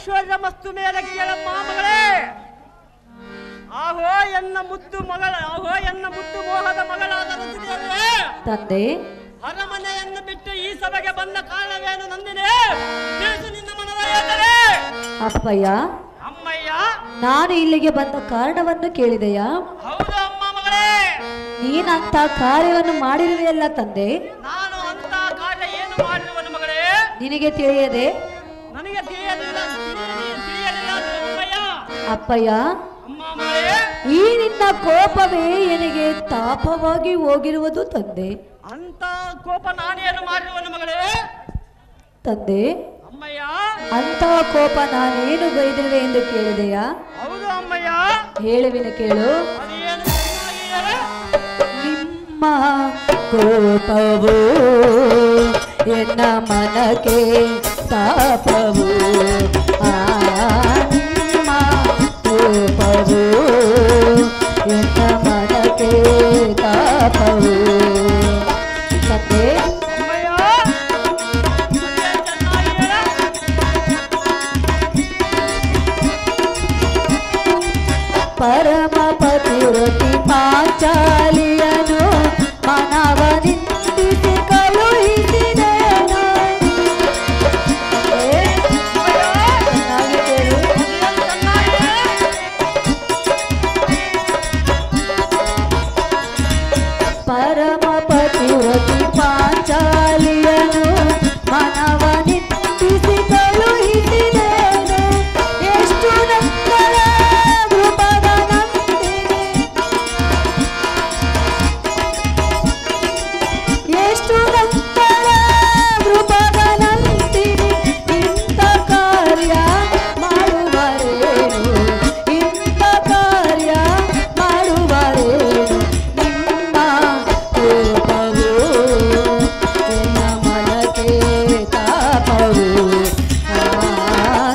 ಐಶ್ವರ್ಯ ಮಸ್ತು ಮೇಲೆ ಕೇಳಮ್ಮ ಮಗಳೇ. ಆಹೋ ಎನ್ನ ಮುದ್ದು ಮೋಹದ ಮಗಳಾದ ರತಿದೇವಿಯೇ, ತಂದೆ ಅರಮನೆಯನ್ನು ಬಿಟ್ಟು ಈ ಸಭೆಗೆ ಬಂದ ಕಾರಣವೇನು ನಂದಿನಿ? ತಿಳಿಸು ನಿನ್ನ ಮನದ ಯೋಚನೆ. ಅಪ್ಪಯ್ಯ, ಅಮ್ಮಯ್ಯ, ನಾನು ಇಲ್ಲಿಗೆ ಬಂದ ಕಾರಣವನ್ನು ಕೇಳಿದೆಯಾ? ಹೌದು ಅಮ್ಮ ಮಗಳೇ. ನೀನಂತ ಕಾರ್ಯವನ್ನು ಮಾಡಿರುವೆಯಲ್ಲ ತಂದೆ. ನಾನು ಅಂತ ಕಾರ್ಯ ಏನು ಮಾಡಿರುವನು ಮಗಳೇ? ನಿನಗೆ ತಿಳಿಯದೆ? ನನಗೆ ತಿಳಿಯಲಿಲ್ಲ ಅಮ್ಮಯ್ಯ. ಅಪ್ಪಯ್ಯ, ಅಮ್ಮ ಮಗಳೇ, ಈ ನಿನ್ನ ಕೋಪವೇ ನನಗೆ ತಾಪವಾಗಿ ಹೋಗಿರುವುದು ತಂದೆ. ಅಂತ ಕೋಪ ನಾನೇನು ಮಾಡಿರುವನು ಮಗಳೇ? ತಂದೆ, ಅಮ್ಮಯ್ಯ, ಅಂತ ಕೋಪ ನಾನೇನು ಗೈದಿರುವೆ ಎಂದು ಕೇಳಿದೆಯಾ? ಹೌದು ಅಮ್ಮಯ್ಯ. ಹೇಳುವಿನ ಕೇಳು. ಅದೇನು ಚೆನ್ನಾಗಿಯೇ? ನಿಮ್ಮ ಕೋಪವು ಎನ್ನ ಮನಕ್ಕೆ ತಾಪವು. ನಿಮ್ಮ ಕೋಪವು ಎನ್ನ ಮನಕ್ಕೆ ತಾಪವು. ತಂದೆ, ಅಮ್ಮಯ್ಯ, ಅದೇನು ಚೆನ್ನಾಗಿಯೇ? ಪರಮ ಪತಿವ್ರತಿ ಪಾಂಚಾಲಿಯನು ಮನವ ನಿಂದಿಸಿ ಕಳುಹಿಸಿದೆನು. ಪರಮ ಪತಿವ್ರತಿ ಪಾಂಚಾಲಿಯನು ಮನವ ನಿಂದಿಸಿ ಕಳುಹಿಸಿದೆನು. ಎಷ್ಟು ನಂತರ ಕೃಪದ ನಂದಿನಿ, ಎಷ್ಟು ನಂತರ ಕೃಪದ ನಂದಿನಿ. ಇಂಥ ಕಾರ್ಯ ಮಾಡುವರೇನು, ಇಂಥ ಕಾರ್ಯ ಮಾಡುವರೇನು. ನಿಮ್ಮ ಕೋಪವು ಎನ್ನ ಮನಕ್ಕೆ ತಾಪವು.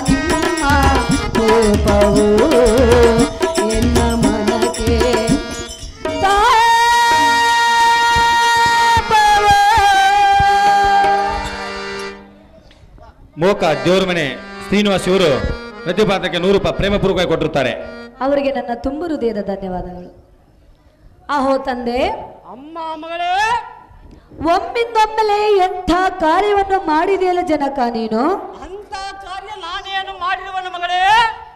ನಿಮ್ಮ ಕೋಪವು ಎನ್ನ ಮನಕ್ಕೆ ತಾಪವು. ಮೋಕ ದೇವ್ರ ಮನೆ ಶ್ರೀನಿವಾಸ್ ಇವರು ಪ್ರತಿಪಾದಕ್ಕೆ 100 ರೂಪಾಯಿ ಪ್ರೇಮಪೂರ್ವಕವಾಗಿ ಕೊಟ್ಟಿರುತ್ತಾರೆ. ಅವರಿಗೆ ನನ್ನ ತುಂಬ ಹೃದಯದ ಧನ್ಯವಾದಗಳು. ಅಹೋ ತಂದೆ, ಅಮ್ಮ ಮಗಳೇ, ಒಮ್ಮಿಂದೊಮ್ಮೆಲೆ ಎಂಥ ಕಾರ್ಯವನ್ನು ಮಾಡಿದೆಯಲ್ಲ ಜನಕ ನೀನು. ಅಂತ ಕಾರ್ಯ ನಾನೇನು ಮಾಡಿರುವನು ಮಗಳೇ?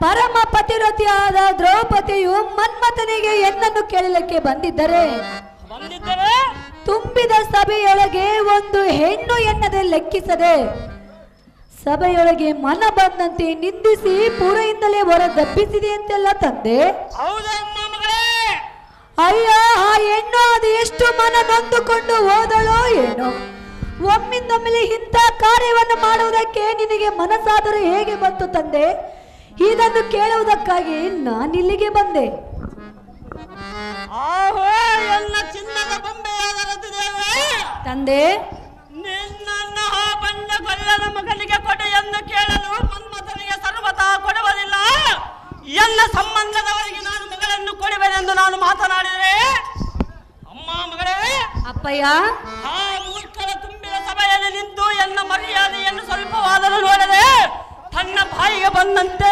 ಪರಮ ಪತಿವ್ರತಿಯಾದ ದ್ರೌಪದಿಯು ಮನ್ಮಥನಿಗೆ ಎನ್ನನ್ನು ಕೇಳಲಿಕ್ಕೆ ಬಂದಿದ್ದರೆ ತುಂಬಿದ ಸಭೆಯೊಳಗೆ ಒಂದು ಹೆಣ್ಣು ಎನ್ನದೆ ಲೆಕ್ಕಿಸದೆ ಸಭೆಯೊಳಗೆ ಮನ ಬಂದಂತೆ ನಿಂದಿಸಿ ಪೂರೆಯಿಂದಲೇ ಹೊರ ದಬ್ಬಿಸಿದೆ ಅಂತೆಲ್ಲ ತಂದೆ. ಅಯ್ಯ, ಆ ಹೆಣ್ಣು ಅದು ಎಷ್ಟು ಮನ ನೊಂದುಕೊಂಡು ಹೋದಳೋ ಏನೋ. ಒಮ್ಮಿಂದೊಮ್ಮೆಲೆ ಇಂಥ ಕಾರ್ಯವನ್ನು ಮಾಡುವುದಕ್ಕೆ ನಿನಗೆ ಮನಸ್ಸಾದರೂ ಹೇಗೆ ಬಂತು ತಂದೆ? ಇದನ್ನು ಕೇಳುವುದಕ್ಕಾಗಿ ನಾನಿಲ್ಲಿಗೆ ಬಂದೆ. ತಂದೆ, ನಿನ್ನನ್ನು ಆ ಬಂಡ ಗೊಲ್ಲನ ಮಗನಿಗೆ ಕೊಡು ಎಂದು ಕೇಳಲು ಮನ್ಮಥನಿಗೆ ಸರ್ವತಾ ಕೊಡುವುದಿಲ್ಲ. ಎಲ್ಲ ಸಂಬಂಧದವರಿಗೆ ನಾನು ಮಗಳನ್ನು ಕೊಡುವೆನೆಂದು ನಾನು ಮಾತನಾಡಿದರೆ ಅಮ್ಮ ಮಗಳೇ, ಅಪ್ಪಯ್ಯ, ಆ ಮೂರ್ಖರ ತುಂಬಿದ ಸಭೆಯಲ್ಲಿ ನಿಂತು ಎಲ್ಲ ಮರ್ಯಾದೆಯನ್ನು ಸ್ವಲ್ಪವಾದರೂ ನೋಡದೆ ತನ್ನ ಬಾಯಿಗೆ ಬಂದಂತೆ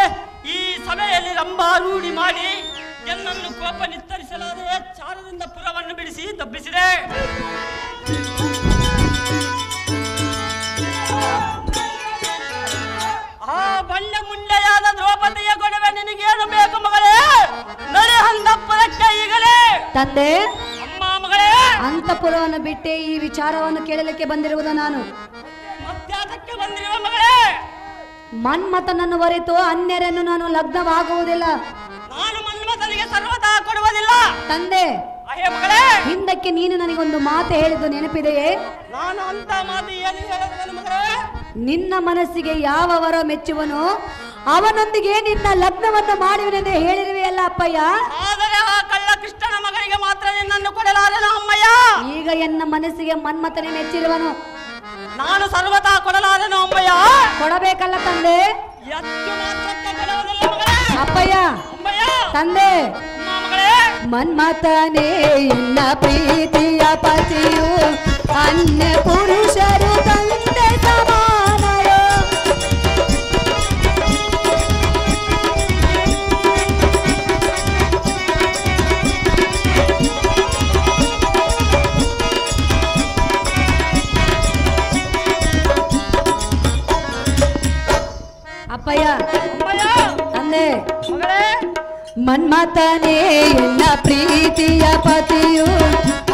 ಈ ಸಭೆಯಲ್ಲಿ ರಂಭಾರೂಢಿ ಮಾಡಿ ಎನ್ನನ್ನು ಕೋಪ ನಿತ್ತರಿಸಲಾದೆ ಚಾರದಿಂದ ಪುರವನ್ನು ಬಿಡಿಸಿ ದಬ್ಬಿಸಿದೆ. ಆ ಬಂಡ ಮುಂಡೆಯಾದ ದ್ರೌಪದಿಯ ಗೊಡವೆ ನಿನಗೇನು ಬೇಕು ಮಗಳೇ? ನಡೆ ಹಂದಪ್ಪದಕ್ಕೆ ಈಗಲೇ. ತಂದೆ, ಅಮ್ಮ ಮಗಳೇ, ಅಂತಃಪುರವನ್ನು ಬಿಟ್ಟೆ ಈ ವಿಚಾರವನ್ನು ಕೇಳಲಿಕ್ಕೆ ಬಂದಿರುವುದು ನಾನು. ಮತ್ಯಾತಕ್ಕೆ ಬಂದಿರುವ ಮಗಳೇ? ಮನ್ಮಥನನ್ನು ಹೊರತು ಅನ್ಯರನ್ನು ನಾನು ಲಗ್ನವಾಗುವುದಿಲ್ಲ. ನಾನು ಮನ್ಮಥನಿಗೆ ಸರ್ವತಾ ಕೊಡುವುದಿಲ್ಲ. ತಂದೆ, ಅಹೇ ಮಗಳೇ, ಹಿಂದಕ್ಕೆ ನೀನು ನನಗೊಂದು ಮಾತು ಹೇಳಿದ್ದು ನೆನಪಿದೆಯೇ? ನಾನು ಅಂತ ಮಾತು ಏನು ಹೇಳಿದನು ಮಗಳೇ? ನಿನ್ನ ಮನಸ್ಸಿಗೆ ಯಾವ ವರ ಮೆಚ್ಚುವನು ಅವನೊಂದಿಗೆ ನಿನ್ನ ಲಗ್ನವನ್ನು ಮಾಡುವೆನೆಂದು ಹೇಳಿರುವೆಯಲ್ಲ ಅಪ್ಪಯ್ಯ. ಆದರೆ ಆ ಕಳ್ಳ ಕೃಷ್ಣನ ಮಗನಿಗೆ ಮಾತ್ರ ನಿನ್ನನ್ನು ಕೊಡಲಾರೆನು ಅಮ್ಮಯ್ಯ. ಈಗ ಎನ್ನ ಮನಸ್ಸಿಗೆ ಮನ್ಮಥನೇ ಮೆಚ್ಚಿರುವನು. ನಾನು ಸರ್ವತಾ ಕೊಡಲಾರೆನು ಅಮ್ಮಯ್ಯ. ಕೊಡಬೇಕಲ್ಲ ತಂದೆ? ಎಷ್ಟು ಮಾತ್ರಕ್ಕೆ ಕೊಡುವುದಿಲ್ಲ ಮಗಳೇ. ಅಪ್ಪಯ್ಯ, ಅಮ್ಮಯ್ಯ, ತಂದೆ, ಅಮ್ಮ ಮಗಳೇ, ಮನ್ಮಥನೇ ಇನ್ನ ಪ್ರೀತಿಯ ಪತಿಯು ಅನ್ಯ ಪುರುಷರು ತಂದೆ ಸಮಾನರು. ಮನ್ಮಥನೇ ಎಲ್ಲ ಪ್ರೀತಿಯ ಪತಿಯು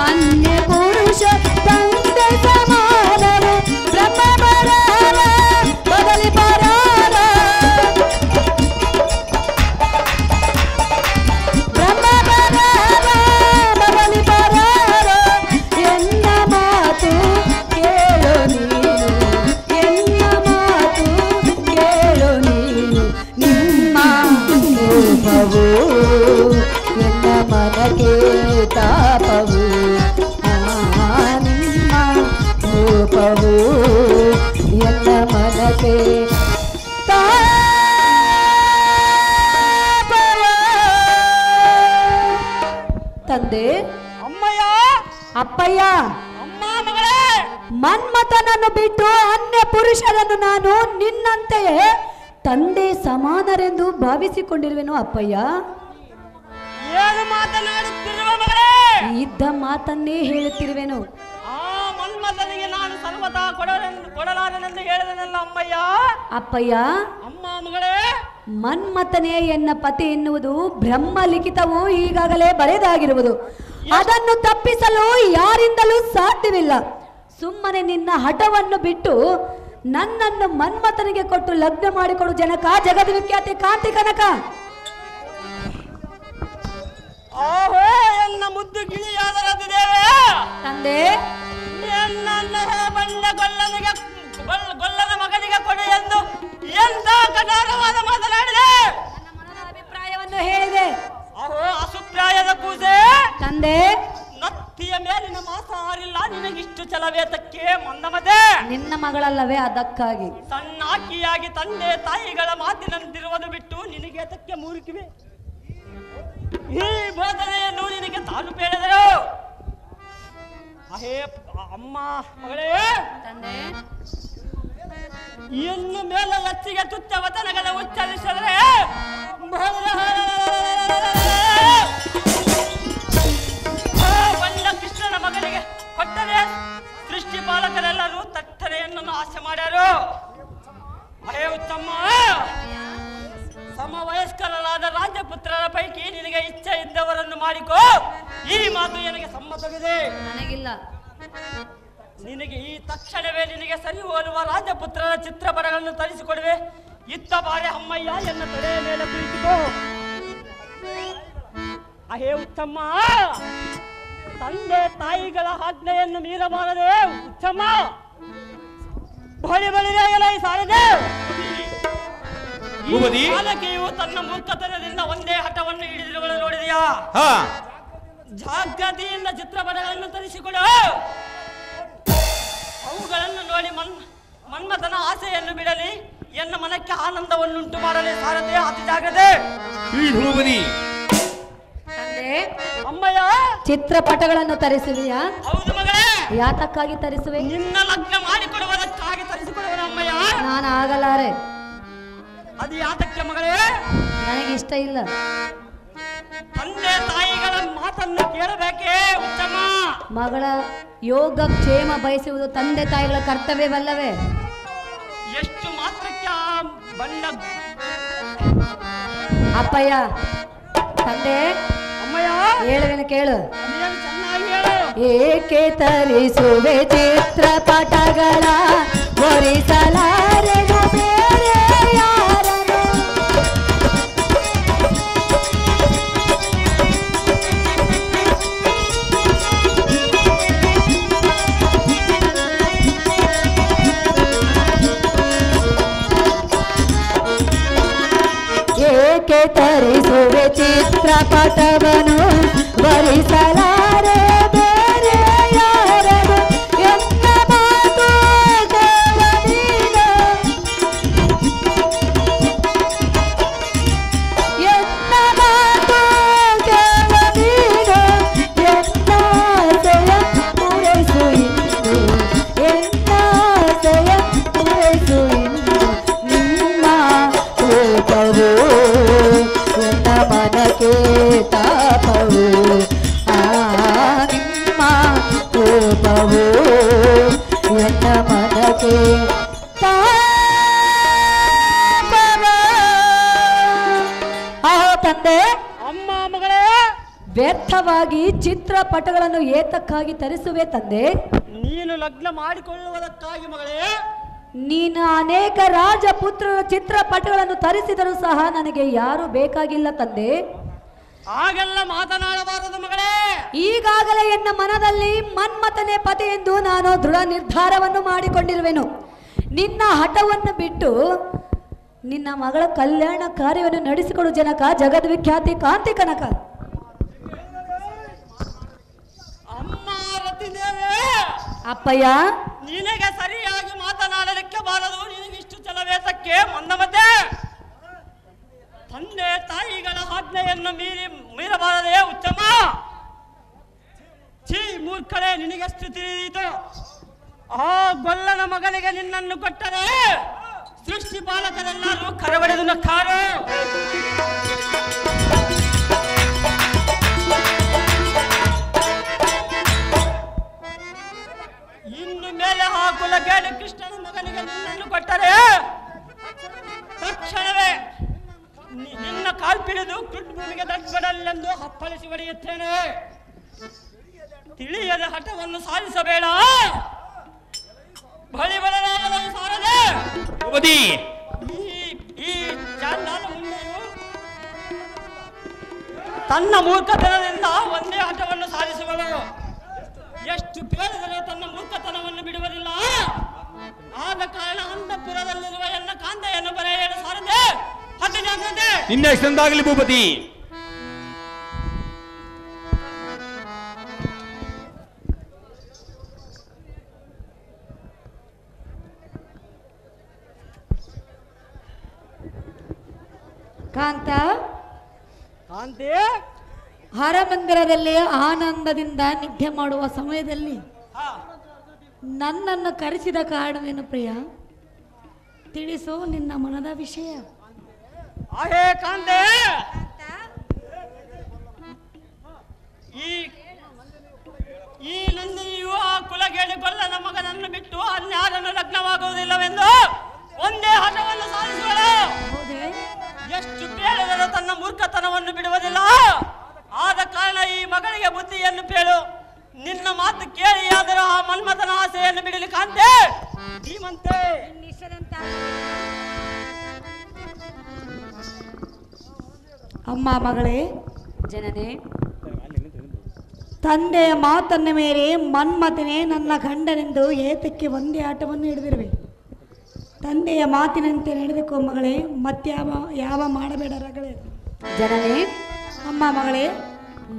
ಅನ್ಯ ಪುರುಷ ತಂದೆ ಸಮಾನರು ಬ್ರಹ್ಮ ಬರಾರ ಬದಲಿ ಬರಾರ ಬ್ರಹ್ಮ ಬರಾರ ಬದಲಿ ಬರಾರ ಎನ್ನ ಮಾತು ಕೇಳು ನೀನು ಎನ್ನ ಮಾತು ಕೇಳು ನೀನು ನಿಮ್ಮ ರೂಪವು ಎನ್ನ ಮನಕ್ಕೆ ತಾಪವು ನಿಮ್ಮ ರೂಪವು ಎನ್ನ ಮನಕ್ಕೆ ತಾಪವ ತಂದೆ ಅಮ್ಮಯ್ಯ ಅಪ್ಪಯ್ಯ ಅಮ್ಮ ಮಗಳೇ ಮನ್ಮಥನನ್ನು ಬಿಟ್ಟು ಅನ್ಯ ಪುರುಷರನ್ನು ನಾನು ನಿನ್ನಂತೆಯೇ ತಂದೆ ಸಮಾನರೆಂದು ಭಾವಿಸಿಕೊಂಡಿರುವೆನು ಅಪ್ಪಯ್ಯ. ಏನು ಮಾತನಾಡುತ್ತಿರುವ ಮಗಳೇ? ಇದ್ದ ಮಾತನ್ನೇ ಹೇಳುತ್ತಿರುವೆನು. ಆ ಮನ್ಮಥನಿಗೆ ನಾನು ಸರ್ವತಾ ಕೊಡಲಾರನೆಂದು ಹೇಳಿದನಲ್ಲ ಅಮ್ಮಯ್ಯ. ಅಪ್ಪಯ್ಯ ಅಮ್ಮ ಮಗಳೇ ಮನ್ಮಥನೇ ಎನ್ನ ಪತಿ ಎನ್ನುವುದು ಬ್ರಹ್ಮ ಲಿಖಿತವು ಈಗಾಗಲೇ ಬರೆದಾಗಿರುವುದು. ಅದನ್ನು ತಪ್ಪಿಸಲು ಯಾರಿಂದಲೂ ಸಾಧ್ಯವಿಲ್ಲ. ಸುಮ್ಮನೆ ನಿನ್ನ ಹಠವನ್ನು ಬಿಟ್ಟು ನನ್ನನ್ನು ಮನ್ಮಥನಿಗೆ ಕೊಟ್ಟು ಲಗ್ನ ಮಾಡಿಕೊಡು ಜನಕ, ಜಗದ ವಿಖ್ಯಾತಿ ಕಾಂತಿ ಕನಕ. ಆಹೋ ಎನ್ನ ಮುದ್ದು ಗಿಳಿಯಾದರದಿದ್ದೇವೆ ತಂದೆ ಎನ್ನ ಬಂದ ಗೊಲ್ಲದ ಮಗನಿಗೆ ಕೊಡು ಎಂದು ಎಂತ ಕಠೋರವಾದ ಮಾತನಾಡಿದೆ. ನನ್ನ ಅಭಿಪ್ರಾಯವನ್ನು ಹೇಳಿದೆ. ಆಹೋ ಅಸುಪ್ರಾಯದ ಕೂಸೆ ತಂದೆ ನತ್ತಿಯ ಮೇಲಿನ ಮಾಸ ಹಾರಿಲ್ಲ ನಿನಗಿಷ್ಟು ಛಲವೇತಕ್ಕೆ ಮಂದಮತೆ. ನಿನ್ನ ಮಗಳಲ್ಲವೇ ಅದಕ್ಕಾಗಿ ಸಣ್ಣಾಕಿಯಾಗಿ ತಂದೆ ತಾಯಿಗಳ ಮಾತಿನಂತಿರುವುದು ಬಿಟ್ಟು ನಿನಗೆ ಅದಕ್ಕೆ ಮೂರುಕಿವೆ. ಈ ಬೋಧನೆಯನ್ನು ನಿನಗೆ ತಾನು ಬೇಡದರು. ಅಹೇ ಅಮ್ಮ ಮಗಳೇ ತಂದೆ ಇನ್ನು ಮೇಲೆ ಲಚ್ಚಿಗೆ ತುಚ್ಚ ವಚನಗಳ ಉಚ್ಚರಿಸಿದರೆ ಬಂದ ಕೃಷ್ಣನ ಮಗನಿಗೆ ಕೊಟ್ಟರೆ ಸೃಷ್ಟಿ ಪಾಲಕರೆಲ್ಲರೂ ತಟ್ಟನೆಯನ್ನು ಆಸೆ ಮಾಡ್ಯಾರು. ಅಹೇ ಉತ್ತಮ್ಮ ಸಮವಯಸ್ಕರಾದ ರಾಜಪುತ್ರರ ಪೈಕಿ ನಿನಗೆ ಇಚ್ಛೆ ಇದ್ದವರನ್ನು ಮಾಡಿಕೋ. ಈ ಮಾತು ನನಗೆ ಸಮ್ಮತವಿದೆ. ನನಗಿಲ್ಲ. ನಿನಗೆ ಈ ತಕ್ಷಣವೇ ನಿನಗೆ ಸರಿ ಹೋಲುವ ರಾಜಪುತ್ರರ ಚಿತ್ರಪಟಗಳನ್ನು ತರಿಸಿಕೊಡುವೆ. ಇತ್ತ ಬಾರೆ ಅಮ್ಮಯ್ಯ ಎನ್ನ ತಲೆಯ ಮೇಲೆ ಕುಳಿತುಕೋ. ಅಹೇ ಉತ್ತಮ್ಮ ತಂದೆ ತಾಯಿಗಳ ಆಜ್ಞೆಯನ್ನು ಮೀರಬಾರದೆ. ಉತ್ತಮ್ಮ ಬಳಿ ಬಳಿಯಾಗಲೇ ಸಾರದೆ. ಬಾಲಕಿಯು ತನ್ನ ಮೂರ್ಖತನದಿಂದ ಒಂದೇ ಹಠವನ್ನು ಹಿಡಿದಿರುವುದು ನೋಡಿದೆಯಾ? ಜಾಗೃತಿಯಿಂದ ಚಿತ್ರಪಟಗಳನ್ನು ತರಿಸಿಕೊಡು. ಅವುಗಳನ್ನು ನೋಡಿ ಮನ್ಮಥನ ಆಸೆಯನ್ನು ಬಿಡಲಿ, ಎನ್ನ ಮನಕ್ಕೆ ಆನಂದವನ್ನುಂಟು ಮಾಡಲಿ ಸಾರದೆ. ಅತಿ ಜಾಗ್ರತೆ. ಅಮ್ಮಯ್ಯ ಚಿತ್ರಪಟಗಳನ್ನು ತರಿಸುವೆಯಾ? ಹೌದು ಮಗಳೇ. ಯಾತಕ್ಕಾಗಿ ತರಿಸುವೆ? ನಿನ್ನ ಲಗ್ನ ಮಾಡಿಕೊಡುವುದಕ್ಕಾಗಿ ತರಿಸಿಕೊಡುವ ಅಮ್ಮಯ್ಯ. ನಾನು ಆಗಲಾರೆ. ಅದು ಯಾತಕ್ಕೆ ಮಗಳೇ? ನನಗೆ ಇಷ್ಟ ಇಲ್ಲ. ತಂದೆ ತಾಯಿಗಳ ಮಾತನ್ನು ಕೇಳಬೇಕೇ ಉತ್ತಮ. ಮಗಳ ಯೋಗ ಕ್ಷೇಮ ಬಯಸುವುದು ತಂದೆ ತಾಯಿಗಳ ಕರ್ತವ್ಯವಲ್ಲವೇ? ಎಷ್ಟು ಮಾತ್ರಕ್ಕೆ ಆ ಬಂಡ ಅಪ್ಪಯ್ಯ ತಂದೆ ಅಮ್ಮಯ್ಯ ಹೇಳುವೆನು ಕೇಳು. ಅದೇನು ಚೆನ್ನಾಗಿ ಹೇಳು. ಏಕೆ ತರಿಸುವೆ ಚಿತ್ರಪಟಗಳ ಒರಿಸಲಾರೆನು ಬೇರೆ ಯಾರನು? ಏಕೆ ತರಿಸುವೆ ಚಿತ್ರಪಟವನು ವರಿಸಲಾರೆ ಬೇರೆ ಯಾರನು? ಎನ್ನ ಮಾತು ಕೇಳದೀನು, ಎನ್ನ ಮಾತು ಕೇಳದೀನು, ಎನ್ನಾಸೆಯ ಪೂರೈಸು ಇನ್ನು, ಎನ್ನಾಸೆಯ ಪೂರೈಸು ಇನ್ನು. ನಿಮ್ಮ ರೂಪವು ಎನ್ನ ಮನಕ್ಕೆ ತಾಪ ವ್ಯರ್ಥವಾಗಿ ಚಿತ್ರಪಟಗಳನ್ನು ಏತಕ್ಕಾಗಿ ತರಿಸುವೆ ತಂದೆ? ನೀನು ಲಗ್ನ ಮಾಡಿಕೊಳ್ಳುವುದಕ್ಕಾಗಿ ಮಗಳೇ. ನೀನು ಅನೇಕ ರಾಜಪುತ್ರರ ಚಿತ್ರಪಟಗಳನ್ನು ತರಿಸಿದರೂ ಸಹ ನನಗೆ ಯಾರು ಬೇಕಾಗಿಲ್ಲ ತಂದೆ. ಹಾಗೆಲ್ಲ ಮಾತನಾಡಬಾರದು ಮಗಳೇ. ಈಗಾಗಲೇ ಎನ್ನ ಮನದಲ್ಲಿ ಮನ್ಮಥನೇ ಪತಿ ಎಂದು ನಾನು ದೃಢ ನಿರ್ಧಾರವನ್ನು ಮಾಡಿಕೊಂಡಿರುವೆನು. ನಿನ್ನ ಹಠವನ್ನು ಬಿಟ್ಟು ನಿನ್ನ ಮಗಳ ಕಲ್ಯಾಣ ಕಾರ್ಯವನ್ನು ನಡೆಸಿಕೊಡು ಜನಕ, ಜಗದ್ವಿಖ್ಯಾತಿ ಕಾಂತಿ ಕನಕ. ಅಮ್ಮ ರತಿದೇವಿ, ಅಪ್ಪಯ್ಯ, ನಿನಗೆ ಸರಿಯಾಗಿ ಮಾತನಾಡಲಿಕ್ಕೆ ಬಾರದು. ನಿನಗಿಷ್ಟು ಚಲವೇತಕ್ಕೆ ಮಂದಮತೆ. ತಂದೆ ತಾಯಿಗಳ ಆಜ್ಞೆಯನ್ನು ಮೀರಬಾರದೆ ಉತ್ತಮ. ಛೀ ಮೂರ್ಖಳೆ, ನಿನಗೆಷ್ಟು ತಿಳಿದೀತು? ಆ ಗೊಲ್ಲನ ಮಗನಿಗೆ ನಿನ್ನನ್ನು ಕೊಟ್ಟರೆ ಸೃಷ್ಟಿ ಪಾಲಕರೆಲ್ಲರೂ ಕರವಡೆದು ನಕ್ಕಾರು. ಇನ್ನು ಮೇಲೆ ಆ ಕುಲಗೇಡಿ ಕೃಷ್ಣನ ಮಗನಿಗೆ ನಿನ್ನನ್ನು ಕೊಟ್ಟರೆ ತಕ್ಷಣವೇ ನಿನ್ನ ಕಾಲ್ಪಿಡಿದು ಭೂಮಿಗೆ ದಡ್ಡಲೆಂದು ಹಪ್ಪಳಿಸಿ ಹೊಡೆಯುತ್ತೇನೆ. ತಿಳಿಯದ ಹಠವನ್ನು ಸಾಧಿಸಬೇಡ. ಬಳಿ ಬರಲಾಗದನ್ನು ಸಾರದೆ ಈ ಚಾಂಡಾಲ ಮುಂದೆಯು ತನ್ನ ಮೂರ್ಖತನದಿಂದ ಒಂದೇ ಹಠವನ್ನು ಸಾಧಿಸುವಳು. ಎಷ್ಟು ಕೇಳಿದರೆ ತನ್ನ ಮೂರ್ಖತನವನ್ನು ಬಿಡುವುದಿಲ್ಲ. ಆದ ಕಾರಣ ಅಂತಃಪುರದಲ್ಲಿರುವ ಎನ್ನ ಕಾಂತೆಯನ್ನು ಬರೆಯಲು ಸಾರದೆ ನಿನ್ನೆ ಎಷ್ಟೊಂದಾಗಲಿ ಭೂಪತಿ. ಕಾಂತ, ಕಾಂತಿ ಹರಮಂದಿರದಲ್ಲಿ ಆನಂದದಿಂದ ನಿದ್ದೆ ಮಾಡುವ ಸಮಯದಲ್ಲಿ ನನ್ನನ್ನು ಕರೆಸಿದ ಕಾರಣವೇನು ಪ್ರಿಯ? ತಿಳಿಸು ನಿನ್ನ ಮನದ ವಿಷಯ. ಆಹೇ ಕಾಂತೆ, ಈ ನಂದಿನಿಯು ಆ ಕುಲಗೇಡಿ ಗೊಲ್ಲನ ಮಗನನ್ನು ಬಿಟ್ಟು ಅನ್ಯಾರನ್ನು ಲಗ್ನವಾಗುವುದಿಲ್ಲವೆಂದು ಒಂದೇ ಹಠವನ್ನು ಸಾಧಿಸುವಳು. ಎಷ್ಟು ಕೇಳಿದರೂ ತನ್ನ ಮೂರ್ಖತನವನ್ನು ಬಿಡುವುದಿಲ್ಲ. ಆದ ಕಾರಣ ಈ ಮಗಳಿಗೆ ಬುದ್ಧಿಯನ್ನು ಪೇಳು. ನಿನ್ನ ಮಾತು ಕೇಳಿ ಆದರೂ ಆ ಮನ್ಮಥನ ಆಸೆಯನ್ನು ಬಿಡಲಿ ಕಾಂತೆ. ಧೀಮಂತೆ ಅಮ್ಮ ಮಗಳೇ, ಜನನೇ, ತಂದೆಯ ಮಾತನ್ನ ಮೇಲೆ ಮನ್ಮಥನೇ ನನ್ನ ಗಂಡನೆಂದು ಏತಕ್ಕೆ ಒಂದೇ ಆಟವನ್ನು ಹಿಡಿದಿರುವೆ. ತಂದೆಯ ಮಾತಿನಂತೆ ನಡೆದುಕೋ ಮಗಳೇ, ಯಾವ ಮಾಡಬೇಡ ರಗಳೇ. ಜನನೇ, ಅಮ್ಮ ಮಗಳೇ,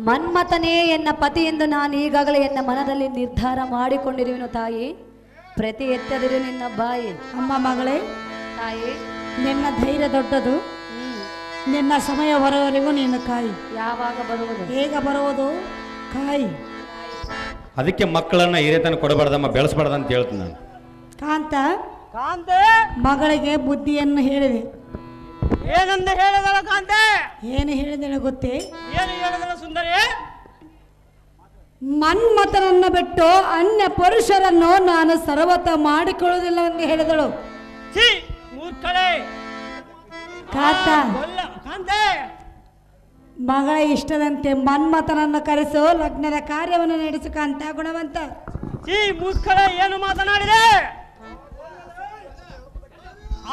ಮನ್ಮಥನೇ ಎನ್ನ ಪತಿ ಎಂದು ನಾನು ಈಗಾಗಲೇ ಎನ್ನ ಮನದಲ್ಲಿ ನಿರ್ಧಾರ ಮಾಡಿಕೊಂಡಿರುವೆನು ತಾಯಿ. ಪ್ರತಿ ಎತ್ತದಿರು ನಿನ್ನ ಬಾಯಿ. ಅಮ್ಮ ಮಗಳೇ, ತಾಯಿ, ನಿನ್ನ ಧೈರ್ಯ ದೊಡ್ಡದು. ನಿನ್ನ ಸಮಯ ಬರುವವರೆಗೂ ನೀನು ಕಾಯಿ. ಯಾವಾಗ ಬರುವುದು, ಹೇಗ ಬರುವುದು, ಕಾಯಿ. ಅದಕ್ಕೆ ಮಕ್ಕಳನ್ನ ಹಿರಿಯತನ ಕೊಡಬಾರ್ದಮ್ಮ, ಬೆಳೆಸಬಾರ್ದು ಅಂತ ಹೇಳ್ತೀನಿ ನಾನು. ಕಾಂತ, ಕಾಂತೆ ಮಗಳಿಗೆ ಬುದ್ಧಿಯನ್ನು ಹೇಳಿದೆ. ಏನಂದ ಹೇಳಿದಳ ಕಾಂತೆ? ಏನು ಹೇಳಿದಳು ಗೊತ್ತೇ? ಏನು ಹೇಳಿದಳ ಸುಂದರಿ? ಮನ್ಮಥನನ್ನು ಬಿಟ್ಟು ಅನ್ಯ ಪುರುಷರನ್ನು ನಾನು ಸರ್ವತ ಮಾಡಿಕೊಳ್ಳುವುದಿಲ್ಲ ಎಂದು ಹೇಳಿದಳು. ಮೂರ್ಖಳೆ. ಕಾಂತೆ, ಮಗಳ ಇಷ್ಟದಂತೆ ಮನ್ಮಥನನ್ನು ಕರೆಸು, ಲಗ್ನದ ಕಾರ್ಯವನ್ನು ನಡೆಸು ಕಾಂತ ಗುಣವಂತ. ಮೂರ್ಖಳೆ, ಏನು ಮಾತನಾಡಿದೆ?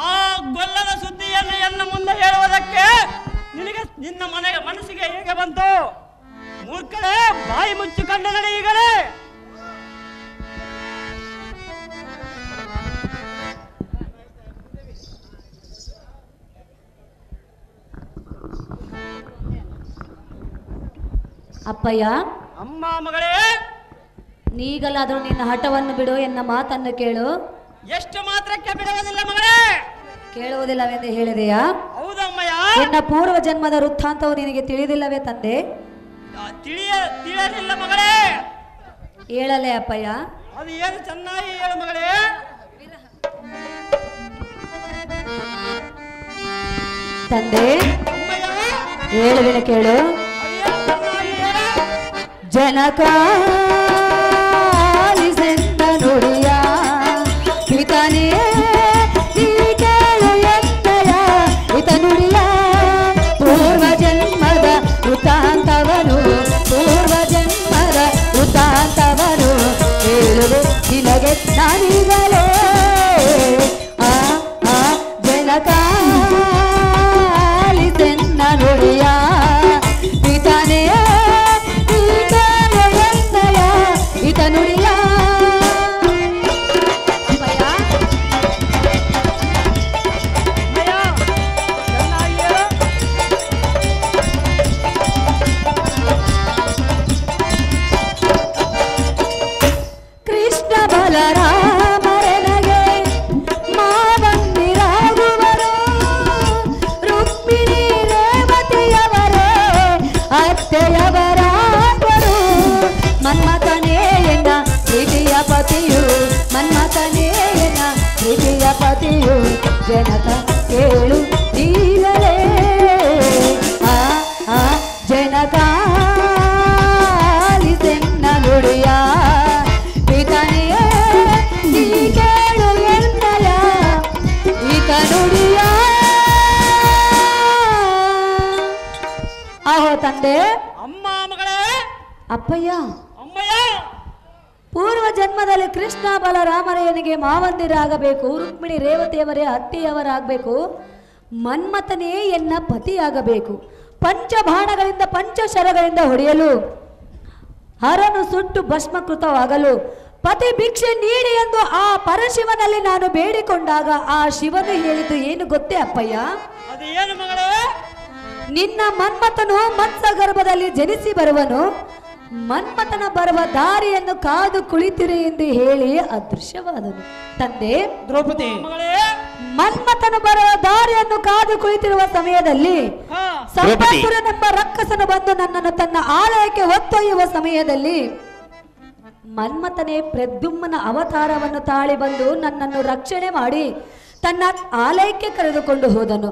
ಆ ಗೊಲ್ಲದ ಸುದ್ದಿಯನ್ನು ಎನ್ನ ಮುಂದೆ ಹೇಳುವುದಕ್ಕೆ ನಿನಗೆ ನಿನ್ನ ಮನಸ್ಸಿಗೆ ಹೇಗೆ ಬಂತು? ಮೂರ್ಖಳೆ, ಬಾಯಿ ಮುಚ್ಚಿಕೊಂಡು ನಡೆ ಈಗಲೇ. ಅಪ್ಪಯ್ಯ, ಅಮ್ಮ ಮಗಳೇ, ನೀಗಲಾದರೂ ನಿನ್ನ ಹಠವನ್ನು ಬಿಡು, ಎನ್ನ ಮಾತನ್ನು ಕೇಳು. ಎಷ್ಟು ಮಾತ್ರಕ್ಕೆ ಬಿಡುವುದಿಲ್ಲ ಮಗಳೇ? ಕೇಳುವುದಿಲ್ಲವೆಂದು ಹೇಳಿದೆಯಾ? ಹೌದಮ್ಮಯ್ಯ. ನಿನ್ನ ಪೂರ್ವ ಜನ್ಮದ ವೃತ್ತಾಂತವು ನಿನಗೆ ತಿಳಿದಿಲ್ಲವೇ ತಂದೆ? ತಿಳಿಯಲಿಲ್ಲ ಮಗಳೇ. ಹೇಳಲೇ ಅಪ್ಪಯ್ಯ? ಅದು ಏನು ಚೆನ್ನಾಗಿ ಹೇಳು ಮಗಳೇ. ತಂದೆ, ಹೇಳುವಿನ ಕೇಳು. ಜನಕಾಲಿಸೆಂದ ನುಡಿಯ ಹಿತನೇ ಹಿತ ನುಡಿಯ ಪೂರ್ವ ಜನ್ಮದ ವೃತ್ತಾಂತವನು ಅಪ್ಪಯ್ಯ, ಅಮ್ಮಯ್ಯ, ಪೂರ್ವ ಜನ್ಮದಲ್ಲಿ ಕೃಷ್ಣ ಬಲರಾಮರಯ್ಯನಿಗೆ ಮಾವಂದಿರಾಗಬೇಕು, ರುಕ್ಮಿಣಿ ರೇವತಿಯವರೇ ಅತ್ತೆಯವರಾಗಬೇಕು, ಮನ್ಮಥನೇ ಎನ್ನ ಪತಿಯಾಗಬೇಕು. ಪಂಚಬಾಣಗಳಿಂದ ಪಂಚಶರಗಳಿಂದ ಹೊಡೆಯಲು, ಹರನು ಸುಟ್ಟು ಭಸ್ಮಕೃತವಾಗಲು ಪತಿ ಭಿಕ್ಷೆ ನೀಡಿ ಎಂದು ಆ ಪರಶಿವನಲ್ಲಿ ನಾನು ಬೇಡಿಕೊಂಡಾಗ ಆ ಶಿವನು ಹೇಳಿದ್ದು ಏನು ಗೊತ್ತೇ ಅಪ್ಪಯ್ಯ? ಅದು ಏನು ಮಗಳೇ? ನಿನ್ನ ಮನ್ಮಥನು ಮತ್ಸ ಗರ್ಭದಲ್ಲಿ ಜನಿಸಿ ಬರುವನು, ಮನ್ಮಥನ ಬರುವ ದಾರಿಯನ್ನು ಕಾದು ಕುಳಿತಿರಿ ಎಂದು ಹೇಳಿ ಅದೃಶ್ಯವಾದನು. ತಂದೆ ದ್ರೌಪದಿ, ಮಗಳೇ, ಮನ್ಮಥನು ಬರುವ ದಾರಿಯನ್ನು ಕಾದು ಕುಳಿತಿರುವ ಸಮಯದಲ್ಲಿ ಸಂಬಾಸುರನೆಂಬ ರಕ್ಕಸನು ಬಂದು ನನ್ನನ್ನು ತನ್ನ ಆಲಯಕ್ಕೆ ಹೊತ್ತೊಯ್ಯುವ ಸಮಯದಲ್ಲಿ ಮನ್ಮಥನೇ ಪ್ರದ್ಯುಮ್ನ ಅವತಾರವನ್ನು ತಾಳಿ ಬಂದು ನನ್ನನ್ನು ರಕ್ಷಣೆ ಮಾಡಿ ತನ್ನ ಆಲಯಕ್ಕೆ ಕರೆದುಕೊಂಡು ಹೋದನು.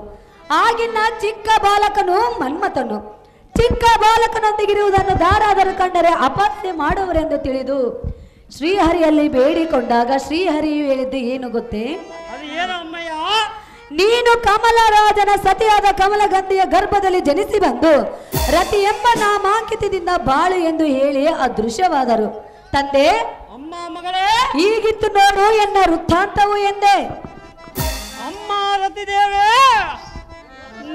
ಆಗಿನ ಚಿಕ್ಕ ಬಾಲಕನು ಮನ್ಮಥನು. ಚಿಕ್ಕ ಬಾಲಕನೊಂದಿಗಿರುವುದನ್ನು ದಾರಾದರು ಕಂಡರೆ ಅಪಹ್ಯೆ ಮಾಡುವರೆಂದು ತಿಳಿದು ಶ್ರೀಹರಿಯಲ್ಲಿ ಬೇಡಿಕೊಂಡಾಗ ಶ್ರೀಹರಿಯು ಹೇಳಿದ್ದು ಏನು ಗೊತ್ತೇ? ಅದು ಏನು ಅಮ್ಮಯ್ಯ? ನೀನು ಕಮಲರಾಜನ ಸತಿಯಾದ ಕಮಲಗಂಧಿಯ ಗರ್ಭದಲ್ಲಿ ಜನಿಸಿ ಬಂದು ರತಿ ಎಂಬ ನಾಮಾಂಕಿತದಿಂದ ಬಾಳು ಎಂದು ಹೇಳಿ ಅದೃಶ್ಯವಾದರು. ತಂದೆ, ಅಮ್ಮ ಮಗಳೇ, ಹೀಗಿತ್ತು ನೋಡು ಎನ್ನ ವೃತ್ತಾಂತವು ಎಂದೆ. ಅಮ್ಮ ರತಿದೇವೆ,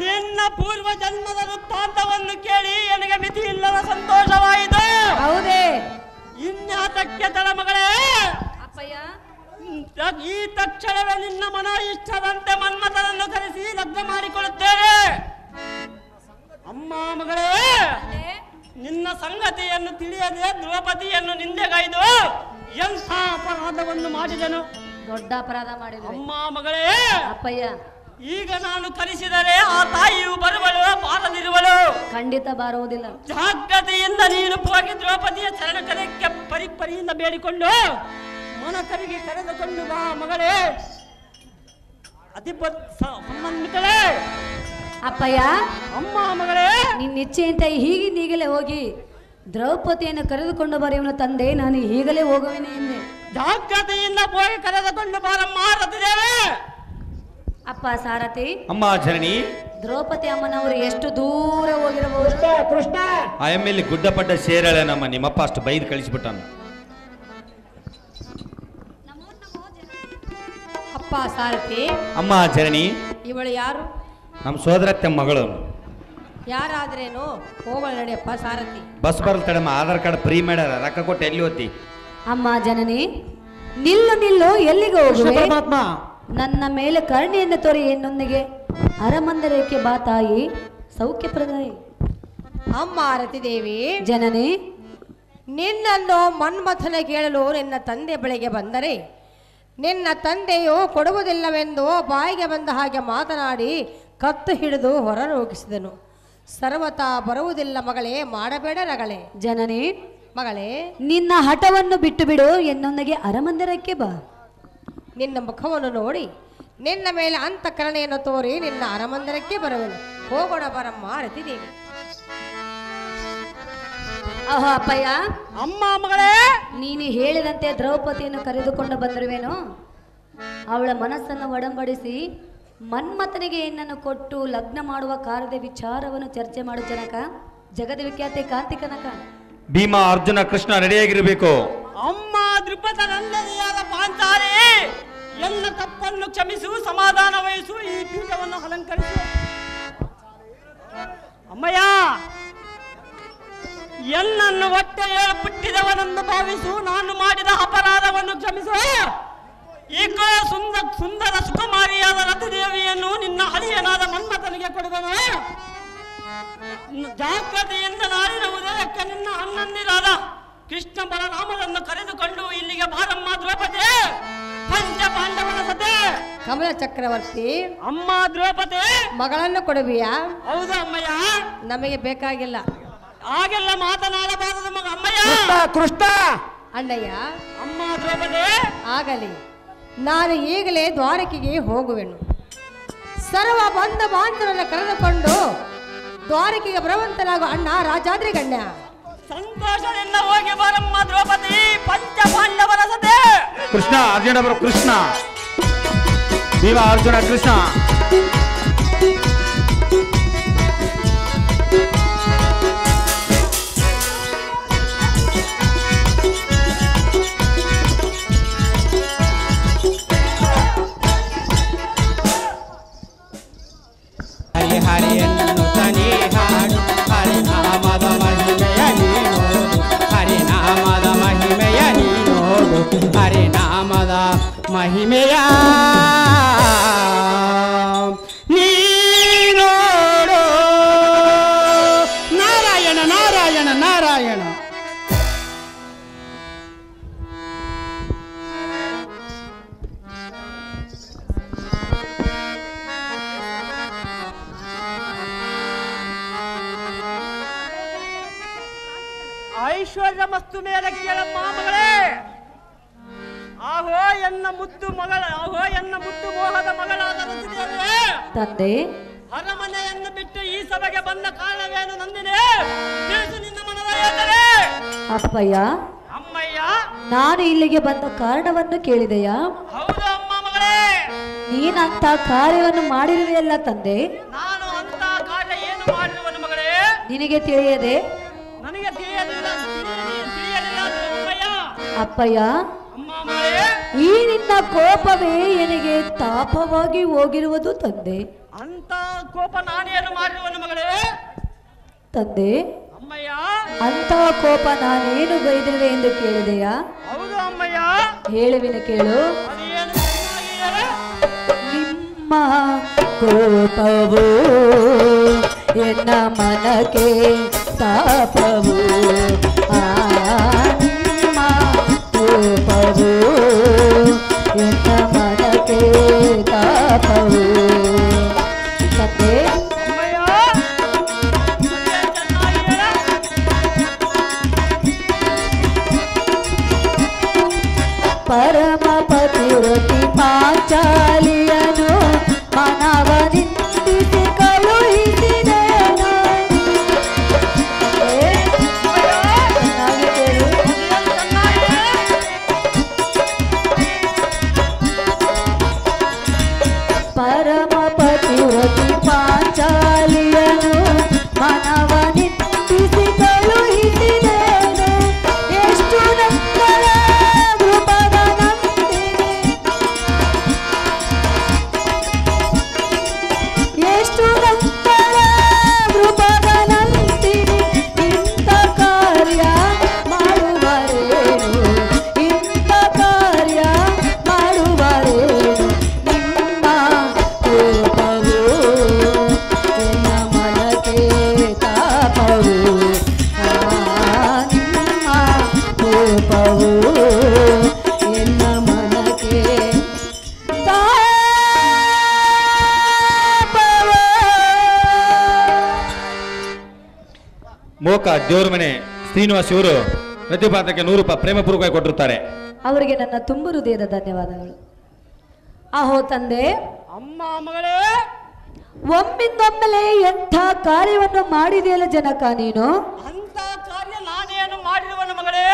ನಿನ್ನ ಪೂರ್ವ ಜನ್ಮದ ವೃತ್ತಾಂತವನ್ನು ಕೇಳಿ ನನಗೆ ಮಿತಿ ಇಲ್ಲದ ಸಂತೋಷವಾಯಿತು. ಹೌದೇ? ಇನ್ಯಾತಕ್ಕೆ ತಡ ಮಗಳೇ? ಅಪ್ಪಯ್ಯ, ಈ ತಕ್ಷಣವೇ ನಿನ್ನ ಮನ ಇಷ್ಟದಂತೆ ಮನ್ಮಥನನ್ನು ಕರೆಸಿ ಲಗ್ನ ಮಾಡಿಕೊಳ್ಳುತ್ತೇವೆ. ಅಮ್ಮ ಮಗಳೇ, ನಿನ್ನ ಸಂಗತಿಯನ್ನು ತಿಳಿಯದೆ ದ್ರೌಪದಿಯನ್ನು ನಿಂದೆಗೈದು ಎಂಥ ಅಪರಾಧವನ್ನು ಮಾಡಿದನು. ದೊಡ್ಡ ಅಪರಾಧ ಮಾಡಿದ್ರು. ಅಮ್ಮ ಮಗಳೇ, ಅಪ್ಪಯ್ಯ, ಈಗ ನಾನು ಕರೆಸಿದರೆ ಆ ತಾಯಿಯು ಬರುವಳು, ಬಾರದಿರುವಳು. ಖಂಡಿತ ಬಾರುವುದಿಲ್ಲ. ಜಾಗ್ರತೆಯಿಂದ ನೀನು ಹೋಗಿ ದ್ರೌಪದಿಯ ಚರಣಕರಕ್ಕೆ ಪರಿಪರಿಯಿಂದ ಬೇಡಿಕೊಂಡು ಮನಕರಿಗೆ ಕರೆದುಕೊಂಡು ಬಾ ಮಗಳೇ. ಸಂಬಂಧಿಗಳೇ. ಅಪ್ಪಯ್ಯ, ಅಮ್ಮ ಮಗಳೇ, ನಿನ್ನ ಇಚ್ಛೆಯಂತೆ ಈಗಲೇ ಹೋಗಿ ದ್ರೌಪದಿಯನ್ನು ಕರೆದುಕೊಂಡು ಬರೆಯುವನು ತಂದೆ, ನಾನು ಈಗಲೇ ಹೋಗುವೇನೆ ಎಂದೆ. ಜಾಗ್ರತೆಯಿಂದ ಹೋಗಿ ಕರೆದುಕೊಂಡು ಬಾರಮ್ಮ ರತಿದೇವೆ. ಅಪ್ಪ ಸಾರಥಿ, ಅಮ್ಮ ಜನನಿ, ದ್ರೌಪದಿ ಅಮ್ಮನವರು ಎಷ್ಟು ದೂರ ಹೋಗಿರಬಹುದು? ಕೃಷ್ಣ, ಆ ಎಮ್ಮೆಲ್ಲಿ ಗುಡ್ಡಪಡ್ಡ ಸೇರಳೆ ನಮ್ಮ ನಿಮ್ಮಪ್ಪ ಅಷ್ಟು ಬೈದು ಕಳಿಸಿಬಿಟ್ಟಾನ. ಅಪ್ಪ ಸಾರಥಿ, ಅಮ್ಮ ಜನನಿ, ಇವಳು ಯಾರು? ನಮ್ಮ ಸೋದರತ್ತೆ ಮಗಳು. ಯಾರಾದ್ರೇನು? ಹೋಗೋಣ ನಡಿಯಪ್ಪ ಸಾರಥಿ. ಬಸ್ ಬರ್ತಡಮ್ಮ, ಆಧಾರ್ ಕಾರ್ಡ್ ಫ್ರೀ ಮಾಡ್ಯಾರ, ರೊಕ್ಕ ಕೊಟ್ಟು ಎಲ್ಲಿ ಓದ್ತಿ? ಅಮ್ಮ ಜನನಿ, ನಿಲ್ಲು ನಿಲ್ಲು, ಎಲ್ಲಿಗೆ ಹೋಗುವೆ? ಪರಮಾತ್ಮ, ನನ್ನ ಮೇಲೆ ಕರುಣೆಯನ್ನು ತೋರಿ ಎನ್ನೊಂದಿಗೆ ಅರಮಂದಿರಕ್ಕೆ ಬಾ ತಾಯಿ, ಸೌಖ್ಯಪ್ರದಾಯಿ. ಅಮ್ಮ ರತಿದೇವಿ, ಜನನಿ, ನಿನ್ನನ್ನು ಮನ್ಮಥನ ಕೇಳಲು ನಿನ್ನ ತಂದೆ ಬಳಿಗೆ ಬಂದರೆ ನಿನ್ನ ತಂದೆಯು ಕೊಡುವುದಿಲ್ಲವೆಂದು ಬಾಯಿಗೆ ಬಂದ ಹಾಗೆ ಮಾತನಾಡಿ ಕತ್ತು ಹಿಡಿದು ಹೊರನೂಗಿಸಿದನು. ಸರ್ವತಾ ಬರುವುದಿಲ್ಲ ಮಗಳೇ, ಮಾಡಬೇಡ ರಗಳೇ. ಜನನಿ, ಮಗಳೇ, ನಿನ್ನ ಹಠವನ್ನು ಬಿಟ್ಟು ಬಿಡು, ಎನ್ನೊಂದಿಗೆ ಅರಮಂದಿರಕ್ಕೆ ಬಾ. ನಿನ್ನ ಮುಖವನ್ನು ನೋಡಿ ನಿನ್ನ ಮೇಲೆ ಅಂತಃಕರಣೆಯನ್ನು ತೋರಿ ನಿನ್ನ ಅರಮಂದಿರಕ್ಕೆ ಬರುವೆನು. ಹೋಗೋಣ ಬರಮ್ಮ ರತಿದೇವಿ. ಆಹೋ ಅಪ್ಪಯ್ಯ, ಅಮ್ಮ ಮಗಳೇ, ನೀನು ಹೇಳಿದಂತೆ ದ್ರೌಪದಿಯನ್ನು ಕರೆದುಕೊಂಡು ಬಂದಿರುವೇನು? ಅವಳ ಮನಸ್ಸನ್ನು ಒಡಂಬಡಿಸಿ ಮನ್ಮಥನಿಗೆ ಹೆಣ್ಣನ್ನು ಕೊಟ್ಟು ಲಗ್ನ ಮಾಡುವ ಕಾರ್ಯದ ವಿಚಾರವನ್ನು ಚರ್ಚೆ ಮಾಡು ಜನಕ. ಜಗದ ವಿಖ್ಯಾತಿ ಕಾಂತಿ ಕನಕ. ಭೀಮ, ಅರ್ಜುನ, ಕೃಷ್ಣ ರೆಡಿಯಾಗಿರಬೇಕು. ಅಮ್ಮ ದೃಪದನಂದನಿಯಾದ ಪಾಂಚಾಲಿ, ಎಲ್ಲ ತಪ್ಪನ್ನು ಕ್ಷಮಿಸು, ಸಮಾಧಾನ ವಹಿಸು, ಈ ಪೀಠವನ್ನು ಅಲಂಕರಿಸು. ಅಮ್ಮಯ್ಯ, ಎನ್ನನ್ನು ಹೊಟ್ಟೆ ಪುಟ್ಟಿದವನೆಂದು ಭಾವಿಸು, ನಾನು ಮಾಡಿದ ಅಪರಾಧವನ್ನು ಕ್ಷಮಿಸು. ಈಗ ಸುಂದರ ಸುಕುಮಾರಿಯಾದ ರತಿದೇವಿಯನ್ನು ನಿನ್ನ ಹಳಿಯನಾದ ಮನ್ಮಥನಿಗೆ ಕೊಡುವನು. ಜಾಗ್ರತೆಯಿಂದ ನಾಳಿನ ಉದಯಕ್ಕೆ ನಿನ್ನ ಅಣ್ಣಂದಿರಾದ ಕೃಷ್ಣ ಬಲರಾಮರನ್ನು ಕರೆದುಕೊಂಡು ಇಲ್ಲಿಗೆ ಬಾರಮ್ಮ ದ್ರೌಪದಿ. ಪಂಚ ಪಾಂಡವರ ಸತೆ ಕಮಲ ಚಕ್ರವರ್ತಿ, ಅಮ್ಮ ದ್ರೌಪದಿ, ಮಗಳನ್ನು ಕೊಡುವಿಯಾ? ಹೌದು ಅಮ್ಮಯ್ಯ. ನಮಗೆ ಬೇಕಾಗಿಲ್ಲ. ಹಾಗೆಲ್ಲ ಮಾತನಾಡಬಾರದು ಮಗ ಅಮ್ಮಯ್ಯ. ಕೃಷ್ಣ, ಅಣ್ಣಯ್ಯ, ಅಮ್ಮ ದ್ರೌಪದಿ, ಆಗಲಿ. ನಾನು ಈಗಲೇ ದ್ವಾರಕೆಗೆ ಹೋಗುವೆನು. ಸರ್ವ ಬಂಧ ಬಾಂಧವರನ್ನು ಕರೆದುಕೊಂಡು ದ್ವಾರಕೆಗೆ ಬರುವಂತನಾಗು ಅಣ್ಣ ರಾಜಾದ್ರಿ ಗಣ್ಯ. ಸಂತೋಷದಿಂದ ಹೋಗಿ ಬಾರಮ್ಮ ದ್ರೌಪದಿ. ಪಂಚ ಪಾಂಡವರ ಸತೆ ಕೃಷ್ಣ, ಅರ್ಜುನ ಬರೋ ಕೃಷ್ಣ, ಭೀಮ, ಅರ್ಜುನ, ಕೃಷ್ಣ. ಮಹಿಮೆಯ ನೀನೋಡು ನಾರಾಯಣ ನಾರಾಯಣ ನಾರಾಯಣ. ಐಶ್ವರ್ಯ ಮಸ್ತು ಮೇಲೆ ಕೇಳಮ್ಮ ಮಗಳೇ. ಆಹೋ ಎನ್ನ ಮುದ್ದು ಮಗಳ, ಆಹೋ ಎನ್ನ ಮುದ್ದು ಮೋಹದ ಮಗಳಾದ ರತಿದೇವಿಯೇ, ತಂದೆ ಅರಮನೆಯನ್ನು ಬಿಟ್ಟು ಈ ಸಭೆಗೆ ಬಂದ ಕಾರಣವೇನು ನಂದಿನಿ? ತಿಳಿಸು ನಿನ್ನ ಮನದ ಯೋಚನೆ. ಅಪ್ಪಯ್ಯ, ಅಮ್ಮಯ್ಯ, ನಾನು ಇಲ್ಲಿಗೆ ಬಂದ ಕಾರಣವನ್ನು ಕೇಳಿದೆಯಾ? ಹೌದು ಅಮ್ಮ ಮಗಳೇ. ನೀನಂತ ಕಾರ್ಯವನ್ನು ಮಾಡಿರುವೆಯಲ್ಲ ತಂದೆ. ನಾನು ಅಂತ ಕಾರ್ಯ ಏನು ಮಾಡಿರುವನು ಮಗಳೇ? ನಿನಗೆ ತಿಳಿಯದೆ? ನನಗೆ ತಿಳಿಯಲಿಲ್ಲ ಅಮ್ಮಯ್ಯ. ಅಪ್ಪಯ್ಯ, ಅಮ್ಮ ಮಗಳೇ, ಈ ನಿನ್ನ ಕೋಪವೇ ನನಗೆ ತಾಪವಾಗಿ ಹೋಗಿರುವುದು ತಂದೆ. ಅಂತ ಕೋಪ ನಾನೇನು ಮಾಡಿರುವನು ಮಗಳೇ? ತಂದೆ, ಅಮ್ಮಯ್ಯ, ಅಂತ ಕೋಪ ನಾನೇನು ಬೈದಿರುವೆ ಎಂದು ಕೇಳಿದೆಯಾ? ಹೌದು ಅಮ್ಮಯ್ಯ. ಹೇಳುವಿನ ಕೇಳು. ಅದೇನು ಚೆನ್ನಾಗಿದೆ? ನಿಮ್ಮ ಕೋಪವು ಎನ್ನ ಮನಕ್ಕೆ ತಾಪವು, ನಿಮ್ಮ ಕೋಪವು ಎನ್ನ ಮನಕ್ಕೆ ತಾಪವು. ತಂದೆ, ಅಮ್ಮಯ್ಯ, ಅದೇನು ಚೆನ್ನಾಗಿದೆ? ಪರಮ ಪತಿವ್ರತಿ ಪಾಂಚಾಲಿಯನು ಮನವ ನಿಂದಿಸಿ ಕಳುಹಿಸಿದೆನು. ಚೆನ್ನಾಗಿ ಕೇಳು. ಪರಮ ಪತಿವ್ರತಿ ಪಾಂಚಾಲಿಯನು ಮನವ ನಿಂದಿಸಿ ಕಳುಹಿಸಿದೆನು. ಎಷ್ಟು ನಂತರ ಕೃಪದ ನಂದಿನಿ, ಎಷ್ಟು ನಂತರ ಕೃಪದ ನಂದಿನಿ, ಇಂಥ ಕಾರ್ಯ ಮಾಡುವರೇನು, ಇಂಥ ಕಾರ್ಯ ಮಾಡುವರೇನು. ನಿಮ್ಮ ಕೋಪವು ಎನ್ನ ಮನಕ್ಕೆ ತಾಪವು, ನಿಮ್ಮ ಕೋಪವು ಎನ್ನ ಮನಕ್ಕೆ ತಾಪವು. ಮೋಕ ದೇವ್ರ ಮನೆ ಶ್ರೀನಿವಾಸ್ ಇವರು ಪ್ರತಿಪಾತಕ್ಕೆ 100 ರೂಪಾಯಿ ಪ್ರೇಮಪೂರ್ವಕವಾಗಿ ಕೊಟ್ಟಿರುತ್ತಾರೆ. ಅವರಿಗೆ ನನ್ನ ತುಂಬ ಹೃದಯದ ಧನ್ಯವಾದಗಳು. ಅಹೋ ತಂದೆ, ಅಮ್ಮ ಮಗಳೇ, ಒಮ್ಮಿಂದೊಮ್ಮೆಲೆ ಎಂಥ ಕಾರ್ಯವನ್ನು ಮಾಡಿದೆಯಲ್ಲ ಜನಕ ನೀನು. ಅಂತ ಕಾರ್ಯ ನಾನೇನು ಮಾಡಿರುವನು ಮಗಳೇ?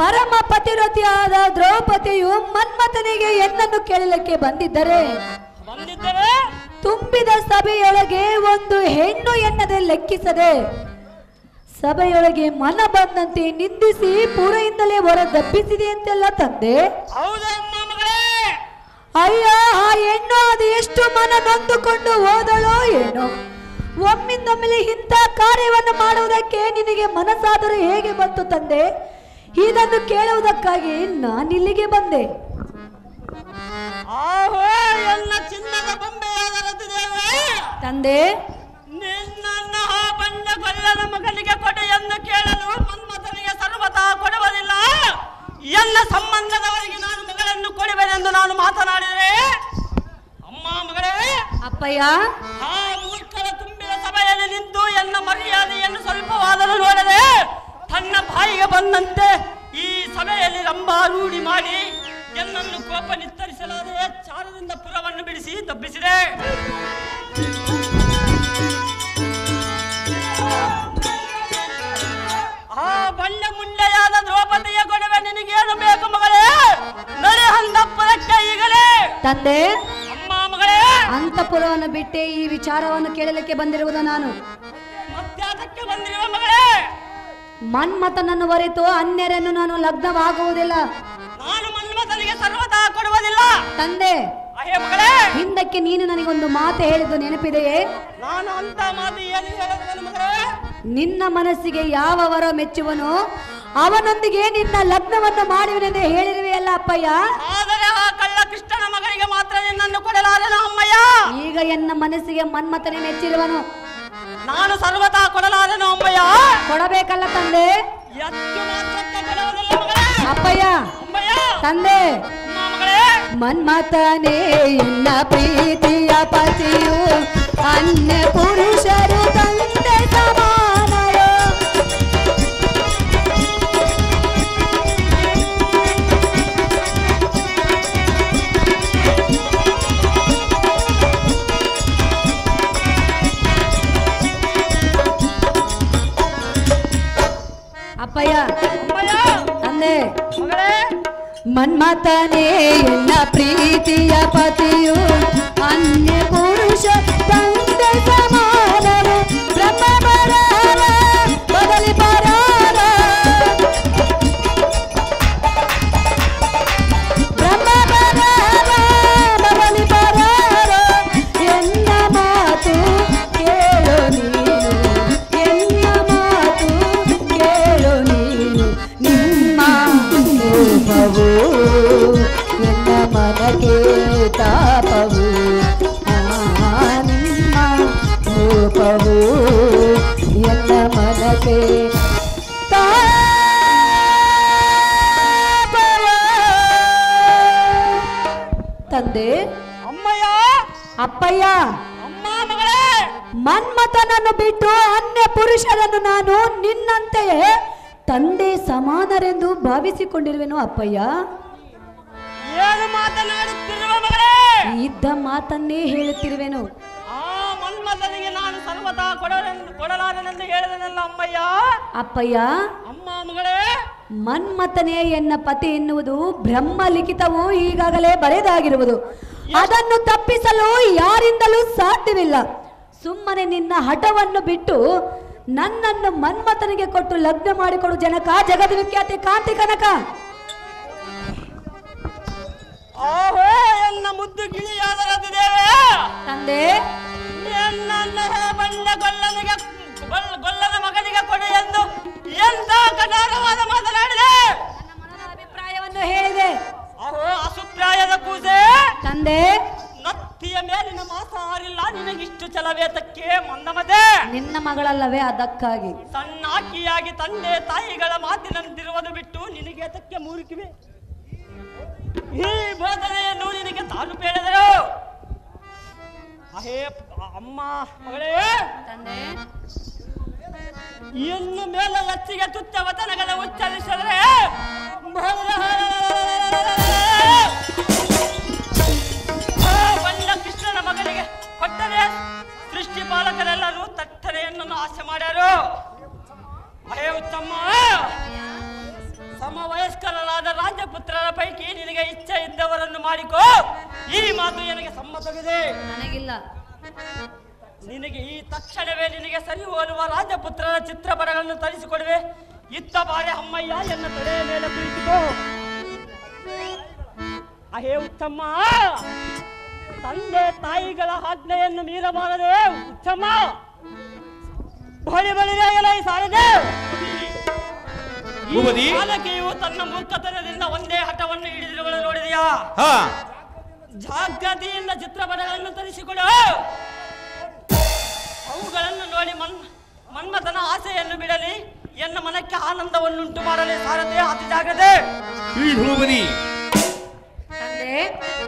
ಪರಮ ಪತಿವ್ರತಿಯಾದ ದ್ರೌಪದಿಯು ಮನ್ಮಥನಿಗೆ ಎನ್ನನ್ನು ಕೇಳಲಿಕ್ಕೆ ಬಂದಿದ್ದರೆ ತುಂಬಿದ ಸಭೆಯೊಳಗೆ ಒಂದು ಹೆಣ್ಣು ಎನ್ನದೆ ಲೆಕ್ಕಿಸದೆ ಸಭೆಯೊಳಗೆ ಮನ ಬಂದಂತೆ ನಿಂದಿಸಿ ಪುರೆಯಿಂದಲೇ ಹೊರ ದಬ್ಬಿಸಿದೆ ಅಂತೆಲ್ಲ ತಂದೆ. ಹೌದಮ್ಮ ಮಗಳೇ. ಅಯ್ಯ, ಆ ಹೆಣ್ಣು ಅದು ಎಷ್ಟು ಮನ ನೊಂದುಕೊಂಡು ಹೋದಳೋ ಏನೋ. ಒಮ್ಮಿಂದೊಮ್ಮೆಲೆ ಇಂಥ ಕಾರ್ಯವನ್ನು ಮಾಡುವುದಕ್ಕೆ ನಿನಗೆ ಮನಸ್ಸಾದರೂ ಹೇಗೆ ಬಂತು ತಂದೆ? ಇದನ್ನು ಕೇಳುವುದಕ್ಕಾಗಿ ನಾನಿಲ್ಲಿಗೆ ಬಂದೆ. ಆಹೋ ಎಲ್ಲ ಚಿನ್ನದ ಬೊಂಬೆಯಾದ ರತಿದೇವಿ, ತಂದೆ, ನಿನ್ನನ್ನ ಆ ಬಂಡ ಕೊಲ್ಲನ ಮಗನಿಗೆ ಕೊಡು ಎಂದು ಕೇಳಲು ಮನ್ಮಥನಿಗೆ ಸರ್ವತಾ ಕೊಡುವುದಿಲ್ಲ. ಎಲ್ಲ ಸಂಬಂಧದವರಿಗೆ ನಾನು ಮಗಳನ್ನು ಕೊಡುವೆನೆಂದು ನಾನು ಮಾತನಾಡಿದರೆ ಅಮ್ಮ ಮಗಳೇ. ಅಪ್ಪಯ್ಯ, ಆ ಮೂರ್ಖರ ತುಂಬಿದ ಸಭೆಯಲ್ಲಿ ನಿಂತು ಎನ್ನ ಮರ್ಯಾದೆಯನ್ನು ಸ್ವಲ್ಪವಾದರೂ ನೋಡದೆ ತನ್ನ ಬಾಯಿಗೆ ಬಂದಂತೆ ಈ ಸಭೆಯಲ್ಲಿ ರಂಭಾರೂಢಿ ಮಾಡಿ ಎನ್ನನ್ನು ಕೋಪ ನಿತ್ತರಿಸಲಾದೆ ಚಾರದಿಂದ ಪುರವನ್ನು ಬಿಡಿಸಿ ತಬ್ಬಿಸಿದೆ. ಆ ಬಂಡೆ ಮುಂಡೆಯಾದ ದ್ರೌಪದಿಯ ಕೊಡುವೆ ನಿನಗೇನು ಬೇಕು ಮಗಳೇ? ನಡೆ ಹಂದಪ್ಪುರಕ್ಕೆ ಈಗಲೇ. ತಂದೆ, ಅಮ್ಮ ಮಗಳೇ, ಅಂತಃಪುರವನ್ನು ಬಿಟ್ಟೆ ಈ ವಿಚಾರವನ್ನು ಕೇಳಲಿಕ್ಕೆ ಬಂದಿರುವುದು ನಾನು. ಮತ್ಯಾತಕ್ಕೆ ಬಂದಿರುವ ಮಗಳೇ? ಮನ್ಮಥನನ್ನು ಹೊರತು ಅನ್ಯರನ್ನು ನಾನು ಲಗ್ನವಾಗುವುದಿಲ್ಲ. ನಾನು ಮನ್ಮಥನಿಗೆ ಸರ್ವತಾ ಕೊಡುವುದಿಲ್ಲ. ತಂದೆ, ಅಹೇ ಮಗಳೇ, ಹಿಂದಕ್ಕೆ ನೀನು ನನಗೊಂದು ಮಾತು ಹೇಳಿದ್ದು ನೆನಪಿದೆಯೇ? ನಾನು ಅಂತ ಮಾತು ಏನು ಹೇಳುವುದನ್ನು ಮಗಳೇ? ನಿನ್ನ ಮನಸ್ಸಿಗೆ ಯಾವ ವರ ಮೆಚ್ಚುವನೋ ಅವನೊಂದಿಗೆ ನಿನ್ನ ಲಗ್ನವನ್ನು ಮಾಡುವೆನೆಂದು ಹೇಳಿರುವೆಯಲ್ಲ ಅಪ್ಪಯ್ಯ. ಆದರೆ ಆ ಕಳ್ಳ ಕೃಷ್ಣ ಕೊಡಲಾರೆನು ಅಮ್ಮಯ್ಯ. ಈಗ ಎನ್ನ ಮನಸ್ಸಿಗೆ ಮನ್ಮಥನೇ ಮೆಚ್ಚಿರುವನು. ನಾನು ಸರ್ವತಾ ಕೊಡಲಾರೆನು ಅಮ್ಮಯ್ಯ. ಕೊಡಬೇಕಲ್ಲ ತಂದೆ. ಎಷ್ಟು ಮಾತ್ರಕ್ಕೆ ಕೊಡುವುದಿಲ್ಲ ಮಗಳೇ. ಅಪ್ಪಯ್ಯ ಅಮ್ಮಯ್ಯ ತಂದೆ ಅಮ್ಮ ಮಗಳೇ. ಮನ್ಮಥನೇ ಎನ್ನ ಪ್ರೀತಿಯ ಪತಿಯು, ಅನ್ಯ ಪುರುಷರು ತಂದೆ ಸಮಾನರು. ಅಪ್ಪಯ್ಯ ಅಮ್ಮಯ್ಯ ತಂದೆ ಮಗಳೇ. ಮನ್ಮಥನೇ ಎನ್ನ ಪ್ರೀತಿಯ ಪತಿಯು, ಅನ್ಯ ಪುರುಷ ತಂದೆ ಸಮಾನರು. ಬ್ರಹ್ಮ ಬರಾರ ಬದಲಿ ಬರಾರ, ಬ್ರಹ್ಮ ಬರಾರ ಬದಲಿ ಬರಾರ. ಎನ್ನ ಮಾತು ಕೇಳು ನೀನು, ಎನ್ನ ಮಾತು ಕೇಳು ನೀನು. ನಿಮ್ಮ ರೂಪವು ಎನ್ನ ಮನಕ್ಕೆ ತಾಪವು, ನಿಮ್ಮ ರೂಪವು ಎನ್ನ ಮನಕ್ಕೆ ತಾಪವು. ತಂದೆ ಅಮ್ಮಯ್ಯ ಅಪ್ಪಯ್ಯ ಅಮ್ಮ ಮಗಳೇ. ಮನ್ಮಥನನ್ನು ಬಿಟ್ಟು ಅನ್ಯ ಪುರುಷರನ್ನು ನಾನು ನಿನ್ನಂತೆಯೇ ತಂದೆ ಸಮಾನರೆಂದು ಭಾವಿಸಿಕೊಂಡಿರುವೆನು ಅಪ್ಪಯ್ಯ. ಏನು ಮಾತನಾಡುತ್ತಿರುವ ಮಗಳೇ. ಇದ್ದ ಮಾತನ್ನೇ ಹೇಳುತ್ತಿರುವೆನು. ಆ ಮನ್ಮಥನಿಗೆ ನಾನು ಸರ್ವತಾ ಕೊಡಲಾರೆನೆಂದು ಹೇಳಿದನಲ್ಲ ಅಮ್ಮಯ್ಯ. ಅಪ್ಪಯ್ಯ ಅಮ್ಮ ಮಗಳೇ. ಮನ್ಮಥನೇ ಎನ್ನ ಪತಿ ಎನ್ನುವುದು ಬ್ರಹ್ಮ ಲಿಖಿತವು ಈಗಾಗಲೇ ಬರೆದಾಗಿರುವುದು. ಅದನ್ನು ತಪ್ಪಿಸಲು ಯಾರಿಂದಲೂ ಸಾಧ್ಯವಿಲ್ಲ. ಸುಮ್ಮನೆ ನಿನ್ನ ಹಠವನ್ನು ಬಿಟ್ಟು ನನ್ನನ್ನು ಮನ್ಮಥನಿಗೆ ಕೊಟ್ಟು ಲಗ್ನ ಮಾಡಿಕೊಡು ಜನಕ, ಜಗದ ವಿಖ್ಯಾತಿ ಕಾಂತಿ ಕನಕ. ಆಹೋ ಎನ್ನ ಮುದ್ದು ಗಿಳಿಯಾದರದಿದ್ದೇವೆ ತಂದೆ ಎನ್ನನ್ನು ಬಂದ ಗೊಲ್ಲನ ಮಗನಿಗೆ ಕೊಡು ಎಂದು ಎಂತ ಕಠೋರವಾದ ಮಾತನಾಡಿದೆ. ಅಭಿಪ್ರಾಯವನ್ನು ಹೇಳಿದೆ. ಆಹೋ ಅಸುಪ್ರಾಯದ ಕೂಸೆ. ತಂದೆ ನತ್ತಿಯ ಮೇಲಿನ ಮಾಸ ಹಾರಿಲ್ಲ ನಿನಗಿಷ್ಟು ಛಲವೇತಕ್ಕೆ ಮಂದಮತೆ. ನಿನ್ನ ಮಗಳಲ್ಲವೇ, ಅದಕ್ಕಾಗಿ ಸಣ್ಣ ಅಕ್ಕಿಯಾಗಿ ತಂದೆ ತಾಯಿಗಳ ಮಾತಿನಂತಿರುವುದು ಬಿಟ್ಟು ನಿನಗೆ ತಕ್ಕೆ ಮೂರಿಕಿವೆ. ಈ ಬೋಧನೆಯನ್ನು ನಿನಗೆ ತಾನು ಬೇಡದರು. ಅಹೇ ಅಮ್ಮ ಮಗಳೇ. ತಂದೆ ಇನ್ನು ಮೇಲೆ ಹೆಚ್ಚಿಗೆ ತುಚ್ಚ ವಚನಗಳ ಉಚ್ಚರಿಸಿದರೆ ಬಂದ ಕೃಷ್ಣನ ಮಗನಿಗೆ ಕೊಟ್ಟರೆ ಸೃಷ್ಟಿ ಪಾಲಕರೆಲ್ಲರೂ ತಟ್ಟನೆಯನ್ನು ಆಸೆ ಮಾಡ್ಯಾರು. ಅಹೇ ಉತ್ತಮ್ಮ, ಸಮವಯಸ್ಕರಾದ ರಾಜಪುತ್ರರ ಪೈಕಿ ನಿನಗೆ ಇಚ್ಛೆ ಇದ್ದವರನ್ನು ಮಾಡಿಕೋ. ಈ ಮಾತು ನನಗೆ ಸಮ್ಮತವಿದೆ. ನನಗಿಲ್ಲ. ನಿನಗೆ ಈ ತಕ್ಷಣವೇ ನಿನಗೆ ಸರಿ ಹೋಲುವ ರಾಜಪುತ್ರರ ಚಿತ್ರಪಟಗಳನ್ನು ತರಿಸಿಕೊಡುವೆ. ಇತ್ತ ಬಾರೆ ಅಮ್ಮಯ್ಯ ಎನ್ನ ತಲೆಯ ಮೇಲೆ ಕುಳಿತುಕೋ. ಅಹೇ ಉತ್ತಮ್ಮ, ತಂದೆ ತಾಯಿಗಳ ಆಜ್ಞೆಯನ್ನು ಮೀರಬಾರದೆ ಉತ್ತಮ್ಮ. ಬಳಿ ಬಳಿಯಾಗಲೇ ಸಾರದೆ. ಬಾಲಕಿಯು ತನ್ನ ಮೂರ್ಖತನದಿಂದ ಒಂದೇ ಹಠವನ್ನು ಹಿಡಿದಿರುವಳು ನೋಡಿದೆಯಾ? ಜಾಗೃತಿಯಿಂದ ಚಿತ್ರಪಟಗಳನ್ನು ತರಿಸಿಕೊಡು. ಅವುಗಳನ್ನು ನೋಡಿ ಮನ್ಮಥನ ಆಸೆಯನ್ನು ಬಿಡಲಿ, ಎನ್ನ ಮನಕ್ಕೆ ಆನಂದವನ್ನುಂಟು ಮಾಡಲಿ ಸಾರದೆ ಅತಿ ಜಾಗ್ರತೆ. ತಂದೆ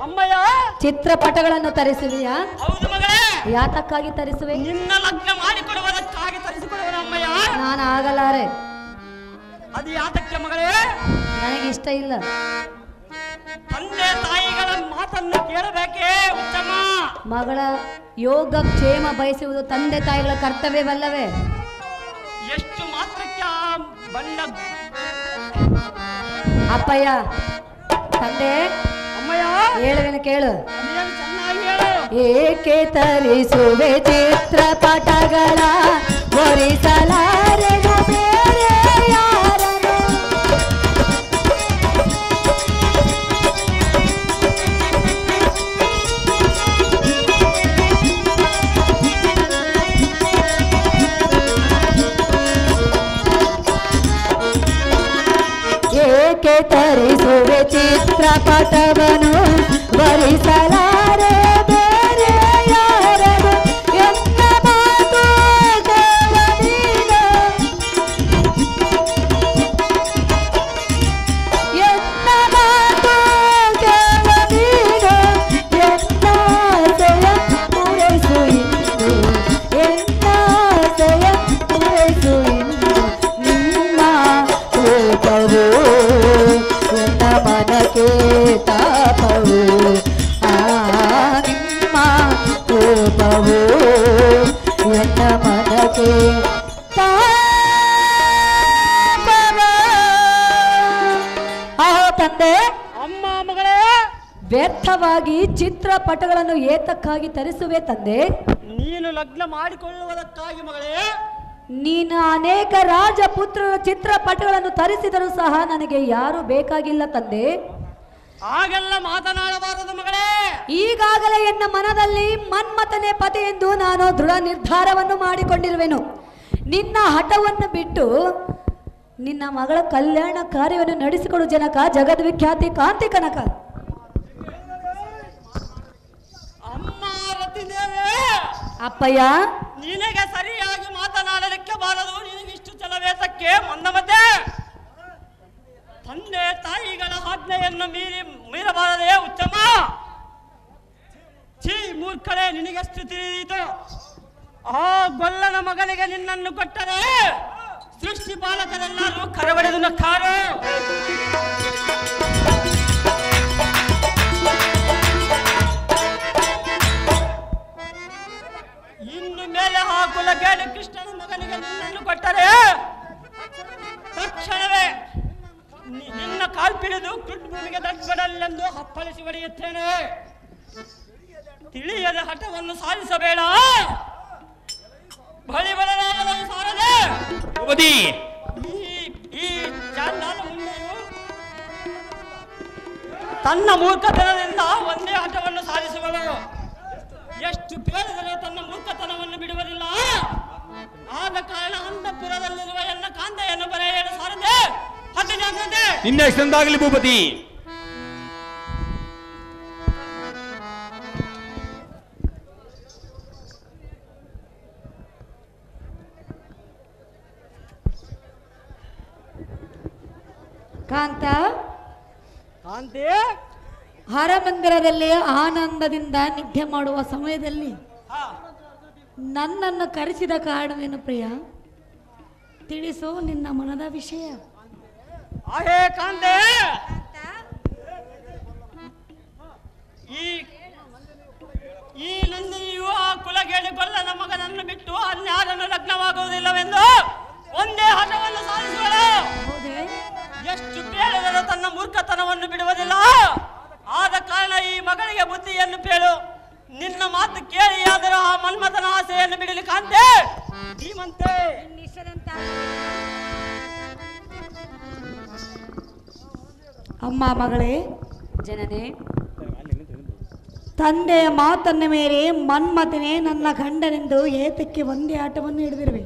ಅಮ್ಮಯ್ಯ ಚಿತ್ರಪಟಗಳನ್ನು ತರಿಸುವೆಯಾ? ಹೌದು ಮಗಳೇ. ಯಾತಕ್ಕಾಗಿ ತರಿಸುವೆ? ನಿನ್ನ ಲಗ್ನ ಮಾಡಿಕೊಡುವುದಕ್ಕಾಗಿ ತರಿಸಿಕೊಡುವನು ಅಮ್ಮಯ್ಯ. ನಾನು ಆಗಲಾರೆ. ಅದು ಯಾತಕ್ಕೆ ಮಗಳೇ? ನನಗೆ ಇಷ್ಟ ಇಲ್ಲ. ತಂದೆ ತಾಯಿಗಳ ಮಾತನ್ನು ಕೇಳಬೇಕೇ ಉತ್ತಮ. ಮಗಳ ಯೋಗ ಕ್ಷೇಮ ಬಯಸುವುದು ತಂದೆ ತಾಯಿಗಳ ಕರ್ತವ್ಯವಲ್ಲವೇ? ಎಷ್ಟು ಮಾತ್ರಕ್ಕೆ ಆ ಬಂಡ ಅಪ್ಪಯ್ಯ ತಂದೆ ಅಮ್ಮಯ್ಯ ಹೇಳುವೆನು ಕೇಳು. ಅದೇನು ಚೆನ್ನಾಗಿ ಹೇಳು. ಏಕೆ ತರಿಸುವೆ ಚಿತ್ರಪಟಗಳ, ಒರಿಸಲಾರೆನು ಬೇರೆ ಯಾರನು. ಏಕೆ ತರಿಸುವೆ ಚಿತ್ರಪಟವನು, ವರಿಸಲಾರೆ ಬೇರೆ ವ್ಯರ್ಥವಾಗಿ ಚಿತ್ರಪಟಗಳನ್ನು ಏತಕ್ಕಾಗಿ ತರಿಸುವೆ ತಂದೆ? ನೀನು ಲಗ್ನ ಮಾಡಿಕೊಳ್ಳುವುದಕ್ಕಾಗಿ ಮಗಳೇ. ನೀನು ಅನೇಕ ರಾಜಪುತ್ರರ ಚಿತ್ರಪಟಗಳನ್ನು ತರಿಸಿದರೂ ಸಹ ನನಗೆ ಯಾರು ಬೇಕಾಗಿಲ್ಲ ತಂದೆ. ಹಾಗೆಲ್ಲ ಮಾತನಾಡಬಾರದು ಮಗಳೇ. ಈಗಾಗಲೇ ಎನ್ನ ಮನದಲ್ಲಿ ಮನ್ಮಥನೇ ಪತಿ ಎಂದು ನಾನು ದೃಢ ನಿರ್ಧಾರವನ್ನು ಮಾಡಿಕೊಂಡಿರುವೆನು. ನಿನ್ನ ಹಠವನ್ನು ಬಿಟ್ಟು ನಿನ್ನ ಮಗಳ ಕಲ್ಯಾಣ ಕಾರ್ಯವನ್ನು ನಡೆಸಿಕೊಡು ಜನಕ, ಜಗದ್ವಿಖ್ಯಾತಿ ಕಾಂತಿ ಕನಕ. ಅಮ್ಮ ರತಿದೇವಿ, ಅಪ್ಪಯ್ಯ, ನಿನಗೆ ಸರಿಯಾಗಿ ಮಾತನಾಡಲಿಕ್ಕೆ ಬಾರದು. ನಿನಗಿಷ್ಟು ಚಲವೇತಕ್ಕೆ ಮಂದಮತೆ. ತಂದೆ ತಾಯಿಗಳ ಆಜ್ಞೆಯನ್ನು ಮೀರಬಾರದೆ ಉತ್ತಮ. ಛೀ ಮೂರ್ಖರೇ, ನಿನಗೆಷ್ಟು ತಿಳಿಯಿತು? ಆ ಗೊಲ್ಲನ ಮಗನಿಗೆ ನಿನ್ನನ್ನು ಕೊಟ್ಟರೆ ಸೃಷ್ಟಿ ಪಾಲಕರೆಲ್ಲರೂ ಕರಬಡಿದು ನಕ್ಕಾರು. ಇನ್ನು ಮೇಲೆ ಆ ಕುಲಗೇಡಿ ಕೃಷ್ಣನ ಮಗನಿಗೆ ನಿನ್ನನ್ನು ಕೊಟ್ಟರೆ ತಕ್ಷಣವೇ ನಿನ್ನ ಕಾಲ್ಪಿಡಿದು ಭೂಮಿಗೆ ದಡ್ಡಲೆಂದು ಹಪ್ಪಳಿಸಿ ಹೊಡೆಯುತ್ತೇನೆ. ತಿಳಿಯದ ಹಠವನ್ನು ಸಾಧಿಸಬೇಡ. ಬಳಿ ಬಲರಾಗಲು ಸಾರದೆ ಈ ಚಾಂಡಾಲ ಮುಂದೆಯು ತನ್ನ ಮೂರ್ಖತನದಿಂದ ಒಂದೇ ಹಠವನ್ನು ಸಾಧಿಸುವಳು. ಎಷ್ಟು ಕೇಳಿದರೆ ತನ್ನ ಮೂರ್ಖತನವನ್ನು ಬಿಡುವುದಿಲ್ಲ. ಆದ ಕಾರಣ ಅಂತಃಪುರದಲ್ಲಿರುವ ಎನ್ನ ಕಾಂತೆಯನ್ನು ಬರೆಯಲು ಸಾರದೆ ನಿನ್ನ ಹೆಸರಿಂದಾಗಲಿ ಭೂಪತಿ. ಕಾಂತ, ಕಾಂತಿ ಹರಮಂದಿರದಲ್ಲಿ ಆನಂದದಿಂದ ನಿದ್ದೆ ಮಾಡುವ ಸಮಯದಲ್ಲಿ ನನ್ನನ್ನು ಕರೆಸಿದ ಕಾರಣವೇನು ಪ್ರಿಯ? ತಿಳಿಸು ನಿನ್ನ ಮನದ ವಿಷಯ. ಆಹೇ ಕಾಂತೆ, ಈ ನಂದಿನಿಯು ಆ ಕುಲಗೇಡಿ ಗೊಲ್ಲನ ಮಗನನ್ನು ಬಿಟ್ಟು ಅನ್ಯಾರನ್ನು ಲಗ್ನವಾಗುವುದಿಲ್ಲವೆಂದು ಒಂದೇ ಹಠವನ್ನು ಸಾಧಿಸುವಳು. ಎಷ್ಟು ಕೇಳಿದರೂ ತನ್ನ ಮೂರ್ಖತನವನ್ನು ಬಿಡುವುದಿಲ್ಲ. ಆದ ಕಾರಣ ಈ ಮಗಳಿಗೆ ಬುದ್ಧಿಯನ್ನು ಪೇಳು. ನಿನ್ನ ಮಾತು ಕೇಳಿಯಾದರೂ ಆ ಮನ್ಮಥನ ಆಸೆಯನ್ನು ಬಿಡಲಿ ಕಾಂತೆ. ಧೀಮಂತೆ ಅಮ್ಮ ಮಗಳೇ, ಜನನೇ, ತಂದೆಯ ಮಾತನ್ನ ಮೇಲೆ ಮನ್ಮಥನೇ ನನ್ನ ಗಂಡನೆಂದು ಏತಕ್ಕೆ ಒಂದೇ ಆಟವನ್ನು ಹಿಡಿದಿರುವೆ.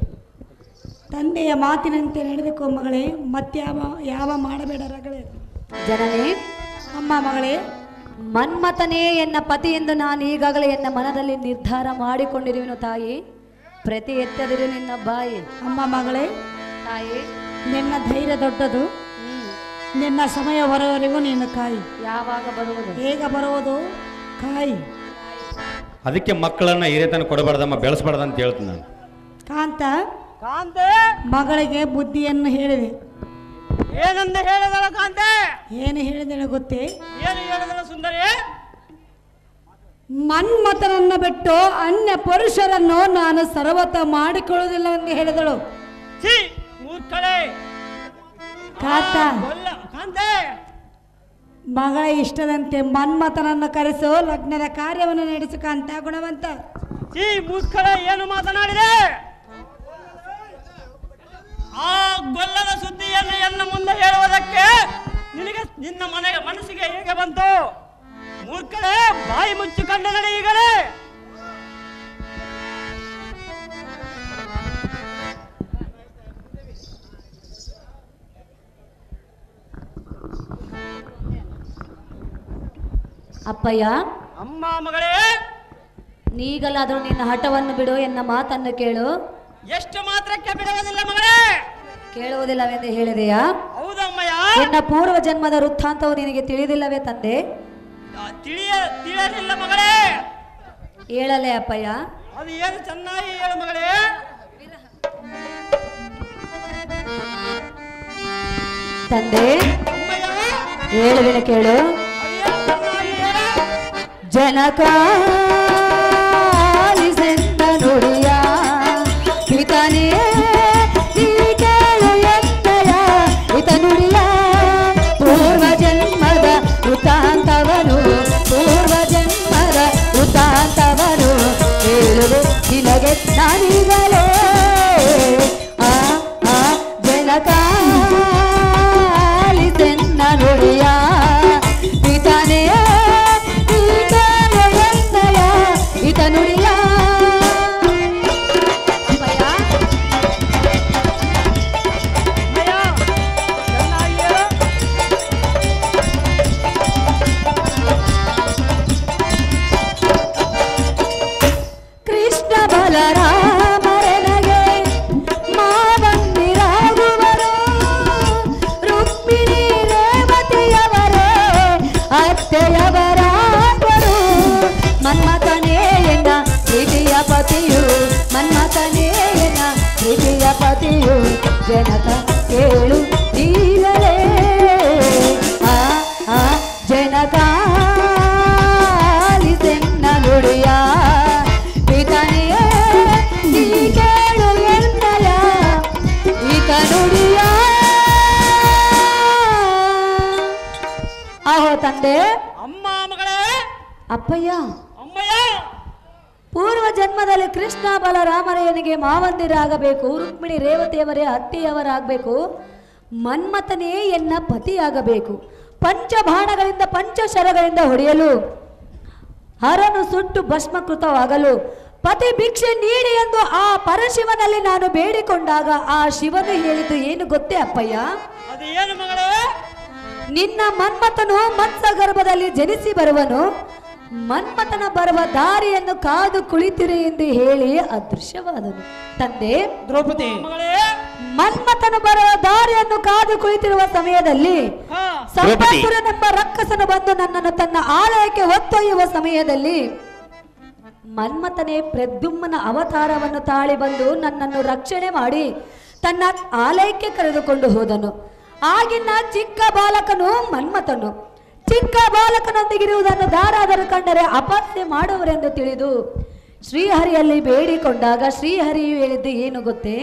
ತಂದೆಯ ಮಾತಿನಂತೆ ನಡೆದುಕೋ ಮಗಳೇ, ಯಾವ ಮಾಡಬೇಡ ರಗಳೇ. ಜನನೇ, ಅಮ್ಮ ಮಗಳೇ, ಮನ್ಮಥನೇ ಎನ್ನ ಪತಿ ಎಂದು ನಾನು ಈಗಾಗಲೇ ಎನ್ನ ಮನದಲ್ಲಿ ನಿರ್ಧಾರ ಮಾಡಿಕೊಂಡಿರುವೆನು ತಾಯಿ. ಪ್ರತಿ ಎತ್ತದಿರು ನಿನ್ನ ಬಾಯಿ. ಅಮ್ಮ ಮಗಳೇ, ತಾಯಿ, ನಿನ್ನ ಧೈರ್ಯ ದೊಡ್ಡದು. ನಿನ್ನ ಸಮಯ ಬರುವವರೆಗೂ ನೀನು ಕಾಯಿ. ಯಾವಾಗ ಬರುವುದು, ಹೇಗ ಬರುವುದು, ಕಾಯಿ. ಅದಕ್ಕೆ ಮಕ್ಕಳನ್ನ ಹಿರಿಯತನ ಕೊಡಬಾರ್ದಮ್ಮ, ಬೆಳೆಸಬಾರ್ದು ಅಂತ ಹೇಳ್ತೀನಿ ನಾನು. ಕಾಂತ, ಕಾಂತೆ ಮಗಳಿಗೆ ಬುದ್ಧಿಯನ್ನು ಹೇಳಿದೆ. ಏನಂದ ಹೇಳಿದಳ ಕಾಂತೆ? ಏನು ಹೇಳಿದಳ ಗೊತ್ತೇ? ಏನು ಹೇಳಿದಳ ಸುಂದರಿ? ಮನ್ಮಥನನ್ನು ಬಿಟ್ಟು ಅನ್ಯ ಪುರುಷರನ್ನು ನಾನು ಸರ್ವತ ಮಾಡಿಕೊಳ್ಳುವುದಿಲ್ಲ ಎಂದು ಹೇಳಿದಳು. ಮೂರ್ಖಳೆ ಕಾಂತ, ಕಾಂತೆ, ಮಗಳ ಇಷ್ಟದಂತೆ ಮನ್ಮಥನನ್ನು ಕರೆಸು, ಲಗ್ನದ ಕಾರ್ಯವನ್ನು ನಡೆಸು ಕಾಂತ ಗುಣವಂತ. ಮೂರ್ಖಳೆ ಏನು ಮಾತನಾಡಿದೆ? ಆ ಗೊಲ್ಲದ ಸುದ್ದಿಯನ್ನು ಎನ್ನ ಮುಂದೆ ಹೇಳುವುದಕ್ಕೆ ನಿನಗೆ ನಿನ್ನ ಮನಸ್ಸಿಗೆ ಹೇಗೆ ಬಂತು? ಮೂರ್ಖಳೆ, ಬಾಯಿ ಮುಚ್ಚಿಕೊಂಡು ನಡೆ ಈಗಲೇ. ಅಪ್ಪಯ್ಯ, ಅಮ್ಮ ಮಗಳೇ, ನೀಗಲಾದರೂ ನಿನ್ನ ಹಠವನ್ನು ಬಿಡು, ಎನ್ನ ಮಾತನ್ನು ಕೇಳು. ಎಷ್ಟು ಮಾತ್ರಕ್ಕೆ ಬಿಡುವುದಿಲ್ಲ ಮಗಳೇ? ಕೇಳುವುದಿಲ್ಲವೆಂದು ಹೇಳಿದೆಯಾ? ಹೌದಮ್ಮಯ್ಯ. ನಿನ್ನ ಪೂರ್ವ ಜನ್ಮದ ವೃತ್ತಾಂತವು ನಿನಗೆ ತಿಳಿದಿಲ್ಲವೇ ತಂದೆ? ತಿಳಿಯಲಿಲ್ಲ ಮಗಳೇ. ಹೇಳಲೇ ಅಪ್ಪಯ್ಯ? ಅದು ಏನು ಚೆನ್ನಾಗಿ ಹೇಳು ಮಗಳೇ. ತಂದೆ, ಹೇಳುವಿನ ಕೇಳು. ಜನಕ ನುಡಿಯ ಪಿತನೇ ಕೇಳು ಎತ್ತಯ ಇತ ನುಡಿಯ ಪೂರ್ವ ಜನ್ಮದ ವೃತ್ತಾಂತವನು ಪತಿಯು ಜನಕ ಕೇಳು ಈಗಲೇ ಆ ಆ ಜನಕ ಆಲಿಸೆನ್ನ ನುಡಿಯ ಈತನಿಯೇ ನೀ ಕೇಳು ಎನ್ನಯ ಈತ ನುಡಿಯ. ಆಹೋ ತಂದೆ. ಅಮ್ಮ ಮಗಳೇ. ಅಪ್ಪಯ್ಯ. ಅಮ್ಮಯ್ಯ. ಪೂರ್ವ ಜನ್ಮದಲ್ಲಿ ಕೃಷ್ಣ ಬಲರಾಮರೇನಿಗೆ ಮಾವಂದಿರಾಗಬೇಕು, ರುಕ್ಮಿಣಿ ರೇವತಿಯವರೇ ಅತ್ತೆಯವರಾಗಬೇಕು, ಮನ್ಮಥನೇ ಎನ್ನ ಪತಿಯಾಗಬೇಕು. ಪಂಚಬಾಣಗಳಿಂದ ಪಂಚಶರಗಳಿಂದ ಹೊಡೆಯಲು ಹರನು ಸುಟ್ಟು ಭಸ್ಮಕೃತವಾಗಲು ಪತಿ ಭಿಕ್ಷೆ ನೀಡಿ ಎಂದು ಆ ಪರಶಿವನಲ್ಲಿ ನಾನು ಬೇಡಿಕೊಂಡಾಗ ಆ ಶಿವನು ಹೇಳಿದ್ದು ಏನು ಗೊತ್ತೇ ಅಪ್ಪಯ್ಯ? ಅದು ಏನು ಮಗಳೇ? ನಿನ್ನ ಮನ್ಮಥನು ಮತ್ಸ ಗರ್ಭದಲ್ಲಿ ಜನಿಸಿ ಬರುವನು, ಮನ್ಮಥನ ಬರುವ ದಾರಿಯನ್ನು ಕಾದು ಕುಳಿತಿರೆ ಎಂದು ಹೇಳಿ ಅದೃಶ್ಯವಾದನು. ತಂದೆ ದ್ರೌಪದಿ ಮಗಳೇ, ಮನ್ಮಥನು ಬರುವ ದಾರಿಯನ್ನು ಕಾದು ಕುಳಿತಿರುವ ಸಮಯದಲ್ಲಿ ಸಂಪಾಸುರನೆಂಬ ರಕ್ಕಸನು ಬಂದು ನನ್ನನ್ನು ತನ್ನ ಆಲಯಕ್ಕೆ ಹೊತ್ತೊಯ್ಯುವ ಸಮಯದಲ್ಲಿ ಮನ್ಮಥನೇ ಪ್ರದ್ಯುಮ್ನ ಅವತಾರವನ್ನು ತಾಳಿ ಬಂದು ನನ್ನನ್ನು ರಕ್ಷಣೆ ಮಾಡಿ ತನ್ನ ಆಲಯಕ್ಕೆ ಕರೆದುಕೊಂಡು ಹೋದನು. ಆಗಿನ ಚಿಕ್ಕ ಬಾಲಕನು ಮನ್ಮಥನು. ಚಿಕ್ಕ ಬಾಲಕನೊಂದಿಗಿರುವುದನ್ನು ದಾರಾದರು ಕಂಡರೆ ಅಪಹ್ಯೆ ಮಾಡುವರೆಂದು ತಿಳಿದು ಶ್ರೀಹರಿಯಲ್ಲಿ ಬೇಡಿಕೊಂಡಾಗ ಶ್ರೀಹರಿಯು ಹೇಳಿದ್ದು ಏನು ಗೊತ್ತೇ?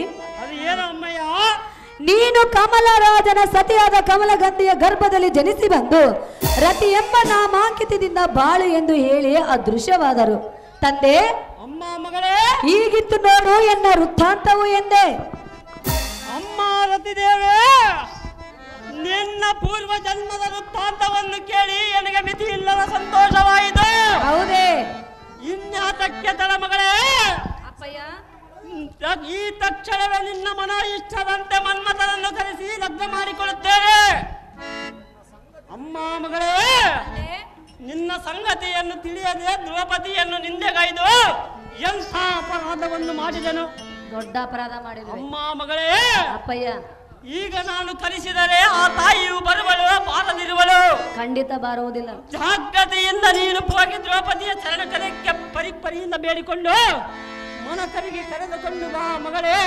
ನೀನು ಕಮಲರಾಜನ ಸತಿಯಾದ ಕಮಲಗಂಧಿಯ ಗರ್ಭದಲ್ಲಿ ಜನಿಸಿ ಬಂದು ರತಿ ಎಂಬ ನಾಮಾಂಕಿತದಿಂದ ಬಾಳು ಎಂದು ಹೇಳಿ ಅದೃಶ್ಯವಾದರು. ತಂದೆ ಅಮ್ಮ ಮಗಳೇ, ಹೀಗಿತ್ತು ನೋಡು ಎನ್ನ ವೃತ್ತಾಂತವು ಎಂದೆ. ಅಮ್ಮ ರತಿದೇವೇ, ನಿನ್ನ ಪೂರ್ವ ಜನ್ಮದ ವೃತ್ತಾಂತವನ್ನು ಕೇಳಿ ನನಗೆ ಮಿತಿ ಇಲ್ಲದ ಸಂತೋಷವಾಯಿತು. ಹೌದೇ? ಇನ್ಯಾತಕ್ಕೆ ತಡ ಮಗಳೇ? ಈ ತಕ್ಷಣವೇ ನಿನ್ನ ಮನ ಇಷ್ಟದಂತೆ ಮನ್ಮಥನನ್ನು ಕರೆಸಿ ಲಗ್ನ ಮಾಡಿಕೊಳ್ಳುತ್ತೇನೆ. ಅಮ್ಮ ಮಗಳೇ, ನಿನ್ನ ಸಂಗತಿಯನ್ನು ತಿಳಿಯದೆ ದ್ರೌಪದಿಯನ್ನು ನಿಂದೆಗೈದು ಎಂಥ ಅಪರಾಧವನ್ನು ಮಾಡಿದನು. ದೊಡ್ಡ ಅಪರಾಧ ಮಾಡಿದ ಅಮ್ಮ ಮಗಳೇ. ಅಪ್ಪಯ್ಯ, ಈಗ ನಾನು ಕಲಿಸಿದರೆ ಆ ತಾಯಿಯು ಬರುವಳು, ಬಾರದಿರುವಳು. ಖಂಡಿತ ಬಾರುವುದಿಲ್ಲ. ಜಾಗ್ರತೆಯಿಂದ ನೀನು ಹೋಗಿ ದ್ರೌಪದಿಯ ಚರಣ ಕರೆಕ್ಕೆ ಪರಿಪರಿಯಿಂದ ಬೇಡಿಕೊಂಡು ಮನಕರಿಗೆ ಕರೆದುಕೊಂಡು ಬಾ ಮಗಳೇ.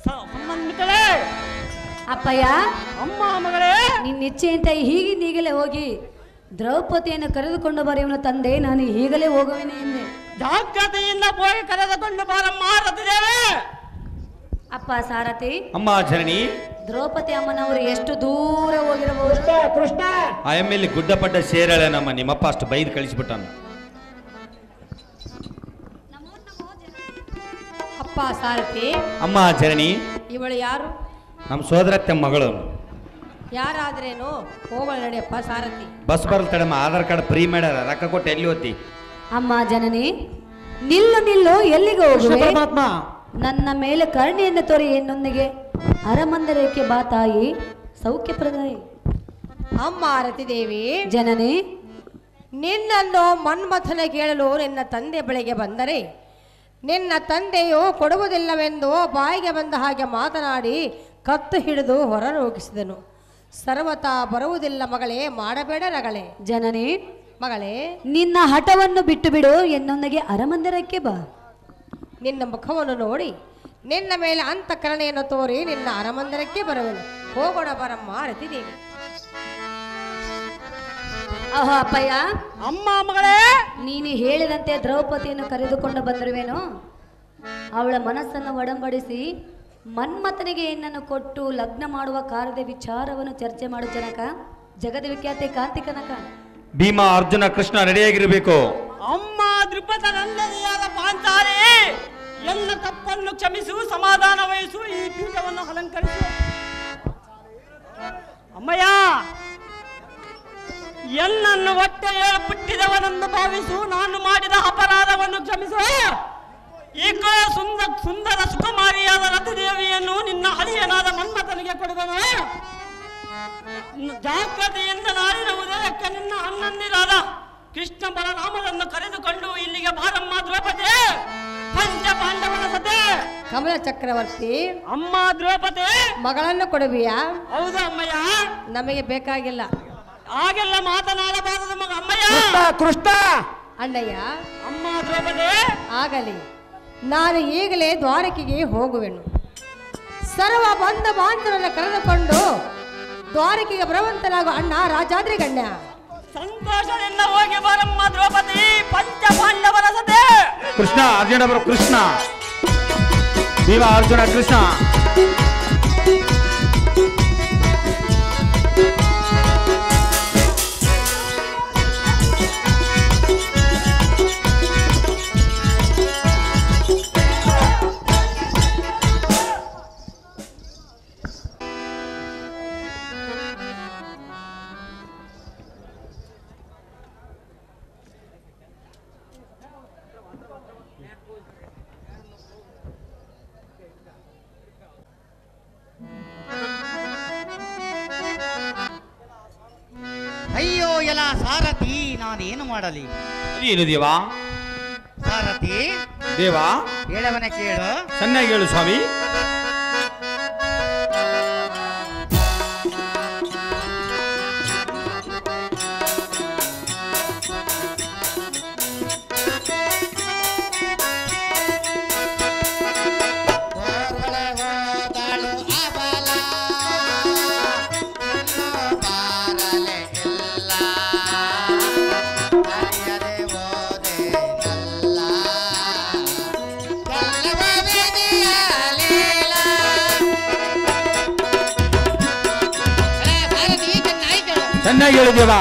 ಸಂಬಂಧಿತಳೇ. ಅಪ್ಪಯ್ಯ, ಅಮ್ಮ ಮಗಳೇ, ನಿನ್ನ ಇಚ್ಛೆಯಂತೆ ಹೀಗಲೇ ಹೋಗಿ ದ್ರೌಪದಿಯನ್ನು ಕರೆದುಕೊಂಡು ಬರೆಯವನು ತಂದೆ, ನಾನು ಈಗಲೇ ಹೋಗುವೇನೆ ಎಂದೆ. ಜಾಗ್ರತೆಯಿಂದ ಹೋಗಿ ಕರೆದುಕೊಂಡು ಬಾರಮ್ಮ ರತಿದೇವೆ. ಅಪ್ಪ ಸಾರಥಿ. ಅಮ್ಮ ಜನನಿ. ದ್ರೌಪದಿ ಅಮ್ಮನವರು ಎಷ್ಟು ದೂರ ಹೋಗಿರಬಹುದು? ಕೃಷ್ಣ, ಆ ಎಮ್ಮೆಲ್ಲಿ ಗುಡ್ಡಪಡ್ಡ ಸೇರಳೆ ನಮ್ಮ ನಿಮ್ಮಪ್ಪ ಅಷ್ಟು ಬೈದು ಕಳಿಸಿಬಿಟ್ಟಾನ. ಅಪ್ಪ ಸಾರಥಿ. ಅಮ್ಮ ಜನನಿ. ಇವಳು ಯಾರು? ನಮ್ಮ ಸೋದರತ್ತೆ ಮಗಳು. ಯಾರಾದ್ರೇನು? ಹೋಗೋಣ ನಡಿಯಪ್ಪ ಸಾರಥಿ. ಬಸ್ ಬರಲ್ ತಡಮ್ಮ, ಆಧಾರ್ ಕಾರ್ಡ್ ಫ್ರೀ ಮಾಡ್ಯಾರ, ರೊಕ್ಕ ಕೊಟ್ಟು ಎಲ್ಲಿ ಓದ್ತಿ? ಅಮ್ಮ ಜನನಿ, ನಿಲ್ಲು ನಿಲ್ಲು, ಎಲ್ಲಿಗೆ ಹೋಗುವೆ? ನನ್ನ ಮೇಲೆ ಕರುಣೆಯನ್ನು ತೋರಿ ಎನ್ನೊಂದಿಗೆ ಅರಮಂದಿರಕ್ಕೆ ಬಾ ತಾಯಿ, ಸೌಖ್ಯಪ್ರದಾಯಿ. ಅಮ್ಮ ರತಿದೇವಿ. ಜನನಿ, ನಿನ್ನನ್ನು ಮನ್ಮಥನ ಕೇಳಲು ನಿನ್ನ ತಂದೆ ಬಳಿಗೆ ಬಂದರೆ ನಿನ್ನ ತಂದೆಯು ಕೊಡುವುದಿಲ್ಲವೆಂದು ಬಾಯಿಗೆ ಬಂದ ಹಾಗೆ ಮಾತನಾಡಿ ಕತ್ತು ಹಿಡಿದು ಹೊರನೂಗಿಸಿದನು. ಸರ್ವತಾ ಬರುವುದಿಲ್ಲ ಮಗಳೇ, ಮಾಡಬೇಡ ರಗಳೇ. ಜನನಿ ಮಗಳೇ, ನಿನ್ನ ಹಠವನ್ನು ಬಿಟ್ಟು ಬಿಡು, ಎನ್ನೊಂದಿಗೆ ಅರಮಂದಿರಕ್ಕೆ ಬಾ. ನಿನ್ನ ಮುಖವನ್ನು ನೋಡಿ ನಿನ್ನ ಮೇಲೆ ಅಂತಃಕರಣೆಯನ್ನು ತೋರಿ ನಿನ್ನ ಅರಮಂದಿರಕ್ಕೆ ಬರುವೆನು. ಹೋಗೋಣ ಬರಮ್ಮ ರತಿದೇವಿ. ಓಹೋ ಅಪ್ಪಯ್ಯ. ಅಮ್ಮ ಮಗಳೇ, ನೀನು ಹೇಳಿದಂತೆ ದ್ರೌಪದಿಯನ್ನು ಕರೆದುಕೊಂಡು ಬಂದಿರುವೇನು? ಅವಳ ಮನಸ್ಸನ್ನು ಒಡಂಬಡಿಸಿ ಮನ್ಮಥನಿಗೆ ಹೆಣ್ಣನ್ನು ಕೊಟ್ಟು ಲಗ್ನ ಮಾಡುವ ಕಾರ್ಯದ ವಿಚಾರವನ್ನು ಚರ್ಚೆ ಮಾಡು ಜನಕ. ಜಗದ ವಿಖ್ಯಾತಿ ಕಾಂತಿ ಕನಕ. ಭೀಮ, ಅರ್ಜುನ, ಕೃಷ್ಣ ರೆಡಿಯಾಗಿರ್ಬೇಕು. ಅಮ್ಮ ದೃಪದನಂದನಿಯಾದ ಪಾಂಚಾಲಿ, ಎಲ್ಲ ತಪ್ಪನ್ನು ಕ್ಷಮಿಸು, ಸಮಾಧಾನ ವಹಿಸು, ಈ ಪೀಠವನ್ನು ಅಲಂಕರಿಸು. ಅಮ್ಮಯ್ಯ, ಎನ್ನನ್ನು ಹೊಟ್ಟೆ ಪುಟ್ಟಿದವನೆಂದು ಭಾವಿಸು, ನಾನು ಮಾಡಿದ ಅಪರಾಧವನ್ನು ಕ್ಷಮಿಸು. ಈ ಸುಂದರ ಸುಕುಮಾರಿಯಾದ ರತಿದೇವಿಯನ್ನು ನಿನ್ನ ಹಳಿಯನಾದ ಮನ್ಮಥನಿಗೆ ಕೊಡುವನು. ಜಾಗ್ರತೆಯಿಂದ ನಾಳಿನ ಉದಯಕ್ಕೆ ನಿನ್ನ ಅಣ್ಣಂದಿರಾದ ಕೃಷ್ಣ ಬಲರಾಮರನ್ನು ಕರೆದುಕೊಂಡು ಇಲ್ಲಿಗೆ ಬಾರಮ್ಮ ದ್ರೌಪದಿ, ಪಂಚ ಪಾಂಡವನ ಸತೆ. ಕಮಲ ಚಕ್ರವರ್ತಿ. ಅಮ್ಮ ದ್ರೌಪದಿ, ಮಗಳನ್ನು ಕೊಡುವಿಯಾ? ಹೌದು ಅಮ್ಮಯ್ಯ. ನಮಗೆ ಬೇಕಾಗಿಲ್ಲ, ಹಾಗೆಲ್ಲ ಮಾತನಾಡಬಾರದು ಮಗ. ಅಮ್ಮಯ್ಯ. ಕೃಷ್ಣ. ಅಣ್ಣಯ್ಯ. ಅಮ್ಮ ದ್ರೌಪದಿ, ಆಗಲಿ. ನಾನು ಈಗಲೇ ದ್ವಾರಕೆಗೆ ಹೋಗುವೆನು. ಸರ್ವ ಬಂಧ ಬಾಂಧವರನ್ನು ಕರೆದುಕೊಂಡು ದ್ವಾರಕೆಗೆ ಬರುವಂತನಾಗು ಅಣ್ಣ ರಾಜಾದ್ರಿಗಣ್ಯ. ಸಂತೋಷದಿಂದ ಹೋಗಿ ಬರಮ್ಮ ದ್ರೌಪದಿ, ಪಂಚ ಪಾಂಡವರ ಸತೆ. ಕೃಷ್ಣ ಅರ್ಜುನ ಬರು ಕೃಷ್ಣ, ಭೀಮ ಅರ್ಜುನ ಕೃಷ್ಣ. ಅಯ್ಯೋ ಎಲ್ಲ ಸಾರಥಿ, ನಾನೇನು ಮಾಡಲಿ? ಏನು ದೇವಾ? ಸಾರಥಿ ದೇವಾ ಹೇಳವನ ಕೇಳು. ಚೆನ್ನಾಗಿ ಹೇಳು ಸ್ವಾಮಿ. ಚೆನ್ನಾಗಿ ಹೇಳು ದೇವಾ.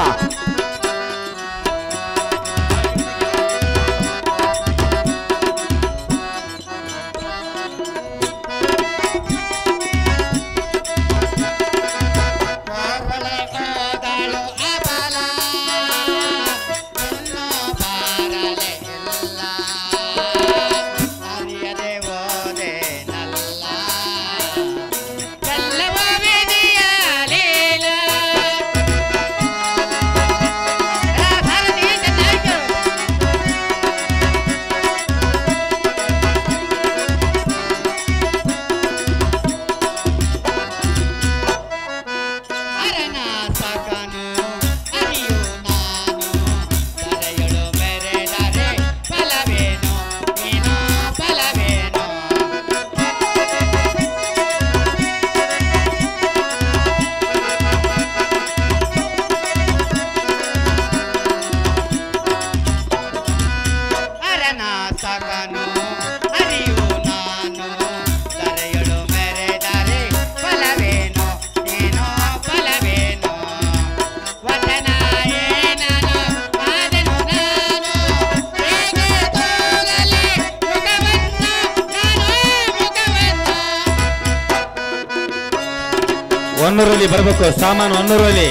ಹೊನ್ನೂರಲ್ಲಿ ಬರಬೇಕು ಸಾಮಾನು, ಹೊನ್ನೂರಲ್ಲಿ.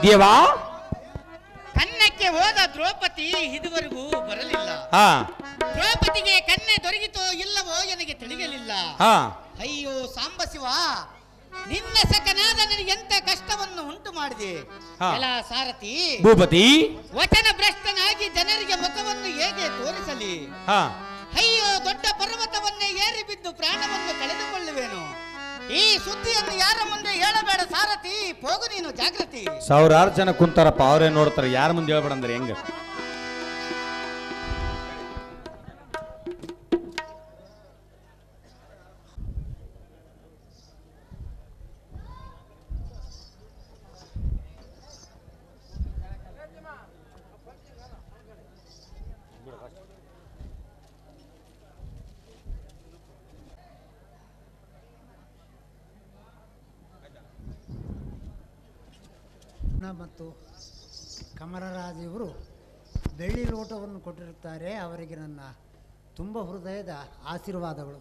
ದೇವಾ ಕನ್ನಕ್ಕೆ ಹೋದ ದ್ರೌಪದಿ ಇದುವರೆಗೂ ಬರಲಿಲ್ಲ. ದ್ರೌಪದಿಗೆ ಕನ್ನೆ ದೊರಕಿತೋ ಇಲ್ಲವೋ ನನಗೆ ತಿಳಿಯಲಿಲ್ಲ. ಅಯ್ಯೋ ಸಾಂಬ ಶಿವ, ನಿನ್ನ ಸಖನಾದ ನನಗೆ ಎಂತ ಕಷ್ಟವನ್ನು ಉಂಟು ಮಾಡಿದೆ. ಎಲ್ಲ ಸಾರಥಿ ಭೂಪತಿ, ವಚನ ಭ್ರಷ್ಟನಾಗಿ ಜನರಿಗೆ ಮುಖವನ್ನು ಹೇಗೆ ತೋರಿಸಲಿ? ಅಯ್ಯೋ ದೊಡ್ಡ ಪರ್ವತವನ್ನೇ ಏರಿ ಬಿದ್ದು ಪ್ರಾಣವನ್ನು ಕಳೆದುಕೊಳ್ಳುವೇನು. ಈ ಸುದ್ದಿಯನ್ನು ಯಾರ ಮುಂದೆ ಹೇಳಬೇಡ ಸಾರಥಿ, ಹೋಗು ನೀನು ಜಾಗೃತಿ. ಸಾವಿರಾರು ಜನ ಕುಂತಾರಪ್ಪ, ಅವರೇ ನೋಡ್ತಾರೆ, ಯಾರ ಮುಂದೆ ಹೇಳ್ಬೇಡ ಅಂದ್ರೆ ಹೆಂಗ? ಮತ್ತು ಕಮಲರಾಜ್ ಇವರು ಬೆಳ್ಳಿ ಲೋಟವನ್ನು ಕೊಟ್ಟಿರುತ್ತಾರೆ. ಅವರಿಗೆ ನನ್ನ ತುಂಬ ಹೃದಯದ ಆಶೀರ್ವಾದಗಳು.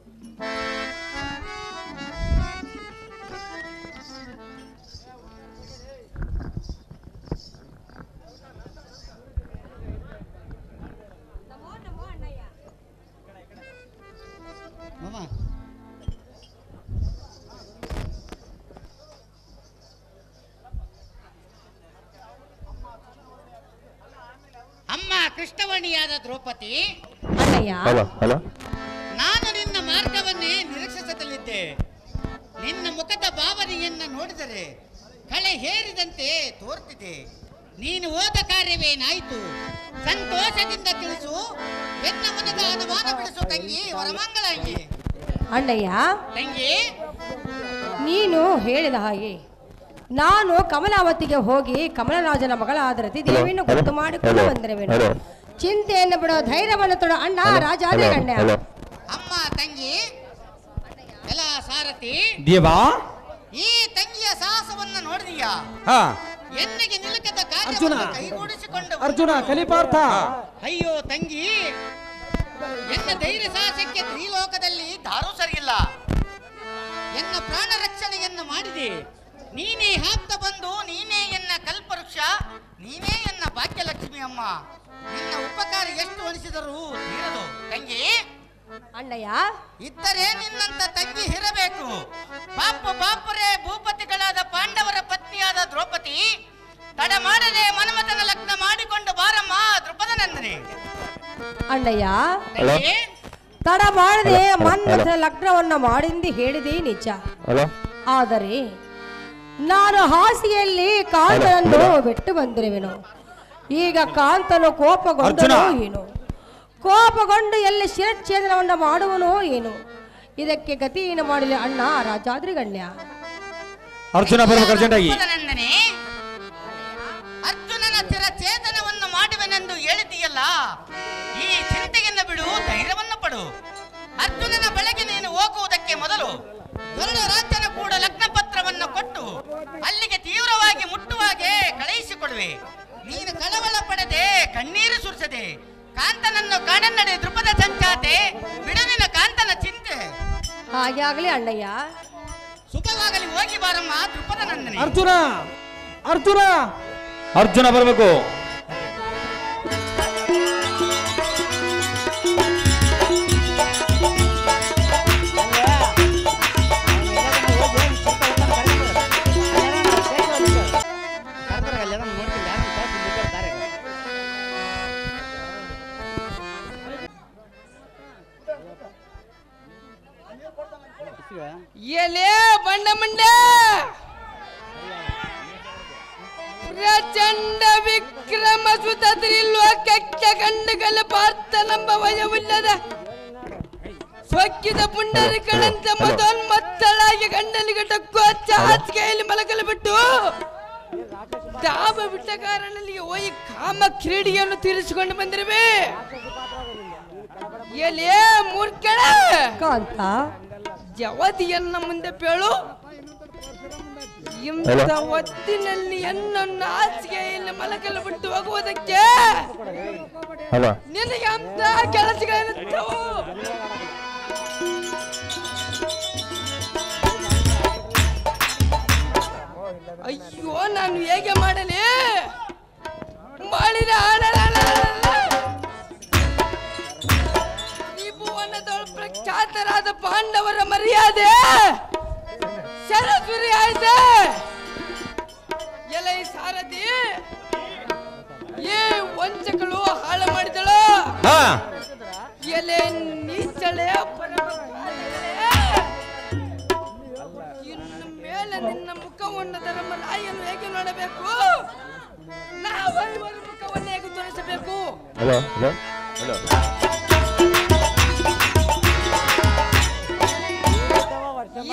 ಅಮ್ಮ ಕೃಷ್ಣವಣಿಯಾದ ದ್ರೌಪದಿ, ಅಣ್ಣಯ್ಯ, ನಾನು ನಿನ್ನ ಮಾರ್ಗವನ್ನೇ ನಿರೀಕ್ಷಿಸಲಿದ್ದೆ. ನಿನ್ನ ಮುಖದ ಭಾವನೆಯನ್ನ ನೋಡಿದರೆ ಕಳೆ ಹೇರಿದಂತೆ ತೋರ್ತಿದೆ. ನೀನು ಹೋದ ಕಾರ್ಯವೇನಾಯಿತು? ಸಂತೋಷದಿಂದ ತಿಳಿಸು. ಎನ್ನ ಮನದ ಅನುಮಾನ ಬಿಡಿಸು ತಂಗಿ, ವರಮಂಗಳಾಗಿ. ಅಣ್ಣಯ್ಯ, ತಂಗಿ, ನೀನು ಹೇಳಿದ ಹಾಗೆ ನಾನು ಕಮಲಾವತಿಗೆ ಹೋಗಿ ಕಮಲರಾಜನ ಮಗಳಾದ ರತಿದೇವಿಯನ್ನು ಗೊತ್ತು ಮಾಡಿಕೊಂಡು ಬಂದಿರುವೆನು. ಚಿಂತೆಯನ್ನು ಬಿಡೋ ಧೈರ್ಯವನ್ನು ತೊಡೋ ಅಣ್ಣ ರಾಜಾದ್ರೆ ಗಣ್ಯ. ಅಮ್ಮ ತಂಗಿ, ಎಲ್ಲ ಸಾರಥಿ ದೇವಾ, ಈ ತಂಗಿಯ ಸಾಹಸವನ್ನ ನೋಡಿದೀಯಾ? ಎನ್ನಿಗೆ ನಿಲುಕದ ಕಾರ್ಯವನ್ನು ಕೈಗೂಡಿಸಿಕೊಂಡು ಅರ್ಜುನ ಕಲಿಪಾರ್ಥ. ಅಯ್ಯೋ ತಂಗಿ, ಎನ್ನ ಧೈರ್ಯ ಸಾಹಸಕ್ಕೆ ತ್ರಿಲೋಕದಲ್ಲಿ ದಾರು ಸರಿಯಿಲ್ಲ. ಎನ್ನ ಪ್ರಾಣ ರಕ್ಷಣೆಯನ್ನು ಮಾಡಿದೆ. ನೀನೇ ಆಪ್ತ ಬಂದು, ನೀನೇ ಎನ್ನ ಕಲ್ಪವೃಕ್ಷ, ನೀನೇ ಎನ್ನ ಭಾಗ್ಯಲಕ್ಷ್ಮಿ. ಅಮ್ಮ, ನಿನ್ನ ಉಪಕಾರ ಎಷ್ಟು ಅನಿಸಿದರೂ ತೀರದು ತಂಗಿ. ಅಣ್ಣಯ್ಯ, ಇದ್ದರೆ ನಿನ್ನಂತ ತಂಗಿ ಇರಬೇಕು. ಬಾಪರೇ ಭೂಪತಿಗಳಾದ ಪಾಂಡವರ ಪತ್ನಿಯಾದ ದ್ರೌಪದಿ, ತಡ ಮಾಡದೆ ಮನ್ಮಥನ ಲಗ್ನ ಮಾಡಿಕೊಂಡು ಬಾರಮ್ಮ ದ್ರುಪದನಂದನೆ. ಅಣ್ಣಯ್ಯ, ತಡ ಮಾಡದೆ ಮನ್ಮಥನ ಲಗ್ನವನ್ನ ಮಾಡಿಂದು ಹೇಳಿದೆ ನಿಜ. ಆದರೆ ನಾನು ಹಾಸಿಗೆಯಲ್ಲಿ ಕಾಂತನನ್ನು ಬಿಟ್ಟು ಬಂದಿರುವೆನು. ಈಗ ಕಾಂತನು ಕೋಪಗೊಂಡನೋ ಏನು, ಕೋಪಗೊಂಡು ಎಲ್ಲಿ ಶಿರಚ್ಛೇದನವನ್ನ ಮಾಡುವನೋ ಏನು, ಇದಕ್ಕೆ ಗತಿ ಏನು ಮಾಡಲಿ ಅಣ್ಣ ರಾಜಾದ್ರಿ ಗಣ್ಯ. ಅರ್ಜುನ ದ್ರುಪದನಂದನೆ, ಅರ್ಜುನನ ಶಿರಚ್ಛೇದನವನ್ನು ಮಾಡುವೆನೆಂದು ಹೇಳಿದೆಯಲ್ಲ, ಈ ಚಿಂತೆಯನ್ನು ಬಿಡು, ಧೈರ್ಯವನ್ನು ಪಡು. ಅರ್ಜುನನ ಬಳಿಗೆ ನೀನು ಹೋಗುವುದಕ್ಕೆ ಮೊದಲು ರಾಜ್ಯನ ಕೂಡ ಲಗ್ನ ಪತ್ರವನ್ನು ಕೊಟ್ಟು ಅಲ್ಲಿಗೆ ತೀವ್ರವಾಗಿ ಮುಟ್ಟುವಾಗೆ ಕಳುಹಿಸಿಕೊಡುವೆ. ನೀನು ಕಳವಳ ಪಡದೆ, ಕಣ್ಣೀರು ಸುರಿಸದೆ ಕಾಂತನನ್ನು ಕಾಣನ್ನಡೆ ದ್ರುಪದ ಸಂಚಾತೆ, ಬಿಡುವಿನ ಕಾಂತನ ಚಿಂತೆ. ಹಾಗೆ ಆಗಲಿ ಅಣ್ಣಯ್ಯ. ಸುಖವಾಗಲಿ, ಹೋಗಿ ಬಾರಮ್ಮ ದ್ರುಪದನಂದನೆ. ಅರ್ಜುನ ಅರ್ಜುನ ಅರ್ಜುನ ಬರಬೇಕು. ಎಲೆ ಬಂಡ ಮಂಡ ಪ್ರಚಂಡ ವಿಕ್ರಮ ಸುತ ತ್ರಿಲೋಕಕ್ಕೆ ಗಂಡಗಲ ಪಾರ್ಥ ನಂಬ ವಯವಿಲ್ಲದ ಸ್ವಕ್ಕಿದ ಪುಂಡರಿಗಳಂತೆ ಮದೋನ್ಮತ್ತಳಾಗಿ ಗಂಡನಿಗೆ ಟಕ್ಕು ಹಚ್ಚ ಹಾಸಿಗೆಯಲ್ಲಿ ಮಲಗಲು ಬಿಟ್ಟು ತಾವ ಬಿಟ್ಟ ಕಾರಣದಲ್ಲಿ ಹೋಗಿ ಕಾಮ ಕ್ರೀಡೆಯನ್ನು ತೀರಿಸಿಕೊಂಡು ಬಂದಿರುವೆ. ಎಲೆ ಮೂರ್ಖಳ ಕಾಂತ, ಜವದಿಯನ್ನ ಮುಂದೆ ಪೇಳು. ಇಂಥ ಹೊತ್ತಿನಲ್ಲಿ ಎನ್ನನ್ನು ಹಾಸಿಗೆಯಲ್ಲಿ ಮಲಗಲು ಬಿಟ್ಟು ಹೋಗುವುದಕ್ಕೆ ನಿನಗೆ ಅಂತ ಕೆಲಸಗಳಿರುತ್ತವು. ಅಯ್ಯೋ, ನಾನು ಹೇಗೆ ಮಾಡಲಿ? ಮಾಡಿದ ಪ್ರಖ್ಯಾತರಾದ ಪಾಂಡವರ ಮರ್ಯಾದೆ ಸರಸ್ವರಿ ಆಯ್ತೆ. ಎಲೆ ಸಾರಥಿ, ಏ ವಂಚಕಳು ಹಾಳು ಮಾಡಿದಳು. ಎಲೆ ನೀಚಳೆ ಇನ್ನು ಮೇಲೆ ನಿನ್ನ ಮುಖವನ್ನು ಧರ್ಮರಾಯನು ಹೇಗೆ ನೋಡಬೇಕು, ನಾವೈವರ ಮುಖವನ್ನು ಹೇಗೆ ತೋರಿಸಬೇಕು?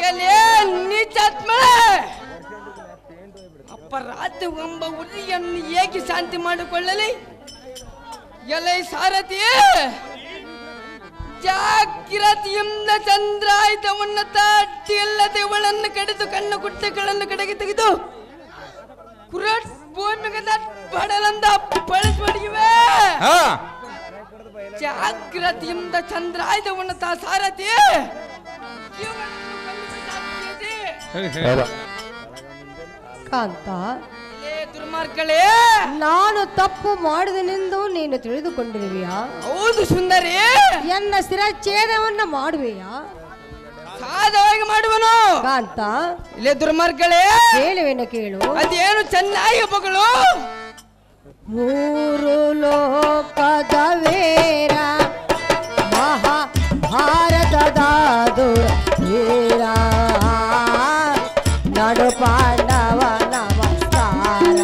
ಎಲೆ ನೀಚಾತ್ಮಳೆ, ಅಪರಾಧ ಎಂಬ ಉರಿಯನ್ನು ಹೇಗೆ ಶಾಂತಿ ಮಾಡಿಕೊಳ್ಳಲಿ? ಎಲೆ ಸಾರಥಿ, ಜಾಗ್ರತೆಯಿಂದ ಚಂದ್ರಾಯುಧವನ್ನು ತಾಟಿ ಇಲ್ಲದೆ ಇವಳನ್ನು ಕಡಿದು ಕಣ್ಣು ಕುಟ್ಟೆಗಳನ್ನು ಕಡೆಗೆ ತೆಗೆದು ಭೂಮಿಗೆ ಬಡಲಂದ ಬಳಸ್ಬಿಡಿವೆ ಜಾಗ್ರತೆಯಿಂದ ಚಂದ್ರಾಯುಧವನ್ನು ತಾ ಸಾರಥಿ ಕಾಂತ, ದುರ್ಮಾರ್ಗಳೇ, ನಾನು ತಪ್ಪು ಮಾಡಿದನೆಂದು ನೀನು ತಿಳಿದುಕೊಂಡಿರುವೆಯಾ? ಹೌದು ಸುಂದರಿ. ಎನ್ನ ಶಿರಚ್ಛೇದವನ್ನ ಮಾಡುವೆಯಾ? ಸಾಧವಾಗಿ ಮಾಡುವನು. ಕಾಂತ, ಇಲ್ಲೇ ದುರ್ಮಾರ್ಗಳೇ, ಹೇಳುವೆನು ಕೇಳು. ಅದೇನು ಚೆನ್ನಾಗಿ ಮಗಳು. ಮೂರು ಲೋಕದ ವೀರ ಮಹಾಭಾರತದ ವೀರ ನಡು ಪಾಂಡವ ನಮಸ್ಕಾರ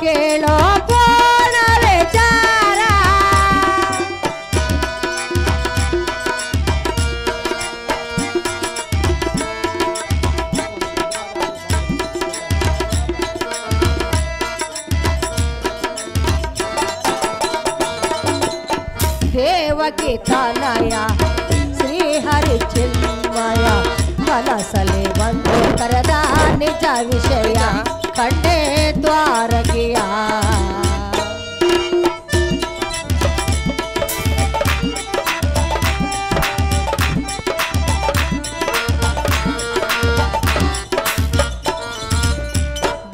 ಕೇಳೋ ಪೋಣ ವಿಚಾರ. ದೇವಕಿ ತನಯ ಶ್ರೀಹರಿ ಚಿನ್ಮಯ ಮನಸಲಿ ಬಂದು ಕರೆದ ನಿಜ ವಿಷಯ ಕಂಡೇ ದ್ವಾರಕಿಯ.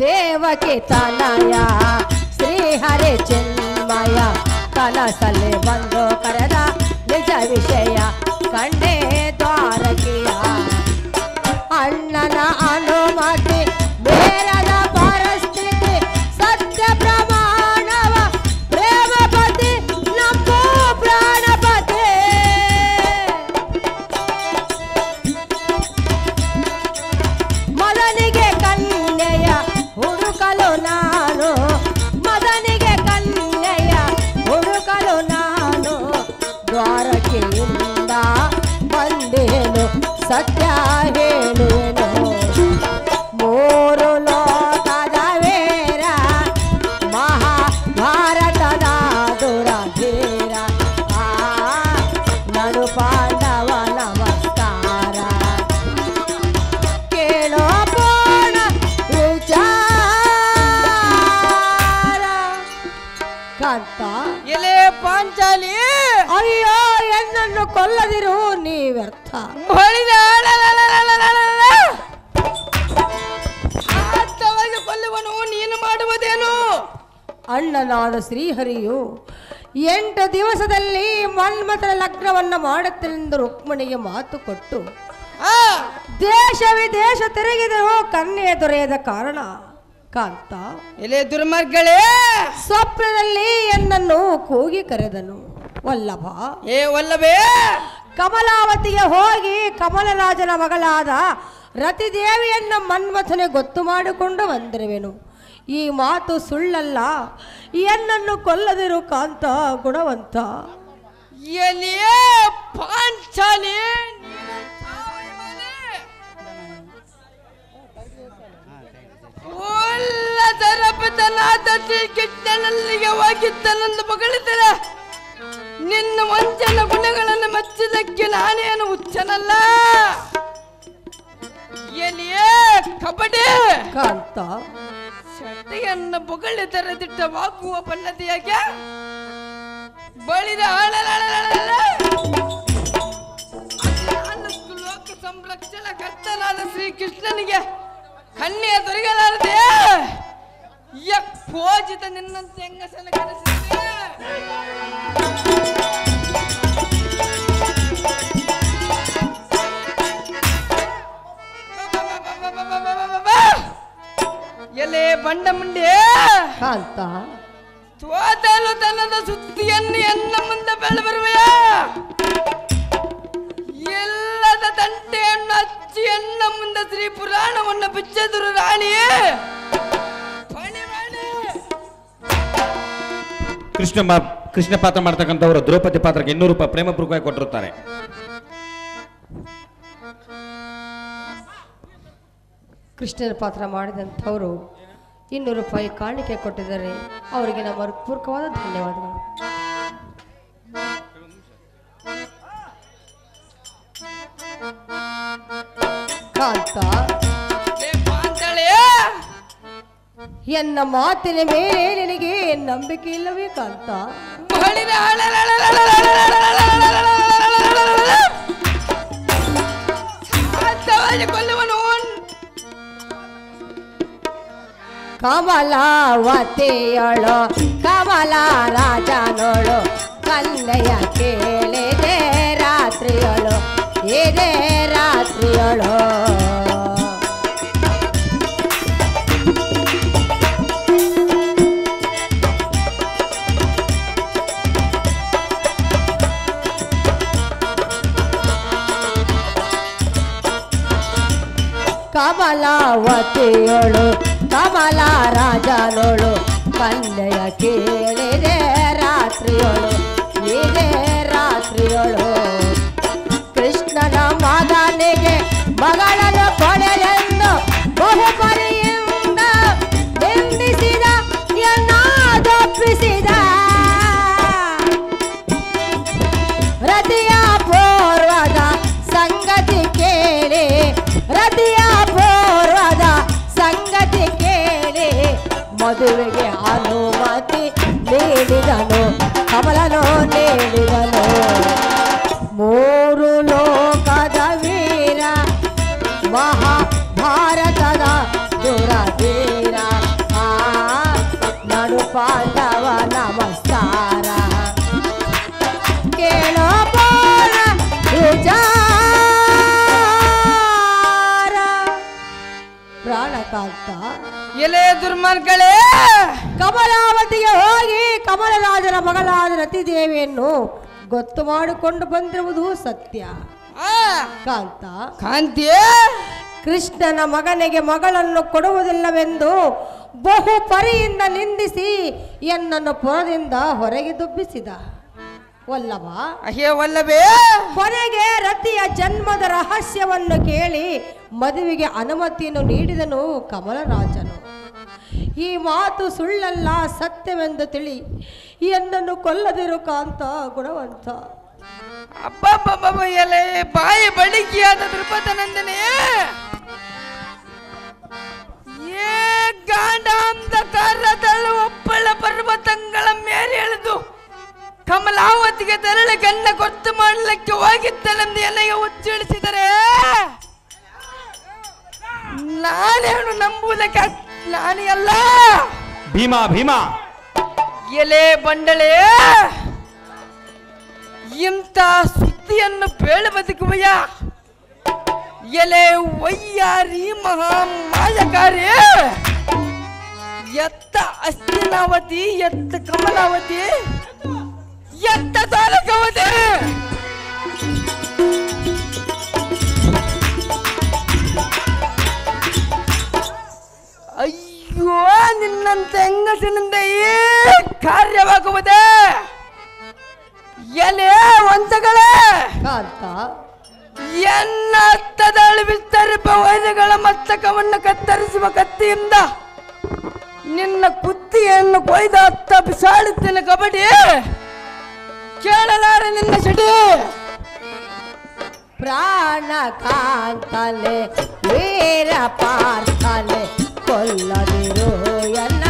ದೇವಕಿ ತನಯ ಶ್ರೀಹರಿ ಚಿನ್ಮಯ ಕನಸಲ್ಲಿ ಬಂದು ಕರೆದ ನಿಜ ವಿಷಯ ಕಂಡೇ ದ್ವಾರಕಿಯ. ಅಣ್ಣನ ಅನುಮತಿ ಬೇರದ ಪರಿಸ್ಥಿತಿ ಸತ್ಯ ಪ್ರಮಾಣವ ಪ್ರೇಮಪತಿ ನಮ್ಮ ಪ್ರಾಣಪತಿ. ಮದನಿಗೆ ಕನ್ಯೆಯ ಹುಡುಕಲು ನಾನು, ಮದನಿಗೆ ಕನ್ಯೆಯ ಹುಡುಕಲು ನಾನು ದ್ವಾರಕೆಯಿಂದ ಬಂದೇನು ಸತ್ಯ ಹೇಳುವೆನು. ಮೂರು ಲೋಕದ ವೀರ ಮಹಾಭಾರತದ ದುರಧೀರ ನಡು ಪಾಂಡವ ನಮಸ್ಕಾರ ಕೇಳೋ ಪೋಣ ವಿಚಾರ. ಕಾಂತ, ಎಲೆ ಪಾಂಚಾಲಿ, ಅಯ್ಯೋ ಎನ್ನನ್ನು ಕೊಲ್ಲದಿರು ನೀ ವ್ಯರ್ಥ. ಕೊಲ್ಲುವನು ನೀನು ಮಾಡುವುದೇನು? ಅಣ್ಣನಾದ ಶ್ರೀಹರಿಯು 8 ದಿವಸದಲ್ಲಿ ಮನ್ಮಥನ ಲಗ್ನವನ್ನ ಮಾಡುತ್ತೇನೆಂದು ರುಕ್ಮಿಣಿಗೆ ಮಾತು ಕೊಟ್ಟು ದೇಶ ವಿದೇಶ ತಿರುಗಿದರು ಕನ್ಯೆ ದೊರೆಯದ ಕಾರಣ. ಕಾಂತ, ಎಲೆ ದುರ್ಮಾರ್ಗಳೇ, ಸ್ವಪ್ನದಲ್ಲಿ ಎನ್ನನ್ನು ಕೂಗಿ ಕರೆದನು. ವಲ್ಲಭ, ಏ ವಲ್ಲಭೇ, ಕಮಲಾವತಿಗೆ ಹೋಗಿ ಕಮಲರಾಜನ ಮಗಳಾದ ರತಿದೇವಿಯನ್ನ ಮನ್ಮಥನೆ ಗೊತ್ತು ಮಾಡಿಕೊಂಡು ಬಂದಿರುವೆನು. ಈ ಮಾತು ಸುಳ್ಳಲ್ಲ. ಎನ್ನನ್ನು ಕೊಲ್ಲದಿರು ಕಾಂತ ಗುಣವಂತ. ಎಲೆ ಪಾಂಚಾಲಿ, ಒಲ್ಲದರಪತನಾದ ಶ್ರೀಕೃಷ್ಣನಲ್ಲಿಗೆ ಹೋಗಿದ್ದನೆಂದು ಮಗಳಿದ್ದರೆ ನಿನ್ನ ವಂಚನ ಗುಣಗಳನ್ನು ಮೆಚ್ಚಿದಕ್ಕೆ ನಾನೇನು ಹುಚ್ಚನಲ್ಲ. ಎಲಿಯೇ ಕಬಡ್ಡಿ ಕಾಂತ, ಶೆಟ್ಟಿಯನ್ನು ಬೊಗಳಿದರದಿಟ್ಟವಾಗುವ ಬಲ್ಲದೆಯಾಗೆ ಬಳಿದ ಲೋಕ ಸಂರಕ್ಷಣ ಕರ್ತನಾದ ಶ್ರೀಕೃಷ್ಣನಿಗೆ ಕನ್ಯೆ ದೊರೆಯಲಾರದೆ ಪೋಜಿತ ನಿನ್ನಂತೆ ಹೆಂಗಸನ ಕರೆಸಿದೆ. ಎಲೆ ಬಂಡ ಮುಂಡೆ ಕಾಂತ, ಸೋತಲು ತನ್ನದ ಸುದ್ದಿಯನ್ನು ಎನ್ನ ಮುಂದೆ ಬೆಳೆಬರುವೆಯ ಎಲ್ಲದ ತಂಟೆಯನ್ನು ಹಚ್ಚಿ ಎನ್ನ ಮುಂದೆ ಶ್ರೀ ಪುರಾಣವನ್ನು ಬಿಚ್ಚೆದರು ರಾಣಿಯೇ. ಕೃಷ್ಣ ಪಾತ್ರ ಮಾಡ್ತಕ್ಕಂಥವ್ರು ದ್ರೌಪದಿ ಪಾತ್ರಕ್ಕೆ 200 ರೂಪಾಯಿ ಪ್ರೇಮ ಪೂರ್ವಕವಾಗಿ ಕೊಟ್ಟಿರುತ್ತಾರೆ. ಕೃಷ್ಣನ ಪಾತ್ರ ಮಾಡಿದಂಥವರು 200 ರೂಪಾಯಿ ಕಾಣಿಕೆ ಕೊಟ್ಟಿದ್ದಾರೆ. ಅವರಿಗೆ ನಮ್ಮ ಪೂರ್ವಕವಾದ ಧನ್ಯವಾದಗಳು. ಕಾಂತ, ಎನ್ನ ಮಾತಿನ ಮೇಲೆ ನಿನಗೆ ನಂಬಿಕೆ ಇಲ್ಲವೇ ಕಾಂತ? ಕಮಲಾವತಿಯಳು ಕಮಲ ರಾಜನೋಳು ಕಲ್ಲೆಯ ಕೇಳಿದೆ ರಾತ್ರಿಯಳು ಇದೇ ರಾತ್ರಿಯಳು. ಕಮಲಾವತಿಯಳು ಕಮಲ ರಾಜನೋಳು ಕಲ್ಲೆಯ ಕೇಳಿದೆ ರಾತ್ರಿಯಳು ಇದೇ ರಾತ್ರಿಯಳು. ಕೃಷ್ಣನ ಮಗನಿಗೆ ಮಗಳನ್ನು ಕೊಡೆಯೆಂದು ಬಹುಪರಿಯಿಂದ ನಿಂದಿಸಿದ ಎನ್ನಾದೊಪ್ಪಿಸಿದ ರತಿಯ ಪೂರ್ವದ ಸಂಗತಿ ಕೇಳಿ ರತಿಯ ಪೂರ್ವದ ಸಂಗತಿ ಕೇಳಿ ಮದುವೆಗೆ ಅನುಮತಿ ನೀಡಿದನು ಕಮಲನು ನೀಡಿದನು. ಮೂರು ಲೋಕದ ವೀರ ಮಹಾಭಾರತದ ದುರವೀರ ನಡು ಪಾಂಡವ ನಮಸ್ಕಾರ ಕೇಳೋ ಬೋರ ವಿಚಾರ. ಪ್ರಾಣಕಾಂತ ಎಲೆ ದುರ್ಮಾರ್ಗಳೇ, ಕಮಲಾವತಿಗೆ ಹೋಗಿ ಕಮಲರಾಜನ ಮಗಳಾದ ರತಿದೇವಿಯನ್ನು ಗೊತ್ತು ಮಾಡಿಕೊಂಡು ಬಂದಿರುವುದು ಸತ್ಯ. ಕಾಂತ ಕಾಂತಿ, ಕೃಷ್ಣನ ಮಗನಿಗೆ ಮಗಳನ್ನು ಕೊಡುವುದಿಲ್ಲವೆಂದು ಬಹು ಪರಿಯಿಂದ ನಿಂದಿಸಿ ಎನ್ನನ್ನು ಪುರದಿಂದ ಹೊರಗೆ ದುಬ್ಬಿಸಿದ ವಲ್ಲಭ. ಅಹೇ ವಲ್ಲಭೇ, ಕೊನೆಗೆ ರತಿಯ ಜನ್ಮದ ರಹಸ್ಯವನ್ನು ಕೇಳಿ ಮದುವೆಗೆ ಅನುಮತಿಯನ್ನು ನೀಡಿದನು ಕಮಲರಾಜನು. ಈ ಮಾತು ಸುಳ್ಳಲ್ಲ ಸತ್ಯವೆಂದು ತಿಳಿ ಎನ್ನನ್ನು ಕೊಲ್ಲದಿರು ಕಾಂತ ಗುಣವಂತ. ಅಬ್ಬಬ್ಬಬ್ಬ ಎಲೆ ಬಾಯಿ ಬಡಿಕೆಯಾದ ದೃಪದನಂದನೆ, ಏ ಗಾಂಡಾಂಧಕಾರದಳು ಒಪ್ಪಳ ಪರ್ವತಗಳ ಮೇಲೆ ಎಳೆದು ಕಮಲಾವತಿಗೆ ತೆರಳಿ ಗಣ್ಣ ಗೊತ್ತು ಮಾಡಲಿಕ್ಕೆ ಹೋಗಿದ್ದನೆಂದು ಎಲೆಗೆ ಉಚ್ಚಿಳಿಸಿದರೆ ನಾನೇನು ನಂಬುವುದಕ್ಕೆ ನಾನೇ ಅಲ್ಲ. ಭೀಮಾ ಭೀಮಾ ಎಲೆ ಬಂಡಳೆ, ಇಂಥ ಸುದ್ದಿಯನ್ನು ಬೇಳೆ ಬದುಕುವಯ್ಯ. ಎಲೆ ವಯ್ಯಾರಿ ಮಹಾ ಮಾಯಕಾರಿ, ಎತ್ತ ಅಸ್ತಿನಾವತಿ, ಎತ್ತ ಕಮಲಾವತಿ, ಎತ್ತ ತಾಲೂಕವತಿ. ಅಯ್ಯೋ, ನಿನ್ನಂತ ಹೆಂಗಸಿನಿಂದ ಈ ಕಾರ್ಯವಾಗುವುದೇ? ಎಲೆ ವಂಚಗಳೇ, ಕಾಂತ ಎನ್ನ ಹತ್ತದಳು ವಿಸ್ತರಿಪ ವೈದ್ಯಗಳ ಮಸ್ತಕವನ್ನು ಕತ್ತರಿಸುವ ಕತ್ತಿಯಿಂದ ನಿನ್ನ ಕುತ್ತಿಗೆಯನ್ನು ಕೊಯ್ದು ಹತ್ತ ಬಿಸಾಡುತ್ತೇನೆ ಕಬಡ್ಡಿ. ಕೇಳಲಾರೆ ನಿನ್ನ ಸಿಡಿ. ಪ್ರಾಣ ಕಾಂತಲೆ ವೀರ ಪಾರ್ಥನೆ ಕೊಲ್ಲದಿರು ಎನ್ನ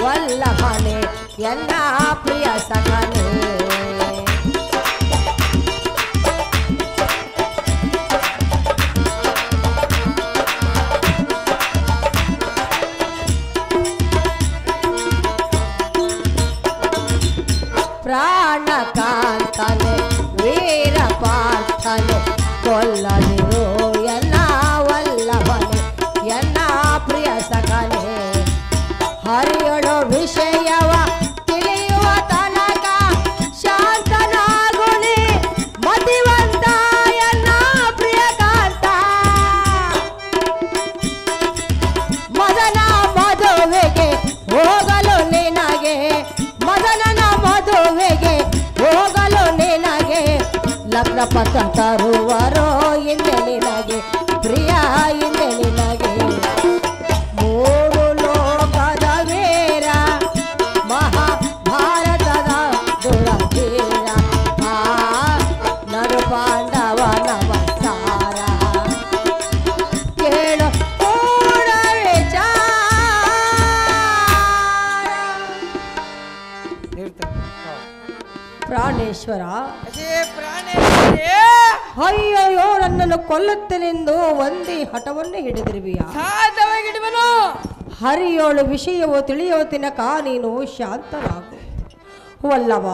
ವಲ್ಲಭನೆ ಎನ್ನ ಪ್ರಿಯ ಸಖನೆ. ಪ್ರಾಣ ಕಾಂತನೆ ವೀರ ಪಾರ್ಥನೆ ಕೊಲ್ಲದಿರು ಎನ್ನ ವಲ್ಲಭನೆ ಎನ್ನ ಪ್ರಿಯ ಸಖನೆ. ಹರಿಯಳು ವಿಷಯವ ತಿಳಿಯುವ ತನಕ ಶಾಂತನಾಗುನಿ ಮತಿವಂತ ಎನ್ನ ಪ್ರಿಯ ಕಾಂತ. ಮದನ ಮದುವೆಗೆ ಹೋಗಲು ನಿನಗೆ, ಮದನನ ಮದುವೆಗೆ ಹೋಗಲು ನಿನಗೆ ಲಗ್ನ ಪತ್ರ ತರುವರೋ ಹಿಂದೆ ನಿನಗೆ ಪ್ರಿಯ ಹಿಂದೆ ನಿನಗೆ. ಮೂರು ಲೋಕದ ವೀರ ಮಹಾಭಾರತದ ದುರವೀರ ನಡು ಪಾಂಡವ ನಮಸ್ಕಾರ ಕೇಳು ಕೂಡ ವಿಚಾರ. ಪ್ರಾಣೇಶ್ವರ, ಪ್ರಾಣೇಶ್ವರೇ, ಅಯ್ಯಯ್ಯೋ ನನ್ನನ್ನು ಕೊಲ್ಲುತ್ತೇನೆಂದು ಒಂದೇ ಹಠವನ್ನು ಹಿಡಿದಿರುವಿಯಾ? ಸಾಧವಾಗಿಡುವನು. ಹರಿಯೋಳು ವಿಷಯವು ತಿಳಿಯುವ ತಿನಕ ನೀನು ಶಾಂತನಾಗು. ವಲ್ಲಭ,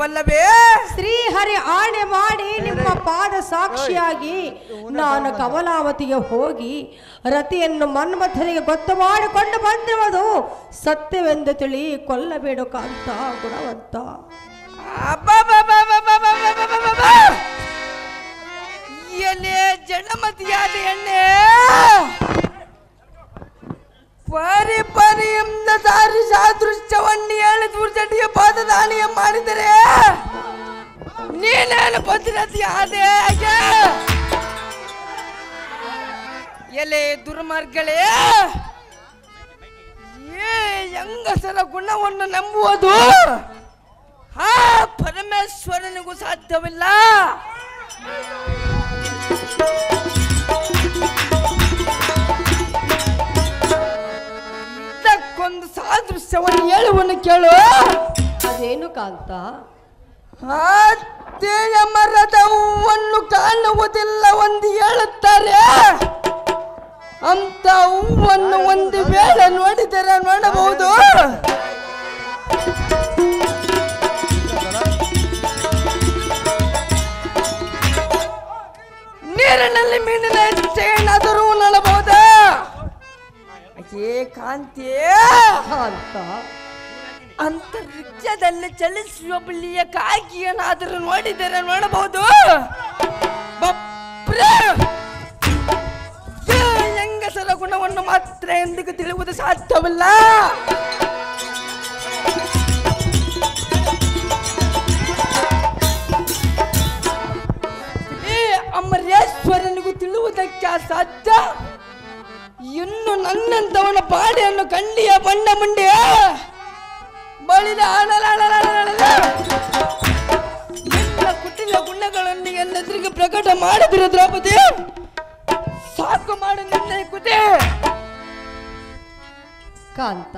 ವಲ್ಲಭೇ, ಶ್ರೀಹರಿ ಆಣೆ ಮಾಡಿ ನಿಮ್ಮ ಪಾದ ಸಾಕ್ಷಿಯಾಗಿ ನಾನು ಕಮಲಾವತಿಗೆ ಹೋಗಿ ರತಿಯನ್ನು ಮನ್ಮಥನಿಗೆ ಗೊತ್ತು ಮಾಡಿಕೊಂಡು ಬಂದಿರುವುದು ಸತ್ಯವೆಂದು ತಿಳಿ ಕೊಲ್ಲಬೇಡು ಕಾಂತ ಗುಣವಂತ. ಎಲೆ ಜಡಮತಿಯಾದ ಎಣ್ಣೆ ಪರಿ ಪರಿ ಎಂದ ಸಾರಿ ಸಾದೃಶ್ಯವನ್ನಿ ಹೇಳಿ ದುರ್ಜಟಿಯ ಪಾದದಾನಿಯ ಮಾಡಿದರೆ ನೀನೇನು ಭದ್ರತೆ ಆದೆ? ಎಲೆ ದುರ್ಮಾರ್ಗಳೇ, ಏ ಹೆಂಗಸರ ಗುಣವನ್ನು ನಂಬುವುದು ಆ ಪರಮೇಶ್ವರನಿಗೂ ಸಾಧ್ಯವಿಲ್ಲ. ಇದಕ್ಕೊಂದು ಸಾದೃಶ್ಯವನ್ನು ಹೇಳುವನ್ನು ಕೇಳು. ಅದೇನು ಕಾಂತ? ಆತ್ತೆಯ ಮರದ ಹೂವನ್ನು ಕಾಣುವುದಿಲ್ಲ ಒಂದು ಹೇಳುತ್ತಾರೆ. ಅಂತ ಹೂವನ್ನು ಒಂದು ವೇಳೆ ನೋಡಿದರೆ ನೋಡಬಹುದು. ನೀರಿನಲ್ಲಿ ಮೀನಿನ ಏನಾದರೂ ನೋಡಬಹುದ? ಕಾಂತಿ ಅಂತ ಅಂತರಿಕ್ಷದಲ್ಲಿ ಚಲಿಸುವ ಬಿಳಿಯ ಕಾಗಿಯನ್ನಾದರೂ ನೋಡಿದರೆ ನೋಡಬಹುದು. ಹೆಂಗಸರ ಗುಣವನ್ನು ಮಾತ್ರ ಎಂದಿಗೂ ತಿಳಿಯುವುದು ಸಾಧ್ಯವಿಲ್ಲ. ಈ ಅಮರೇಶ್ವರನಿಗೂ ತಿಳಿಯುವುದಕ್ಕೆ ಸಾಧ್ಯ. ಇನ್ನು ನನ್ನಂತವನ ಬಾಡಿಯನ್ನು ಕಂಡಿಯ ಬಣ್ಣ ಮಂಡಿಯ ಬಳಿದ ಕುಟಿಲ ಗುಣಗಳೊಂದಿಗೆ ಎದುರಿಗೆ ಪ್ರಕಟ ಮಾಡಿದಿರ ದ್ರೌಪದಿ. ಸಾಕು ಮಾಡು ನಿನ್ನ ಕುತಿ. ಕಾಂತ,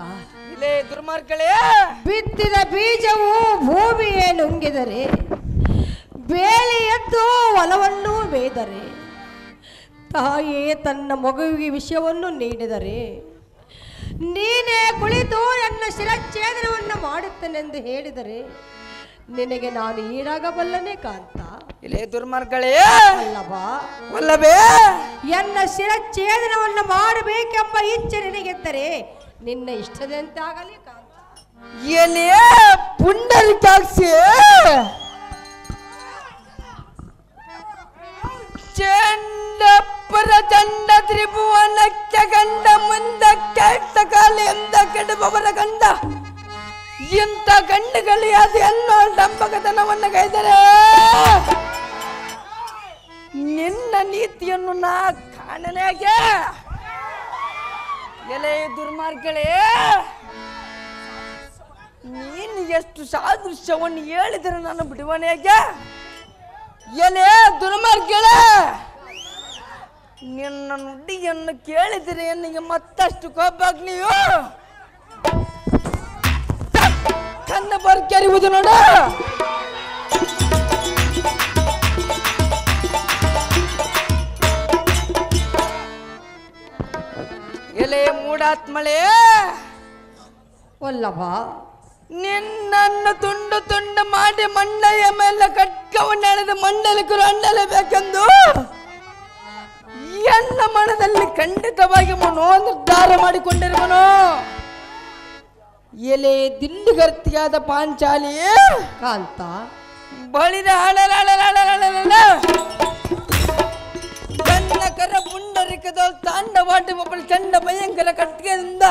ಇಲ್ಲೇ ದುರ್ಮಾರ್ಗಳೇ, ಬಿತ್ತಿದ ಬೀಜವು ಭೂಮಿಯೇ ನುಂಗಿದರೆ ಬೇಲಿ ಎದ್ದು ಹೊಲವನ್ನು ಬೇದರೆ ತಾಯಿಯೇ ತನ್ನ ಮಗುವಿಗೆ ವಿಷಯವನ್ನು ನೀಡಿದರೆ ನೀನೇ ಕುಳಿತು ನನ್ನ ಶಿರಚ್ಛೇದನವನ್ನು ಮಾಡುತ್ತೇನೆಂದು ಹೇಳಿದರೆ ನಿನಗೆ ನಾನು ಈಡಾಗಬಲ್ಲನೆ ಕಾಂತ? ಇಲ್ಲೇ ದುರ್ಮಾರ್ಗಳೇ, ವಲ್ಲಭೇ, ಎನ್ನ ಶಿರಚ್ಛೇದನವನ್ನು ಮಾಡಬೇಕೆಂಬ ಇಚ್ಛೆ ನಿನಗೆದ್ದರೆ ನಿನ್ನ ಇಷ್ಟದಂತಾಗಲಿ ಕಾಂತ. ಎಲೆ ಪುಂಡರಿಕಾಕ್ಷಿ, ಚಂಡಪ್ಪರ ಚಂಡ ತ್ರಿಭುವನಕ್ಕೆ ಗಂಡ ಮುಂದ ಕೆಟ್ಟ ಕಾಲಿ ಎಂದ ಕೆಡುವವರ ಗಂಡ. ಇಂಥ ಗಂಡುಗಳಿಗೆ ಅದು ಎನ್ನೋ ಡಂಬಕತನವನ್ನು ಗೈದರೆ ನಿನ್ನ ನೀತಿಯನ್ನು ನಾ ಕಾಣನೆಗೆ. ಎಲೆ ದುರ್ಮಾರ್ಗಳೇ, ನೀನು ಎಷ್ಟು ಸಾದೃಶ್ಯವನ್ನು ಹೇಳಿದರೆ ನಾನು ಬಿಡುವನೆಗೆ. ಎಲೆ ದುರ್ಮಾರ್ಗಳೇ, ನಿನ್ನ ನುಡಿಯನ್ನು ಕೇಳಿದರೆ ನನಗೆ ಮತ್ತಷ್ಟು ಕೋಪಾಗ್ನಿಯು ಕನ್ನ ಬರ್ಕೆರಿಯುವುದು ನೋಡ. ಎಲೆ ಮೂಡಾತ್ಮಳೆ, ವಲ್ಲಭ, ನಿನ್ನನ್ನು ತುಂಡು ತುಂಡು ಮಾಡಿ ಮಂಡಯ ಮೇಲೆ ಕಟ್ಕವನ್ನು ಎಳೆದು ಮಂಡಲಿಕರು ಅಂಡಲೇಬೇಕೆಂದು ಎನ್ನ ಮನದಲ್ಲಿ ಖಂಡಿತವಾಗಿ ಮನೋನಿರ್ಧಾರ ಮಾಡಿಕೊಂಡಿರುವನು. ಎಲೆ ದಿಲ್ಲಿಗರ್ತಿಯಾದ ಪಾಂಚಾಲಿ ಕಾಂತ, ಬಳಿದ ತನ್ನ ಕರ ಪುಂಡರಿಕದ ತಾಂಡವಾಟಿ ಒಬ್ಬಳು ಚಂಡ ಭಯಂಕರ ಕಟ್ಟಿಗೆಯಿಂದ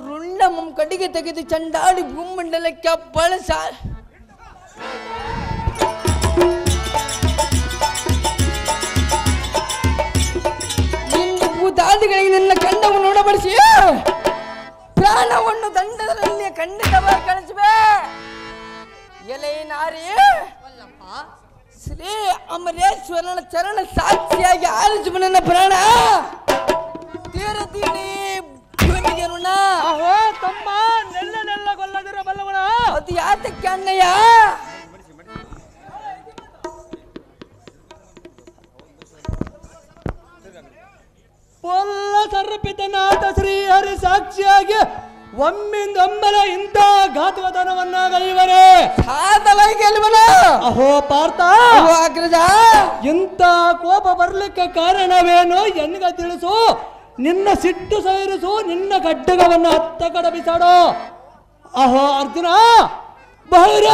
ರುಂಡ ಕಡಿಗೆ ತೆಗೆದು ಚಂಡಾಡಿ ಭೂಮಂಡಲಕ್ಕೆ ಬಳಸ ನಿನ್ನ ಭೂತಾದಿಗಳಿಗೆ ನಿನ್ನ ಕಂಡವನ್ನು ನೋಡಬಡಿಸಿ ಪ್ರಾಣವನ್ನು ದಂಡದಲ್ಲಿ ಖಂಡಿತವಾಗಿ ಕಳಿಸುವೆ. ಎಲೆ ನಾರಿ, ಶ್ರೀ ಅಮರೇಶ್ವರನ ಚರಣ ಸಾಕ್ಷಿಯಾಗಿ ಆರಿಸುವ ನನ್ನ ಪ್ರಾಣ ತೀರತೀನಿ ಭೂಮಿಗೆ ಋಣ. ತಮ್ಮ ನೆಲ್ಲ ನೆಲ್ಲ ಕೊಲ್ಲದಿರ ಬಲ್ಲವನ. ಅದು ಯಾತಕ್ಕೆ ಅಣ್ಣಯ್ಯ? ಸಾಕ್ಷಿಯಾಗಿ ಒಮ್ಮಿಂದೊಮ್ಮೆಲೆ ಇಂಥ ಘಾತುಕತನವನ್ನಾಗಲಿವರೇ ಅಹೋ ಪಾರ್ಥ, ಇಂಥ ಕೋಪ ಬರ್ಲಿಕ್ಕೆ ಕಾರಣವೇನು ಎನ್ಗ ತಿಳಿಸು. ನಿನ್ನ ಸಿಟ್ಟು ಸೈರಿಸು, ನಿನ್ನ ಗಡ್ಡಗವನ್ನ ಹತ್ತ ಕಡ ಬಿಸಾಡು. ಅಹೋ ಅರ್ಜುನ, ಬಹಿರ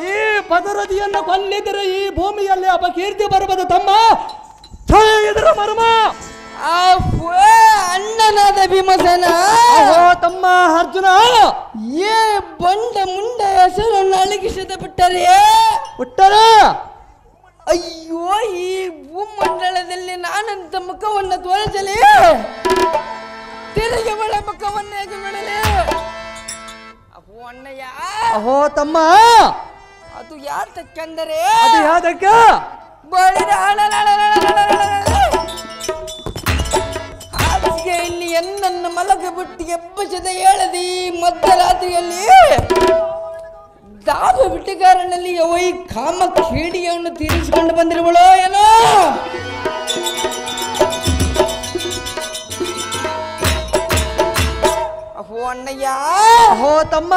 ಈ ಪದರದಿಯನ್ನು ಕೊಲ್ಲಿದರೆ ಈ ಭೂಮಿಯಲ್ಲಿ ಅಪಕೀರ್ತಿ ಬರಬಹುದು ತಮ್ಮ. ಇದರ ಮರ್ಮ ಅಣ್ಣನಾದ ಭೀಮಸೇನ, ತಮ್ಮ ಅರ್ಜುನ, ಏ ಬಂಡ ಮುಂಡ ಹೆಸರನ್ನು ಅಳಗಿಸದ ಬಿಟ್ಟರೆ ಅಯ್ಯೋ, ಈ ಭೂಮಂಡಲದಲ್ಲಿ ನಾನಂತ ಮುಖವನ್ನು ತೋರಿಸಲಿ, ತಿರುಗಿ ಒಳ ಮುಖವನ್ನಾಗಿ ಬಿಡಲಿ. ಅಹೋ ಅಣ್ಣಯ್ಯ, ಅಹೋ ತಮ್ಮ, ಅದು ಯಾತಕ್ಕೆಂದರೆ ಅದು ಯಾತಕ್ಕೆ ಹಾಸಿಗೆ ಇಲ್ಲಿ ಎನ್ನನ್ನು ಮಲಗ ಬಿಟ್ಟು ಎಬ್ಬಸದ ಹೇಳದಿ ಮಧ್ಯರಾತ್ರಿಯಲ್ಲಿ ದಾಬ ಬಿಟ್ಟಗಾರನಲ್ಲಿ ಈ ಕಾಮ ಕ್ರೀಡೆಯನ್ನು ತೀರಿಸಿಕೊಂಡು ಬಂದಿರುವಳೋ ಏನೋ. ಅಹೋ ಅಣ್ಣಯ್ಯ, ಅಹೋ ತಮ್ಮ,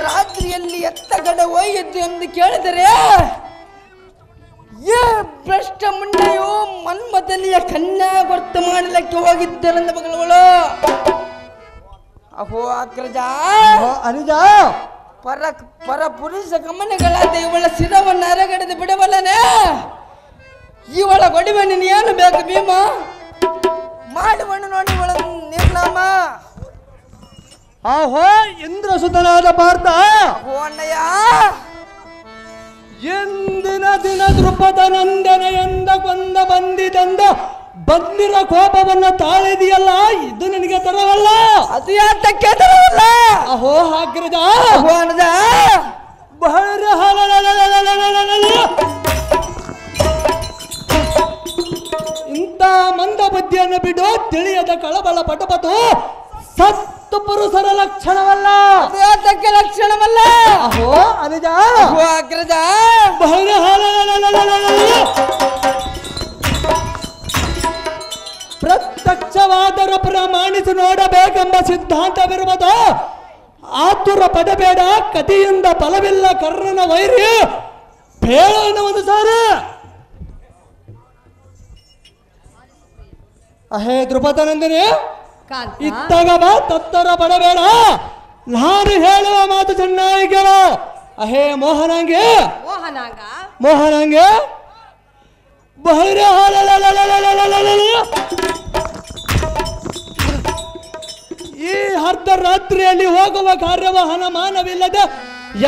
ರಾತ್ರಿಯಲ್ಲಿ ಎತ್ತ ಕಡೆ ಹೋಗಿದ್ದು ಎಂದು ಕೇಳಿದರೆ ಏ ಭ್ರಷ್ಟ ಮುಂಡೆಯು ಮನ್ಮಥಲಿಯ ಕನ್ಯಾ ವರ್ತ ಮಾಡಲಿಕ್ಕೆ ಹೋಗಿದ್ದನೆಂದ ಮಗಳವಳು. ಅಹೋ ಅಗ್ರಜ, ಅನುಜ, ಪರ ಪುರುಷ ಗಮನಗಳಾದ ಇವಳ ಶಿರವನ್ನು ಅರಗಡೆದು ಬಿಡಬಲ್ಲನೆ. ಇವಳ ಗೊಡಿವೆ ನೀನು ಏನು ಬೇಕು ಭೀಮ? ಮಾಡುವಣ್ಣು ನೋಡಿ ಇವಳ ನಿರ್ನಾಮ. ಆಹೋ ಇಂದ್ರಸುತನಾದ ಪಾರ್ಥ, ಅಹೋ ಅಣ್ಣಯ್ಯ, ಎಂದಿನ ದಿನ ದೃಪದ ನಂದನೆಯಿಂದ ಕೊಂದ ಬಂದಿರ ಕೋಪವನ್ನು ತಾಳಿದೆಯಲ್ಲ, ಇದು ನಿನಗೆ ತರವಲ್ಲ. ಅದು ಯಾತಕ್ಕೆ ತರವಲ್ಲ? ಅಹೋ ಅಗ್ರಜ, ಅಹೋ ಅನುಜ, ಬಹಳ ಇಂಥ ಮಂದ ಬುದ್ಧಿಯನ್ನು ಬಿಡು, ತಿಳಿಯದ ಕಳಬಳ ಪಟಪಟು ಸತ್ತು ಪುರುಷರ ಲಕ್ಷಣವಲ್ಲ. ಅದು ಯಾತಕ್ಕೆ ಲಕ್ಷಣವಲ್ಲ? ಅಹೋ ಅನುಜ, ಅಹೋ ಅಗ್ರಜ, ಬಹಳ ಪ್ರತ್ಯಕ್ಷವಾದರೂ ಪ್ರಮಾಣಿಸಿ ನೋಡಬೇಕೆಂಬ ಸಿದ್ಧಾಂತವಿರುವುದು. ಆತುರ ಪಡಬೇಡ, ಕತಿಯಿಂದ ಫಲವಿಲ್ಲ, ಕರ್ಣನ ವೈರಿ ಬೇಡ ಎನ್ನುವುದು ಸಾರು. ಅಹೇ ದ್ರುಪದನಂದಿನಿ, ಇತ್ತಾಗ ಬಾ, ತತ್ತರ ಪಡಬೇಡ. ನಾನು ಹೇಳುವ ಮಾತು ಚೆನ್ನಾಗಿ ಕೇಳು. ಅಹೇ ಮೋಹನಾಂಗೆ, ಬಹಿರ ಈ ಅರ್ಧ ರಾತ್ರಿಯಲ್ಲಿ ಹೋಗುವ ಕಾರ್ಯವಾಹನ ಮಾನವಿಲ್ಲದ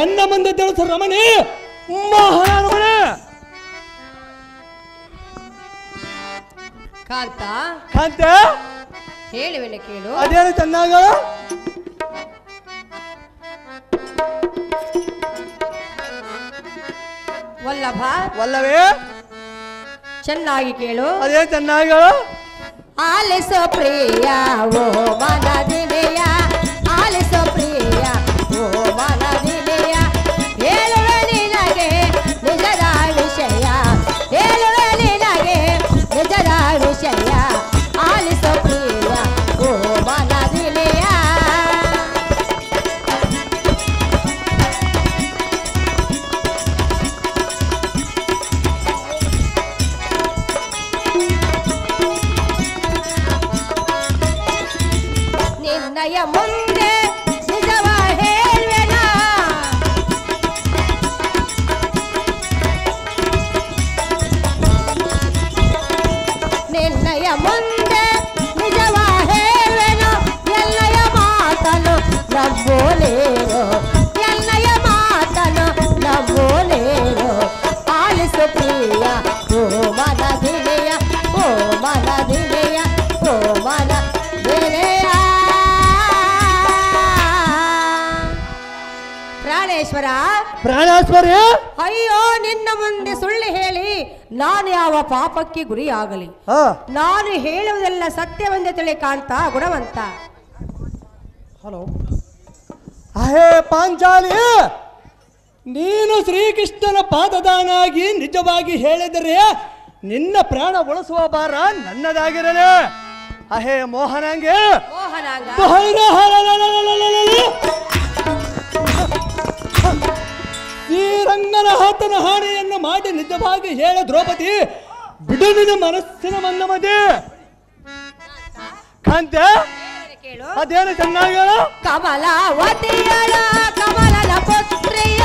ಎನ್ನ ಮುಂದೆ ತಿಳಿಸ ರಮಣಿ ಮಹಾರಮಣಿ. ಕಾಂತ ಹೇಳುವೆನೆ ಕೇಳು. ಅದೇನು ಚೆನ್ನಾಗ ವಲ್ಲವೇ ಚೆನ್ನಾಗಿ ಕೇಳು. ಅದೇನು ಚೆನ್ನಾಗ ಆಲಿಸೋ ಪ್ರಿಯ ಓ ಮನದಿನೆಯ, ಆಲಿಸೋ ಪ್ರಿಯ ಓ ಮನದಿನೆಯ, ಹೇಳುವೆ ನಿನಗೆ ನಿಜದ ವಿಷಯ, ಹೇಳುವೆ ನಿನಗೆ ನಿಜದ ವಿಷಯ, ಆಲಿಸೋ ಪ್ರಿಯ ಓ ಮನದಿನೆಯ. ನಿನ್ನಯ ಮುಂದೆ ನಿಜವ ಹೇಳ್ವೆನಾ, ನಿನ್ನಯ ಮುಂದೆ ನಿಜವ ಹೇಳ್ವೆನು, ಎಲ್ಲಯ ಮಾತನು ನಂಬೋಲೇನು, ಎಲ್ಲಯ ಮಾತನು ನಂಬೋಲೇನು, ಆಲಿಸು ಪ್ರಿಯ ಓ ಮನದಿನೆಯ, ಓ ಮನದಿನೆಯ, ಓ ಮನದಿನೆಯ. ಪ್ರಾಣೇಶ್ವರ, ಅಯ್ಯೋ ನಿನ್ನ ಮುಂದೆ ಸುಳ್ಳು ಹೇಳಿ ನಾನು ಯಾವ ಪಾಪಕ್ಕೆ ಗುರಿಯಾಗಲಿ. ನಾನು ಹೇಳುವುದೆಲ್ಲ ಸತ್ಯವೆಂದು ತಿಳಿ ಕಾಂತ ಗುಣವಂತ. ಹಲೋ ಅಹೇ ಪಾಂಚಾಲಿ, ನೀನು ಶ್ರೀಕೃಷ್ಣನ ಪಾದದಾನಾಗಿ ನಿಜವಾಗಿ ಹೇಳಿದರೆ ನಿನ್ನ ಪ್ರಾಣ ಉಳಿಸುವ ಭಾರ ನನ್ನದಾಗಿರಲೇ. ಅಹೇ ಮೋಹನಾಂಗೆ ಶ್ರೀರಂಗನ ಆತನ ಹಾಡಿಯನ್ನು ಮಾಡಿ ನಿಜವಾಗಿ ಹೇಳ ದ್ರೌಪದಿ, ಬಿಡು ನಿನ್ನ ಮನಸ್ಸಿನ ಮನ್ನಮದೆ. ಕಾಂತ ಅದೇನು ಚೆನ್ನಾಗಿ ಕಮಲಾವತಿಯಳ ಕಮಲದ ಪುತ್ರಿಯ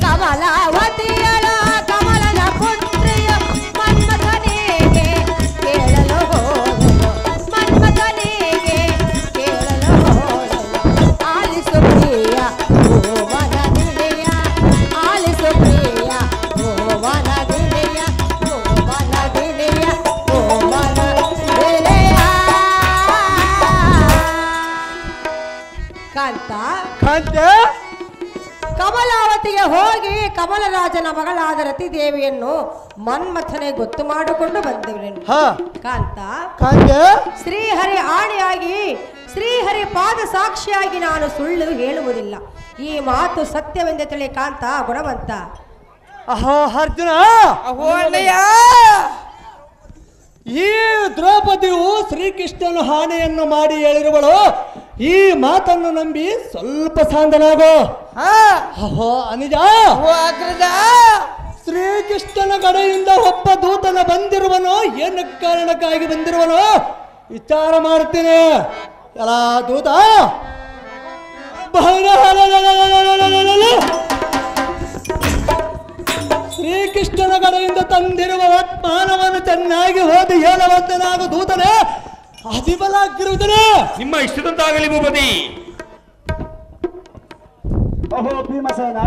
ಕಮಲಾವತಿಯಳ ಕಮಲದ ಪುತ್ರಿಯ ಮನ್ಮಥನಿಗೆ ಕೇಳಲು ಹೋದಳು, ಮನ್ಮಥನಿಗೆ ಕೇಳಲು ಹೋದಳು. ಆಲಿಸು ಪ್ರಿಯ ಓ ಮನದಿನೆಯ, ಆಲಿಸು ಪ್ರಿಯ ಓ ಮನದಿನೆಯ, ಓ ಮನದಿನೆಯ, ಓ ಮನದಿನೆಯ. ಕಾಂತ ಕಮಲಾವತಿಗೆ ಹೋಗಿ ಕಮಲರಾಜನ ಮಗಳಾದ ರತಿದೇವಿಯನ್ನು ಮನ್ಮಥನೆ ಗೊತ್ತು ಮಾಡಿಕೊಂಡು ಬಂದೆವು. ಕಾಂತ ಶ್ರೀಹರಿ ಆಣೆಯಾಗಿ ಶ್ರೀಹರಿ ಪಾದ ಸಾಕ್ಷಿಯಾಗಿ ನಾನು ಸುಳ್ಳು ಹೇಳುವುದಿಲ್ಲ. ಈ ಮಾತು ಸತ್ಯವೆಂದು ತಿಳಿ ಕಾಂತ ಗುಣವಂತ. ಅಹೋ ಅರ್ಜುನ, ಈ ದ್ರೌಪದಿಯು ಶ್ರೀಕೃಷ್ಣನ ಹಾನಿಯನ್ನು ಮಾಡಿ ಹೇಳಿರುವಳು. ಈ ಮಾತನ್ನು ನಂಬಿ ಸ್ವಲ್ಪ ಶಾಂತನಾಗೋ. ಅಹೋ ಅನಿಜ, ಶ್ರೀಕೃಷ್ಣನ ಕಡೆಯಿಂದ ಒಬ್ಬ ದೂತನ ಬಂದಿರುವನೋ, ಏನು ಕಾರಣಕ್ಕಾಗಿ ಬಂದಿರುವನೋ ವಿಚಾರ ಮಾಡ್ತೀನಿ. ಎಲ್ಲ ದೂತ ಶ್ರೀಕೃಷ್ಣನ ಕಡೆಯಿಂದ ತಂದಿರುವ ಮಾನವನ್ನು ಚೆನ್ನಾಗಿ ಓದಿ ಹೇಳುವಂತನಾಗ ದೂತನೇ ಅಧಿಬಲಾಗಿರುವುದನೇ. ನಿಮ್ಮ ಇಷ್ಟದಂತಾಗಲಿ ಭೂಪತಿ. ಅಹೋ ಭೀಮಸೇನ,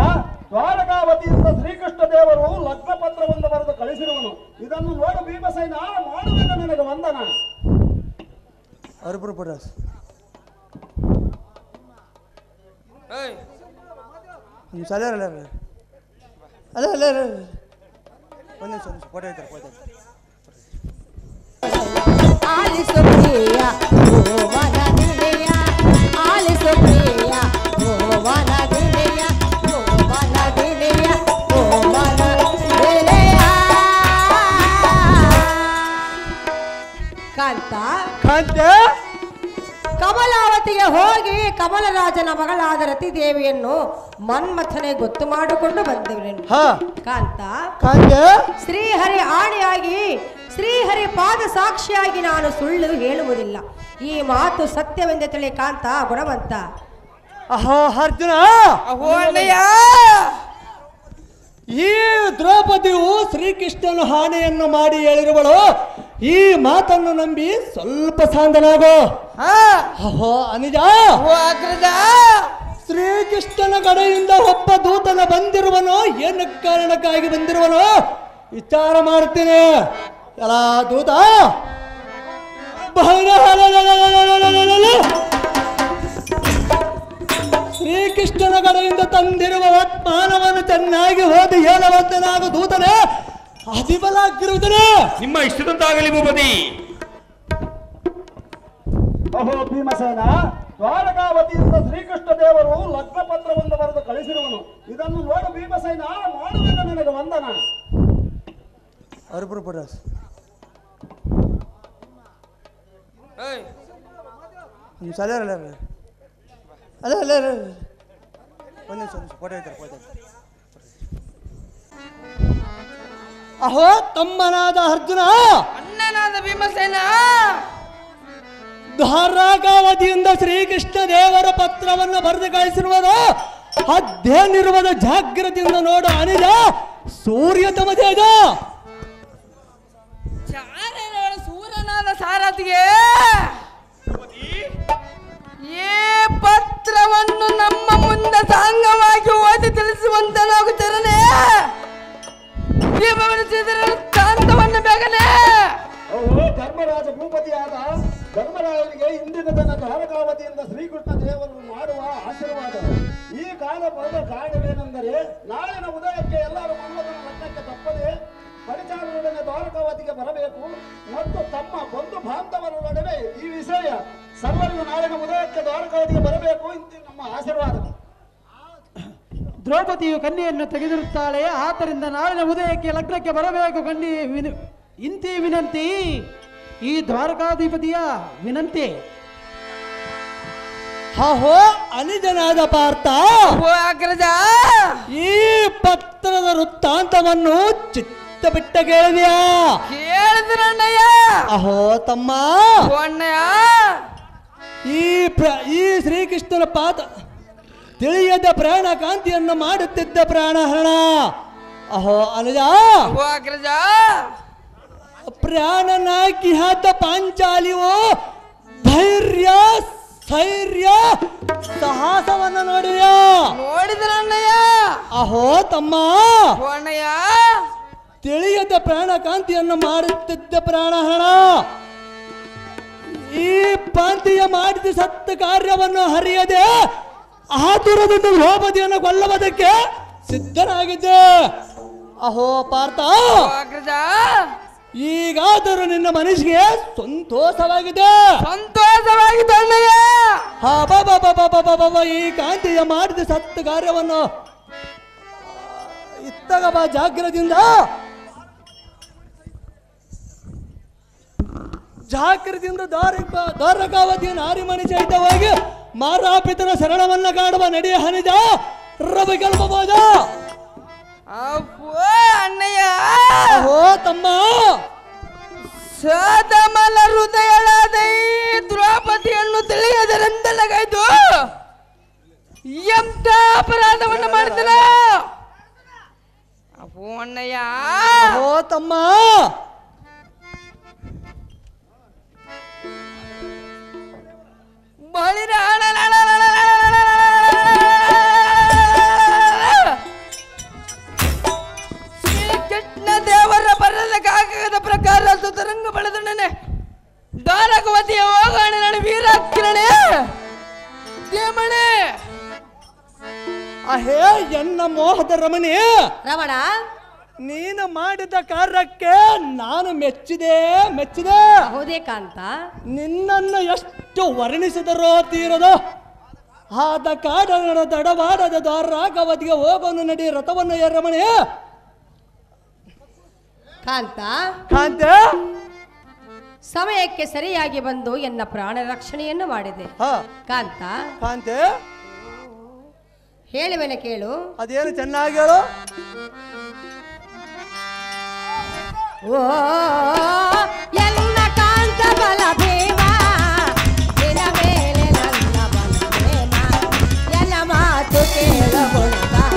ದ್ವಾರಕಾವತಿಯಿಂದ ಶ್ರೀಕೃಷ್ಣ ದೇವರು ಲಗ್ನ ಪತ್ರವನ್ನು ಬರೆದು ಕಳಿಸಿರುವನು. ಇದನ್ನು ನೋಡು ಭೀಮಸೇನ, ಮಾಡುವೆನು ನನಗೆ ವಂದನ. ಅರ್ಬರು ಪಡಾಸ್ ಸಲ ಅಲ್ಲ ಅಲ್ಲ ಅಲ್ಲ ಒಂದು ನಿಮಿಷ ಫೋಟೋ ಐತಾರೆ ಫೋಟೋ. ಆಲಿಸು ಪ್ರಿಯ ಓ ಮನದಿನೆಯ, ಆಲಿಸು ಪ್ರಿಯ ಓ ಮನದಿನೆಯ, ಓ ಮನದಿನೆಯ, ಓ ಮನದಿನೆಯ. ಕಾಂತ ಕಮಲಾವತಿಗೆ ಹೋಗಿ ಕಮಲರಾಜನ ಮಗಳಾದ ರತಿದೇವಿಯನ್ನು ಮನ್ಮಥನೆ ಗೊತ್ತು ಮಾಡಿಕೊಂಡು ಬಂದೆವು. ಕಾಂತ ಶ್ರೀಹರಿ ಆಣೆಯಾಗಿ ಶ್ರೀಹರಿ ಪಾದ ಸಾಕ್ಷಿಯಾಗಿ ನಾನು ಸುಳ್ಳು ಹೇಳುವುದಿಲ್ಲ. ಈ ಮಾತು ಸತ್ಯವೆಂದು ತಿಳಿ ಕಾಂತ ಗುಣವಂತ. ಅಹೋ ಅರ್ಜುನ, ಈ ದ್ರೌಪದಿಯು ಶ್ರೀಕೃಷ್ಣನ ಹಾನಿಯನ್ನು ಮಾಡಿ ಹೇಳಿರುವಳು. ಈ ಮಾತನ್ನು ನಂಬಿ ಸ್ವಲ್ಪ ಶಾಂತನಾಗೋ. ಅಹೋ ಅನಿಜ, ಶ್ರೀಕೃಷ್ಣನ ಕಡೆಯಿಂದ ಒಬ್ಬ ದೂತನ ಬಂದಿರುವನೋ, ಏನು ಕಾರಣಕ್ಕಾಗಿ ಬಂದಿರುವನೋ ವಿಚಾರ ಮಾಡ್ತೀನಿ. ಎಲ್ಲ ದೂತ ಶ್ರೀಕೃಷ್ಣನ ಕಡೆಯಿಂದ ತಂದಿರುವ ಮಾನವನ್ನು ಚೆನ್ನಾಗಿ ಓದಿ ಹೇಳುವಂತನಾಗ ದೂತನೇ ಅಧಿಬಲಾಗಿರುವುದನೇ. ನಿಮ್ಮ ಇಷ್ಟದಂತಾಗಲಿ ಭೂಪತಿ. ಅಹೋ ಭೀಮಸೇನ, ದ್ವಾರಕಾವತಿಯಿಂದ ಶ್ರೀಕೃಷ್ಣ ದೇವರು ಲಗ್ನ ಪತ್ರವನ್ನು ಬರೆದು ಕಳಿಸಿರುವನು. ಇದನ್ನು ನೋಡು ಭೀಮಸೇನ, ಮಾಡುವೆನು ನನಗೆ ವಂದನ. ಅರ್ಬರು ಪಡಾಸ್ ಸಲ ಅಲ್ಲ ಅಲ್ಲ ಅಲ್ಲ ಒಂದು ನಿಮಿಷ ಫೋಟೋ ಐತಾರೆ ಫೋಟೋ. ಅಹೋ ತಮ್ಮನಾದ ಅರ್ಜುನ, ಅಣ್ಣನಾದ ಭೀಮಸೇನ, ದ್ವಾರಕಾವತಿಯಿಂದ ಶ್ರೀಕೃಷ್ಣ ದೇವರ ಪತ್ರವನ್ನು ಬರೆದು ಕಳಿಸಿರುವುದು. ಅದೇನಿರುವುದು ಜಾಗ್ರತೆಯಿಂದ ನೋಡು ಅನಿಜ. ಸೂರ್ಯ ತಮದೇಜ ಸೂರ್ಯನಾದ ಸಾರಥಿಗೆ ಈ ಪತ್ರವನ್ನು ನಮ್ಮ ಮುಂದೆ ಸಾಂಗವಾಗಿ ಓದಿ ತಿಳಿಸುವಂತನಾಗುತ್ತಿರಲೇ. ಕಾಂತವನ್ನು ಬೇಗನೆ ಧರ್ಮರಾಜ ಭೂಪತಿಯಾದ ಧರ್ಮರಾಜನಿಗೆ ಇಂದಿನ ತನ್ನ ದ್ವಾರಕಾವತಿಯಿಂದ ಶ್ರೀಕೃಷ್ಣ ದೇವರು ಮಾಡುವ ಆಶೀರ್ವಾದ. ಈ ಕಾಲ ಪಡೆದ ಕಾರಣವೇನೆಂದರೆ, ನಾಳಿನ ಉದಯಕ್ಕೆ ಎಲ್ಲರೂ ಮನ್ಮಥನ ಲಗ್ನಕ್ಕೆ ತಪ್ಪದೆ ಪರಿಚಾರದೊಡನೆ ದ್ವಾರಕಾವತಿಗೆ ಬರಬೇಕು ಮತ್ತು ತಮ್ಮ ಬಂಧು ಬಾಂಧವರೊಡನೆ ಈ ವಿಷಯ ಸರ್ವರಿಗೂ ನಾಳಿನ ಉದಯಕ್ಕೆ ದ್ವಾರಕಾವತಿಗೆ ಬರಬೇಕು ಇಂತ ನಮ್ಮ ಆಶೀರ್ವಾದ. ದ್ರೌಪದಿಯು ಕನ್ಯೆಯನ್ನು ತೆಗೆದಿರುತ್ತಾಳೆ, ಆದ್ದರಿಂದ ನಾಳಿನ ಉದಯಕ್ಕೆ ಲಗ್ನಕ್ಕೆ ಬರಬೇಕು ಇಂತಿ ವಿನಂತಿ, ಈ ದ್ವಾರಕಾಧಿಪತಿಯ ವಿನಂತಿ. ಹೋ ಅನಿಜನಾದ ಪಾರ್ಥ, ಈ ಪತ್ರದ ವೃತ್ತಾಂತವನ್ನು ಚಿತ್ತ ಬಿಟ್ಟ ಕೇಳಿದ್ಯಾ? ಕೇಳಿದ್ರಣ್ಣಯ್ಯ. ಅಹೋ ತಮ್ಮ, ಈ ಶ್ರೀಕೃಷ್ಣನ ಪಾದ ತಿಳಿಯದ ಪ್ರಾಣ ಕಾಂತಿಯನ್ನು ಮಾಡುತ್ತಿದ್ದ ಪ್ರಾಣಹರಣ. ಅಹೋ ಅನುಜ, ಪ್ರಾಣನಾಕಿ ಹಾತ ಪಾಂಚಾಲಿಯೋ ಧೈರ್ಯ ಸ್ಥೈರ್ಯ ಸಾಹಸವನ್ನು ನೋಡಿದ್ರಣ್ಣಯ್ಯ. ಅಹೋ ತಮ್ಮ, ತಿಳಿಯದ ಪ್ರಾಣ ಕಾಂತಿಯನ್ನು ಮಾಡುತ್ತಿದ್ದ ಪ್ರಾಣಹರಣ, ಈ ಪಾಂತಿಯ ಮಾಡಿದ ಸತ್ತ ಕಾರ್ಯವನ್ನು ಹರಿಯದೆ ಆತುರದಿಂದ ದ್ರೌಪದಿಯನ್ನು ಕೊಲ್ಲುವುದಕ್ಕೆ ಸಿದ್ಧನಾಗಿದ್ದೆ. ಅಹೋ ಪಾರ್ಥ, ಈಗಾದರೂ ನಿನ್ನ ಮನಸ್ಸಿಗೆ ಸಂತೋಷವಾಗಿದೆ. ಈ ಕಾಂತಿಯ ಮಾಡಿದ ಸತ್ತ ಕಾರ್ಯವನ್ನು ಇತ್ತಗ ಬಾ ಜಾಗ್ರತೆಯಿಂದ ದ್ವಾರಕಾವತಿಯ ನಾರಿಮಣಿ ಸಹಿತವಾಗಿ ಮಾರಾಪಿತರ ಶರಣವನ್ನ ಕಾಡುವ ನಡೆಯ ಹನಿಜ ರವಿ ಕಲ್ಪಬೋದ. ಅಣ್ಣಯ್ಯ, ಓ ತಮ್ಮ, ಸದಮಲ ಹೃದಯಳಾದ ಈ ದ್ರೌಪದಿಯನ್ನು ತಿಳಿಯದರೆಂದಲಗಾಯ್ತು. ಎಂತ ಅಪರಾಧವನ್ನು ಮಾಡ್ತೀರ ಅಪ್ಪು ಅಣ್ಣಯ್ಯ? ಓ ತಮ್ಮ, ಬಳಿರ ಶ್ರೀಕೃಷ್ಣ ದೇವರ ಬರದ ಕಾಗದ ಪ್ರಕಾರ ಸುತರಂಗ ಬೆಳೆದಣ್ಣನೆ ದ್ವಾರಕಾವತಿಯ ಹೋಗೋಣ ನಾನು ವೀರಾಕಿರಣೆ ದೇಮಣೆ. ಅಹೇ ಎನ್ನ ಮೋಹದ ರಮಣಿ ರಮಣ, ನೀನು ಮಾಡಿದ ಕಾರ್ಯಕ್ಕೆ ನಾನು ಮೆಚ್ಚಿದೆ. ಹೌದೇ ಕಾಂತ? ನಿನ್ನನ್ನು ಎಷ್ಟು ವರ್ಣಿಸಿದರೋ ತೀರದು. ಆದ ಕಾಡನ ತಡವಾಡದ ದ್ವಾರಕಾವತಿಗೆ ಹೋಗೋನು ನಡಿ ರಥವನ್ನು ರಮಣಿ. ಕಾಂತ, ಸಮಯಕ್ಕೆ ಸರಿಯಾಗಿ ಬಂದು ಎನ್ನ ಪ್ರಾಣ ರಕ್ಷಣೆಯನ್ನು ಮಾಡಿದೆ. ಕಾಂತ, ಹೇಳುವೆನೆ ಕೇಳು. ಅದೇನು ಚೆನ್ನಾಗಿ ಹೇಳು. ಓ ಎನ್ನ ಕಾಂತ ಬಲ ಭೀಮ, ನಿನ ಮೇಲೆ ನನ್ನ ಬಲ ಪ್ರೇಮ, ಎನ್ನ ಮಾತು ಕೇಳಗೊಳ್ತಾಮ.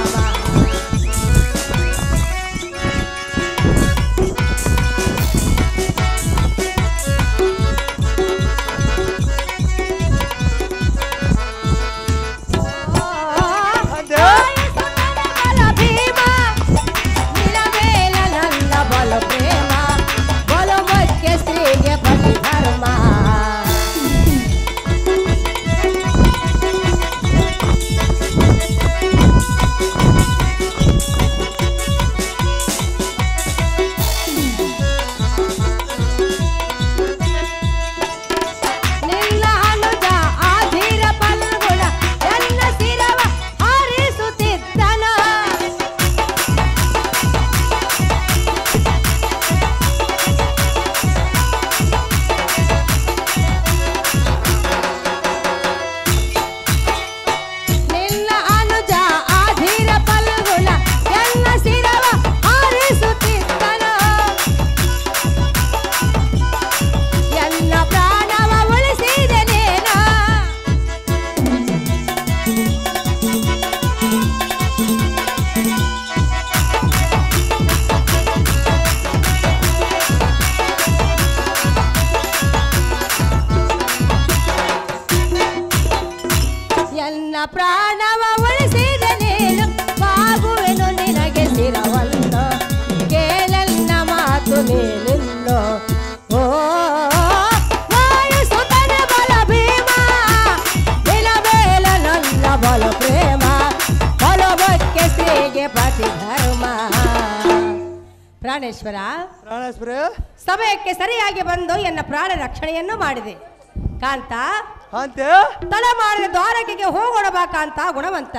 ಪ್ರಾಣವ ಉಳಿಸಿದ ನೀನು ಬಾಗುವೆನು ನಿನಗೆ ಸಿರವನ್ನು ಕೇಳನ್ನ ಮಾತು ನೀನಿನ್ನು. ಓ ವಾಯುಸುತನ ಬಲ ಭೀಮ, ನಿಲಬೇಲ ನನ್ನ ಬಲ ಪ್ರೇಮ, ಬಲವಕ್ಕೆ ಸ್ತ್ರೀಗೆ ಪತಿ ಧರ್ಮ. ಪ್ರಾಣೇಶ್ವರ, ಸಮಯಕ್ಕೆ ಸರಿಯಾಗಿ ಬಂದು ಎನ್ನ ಪ್ರಾಣ ರಕ್ಷಣೆಯನ್ನು ಮಾಡಿದೆ. ಕಾಂತ, ತಡ ಮಾಡಿದ ದ್ವಾರಕೆಗೆ ಹೋಗೋಣ ಬಾ ಕಾಂತ ಗುಣವಂತ.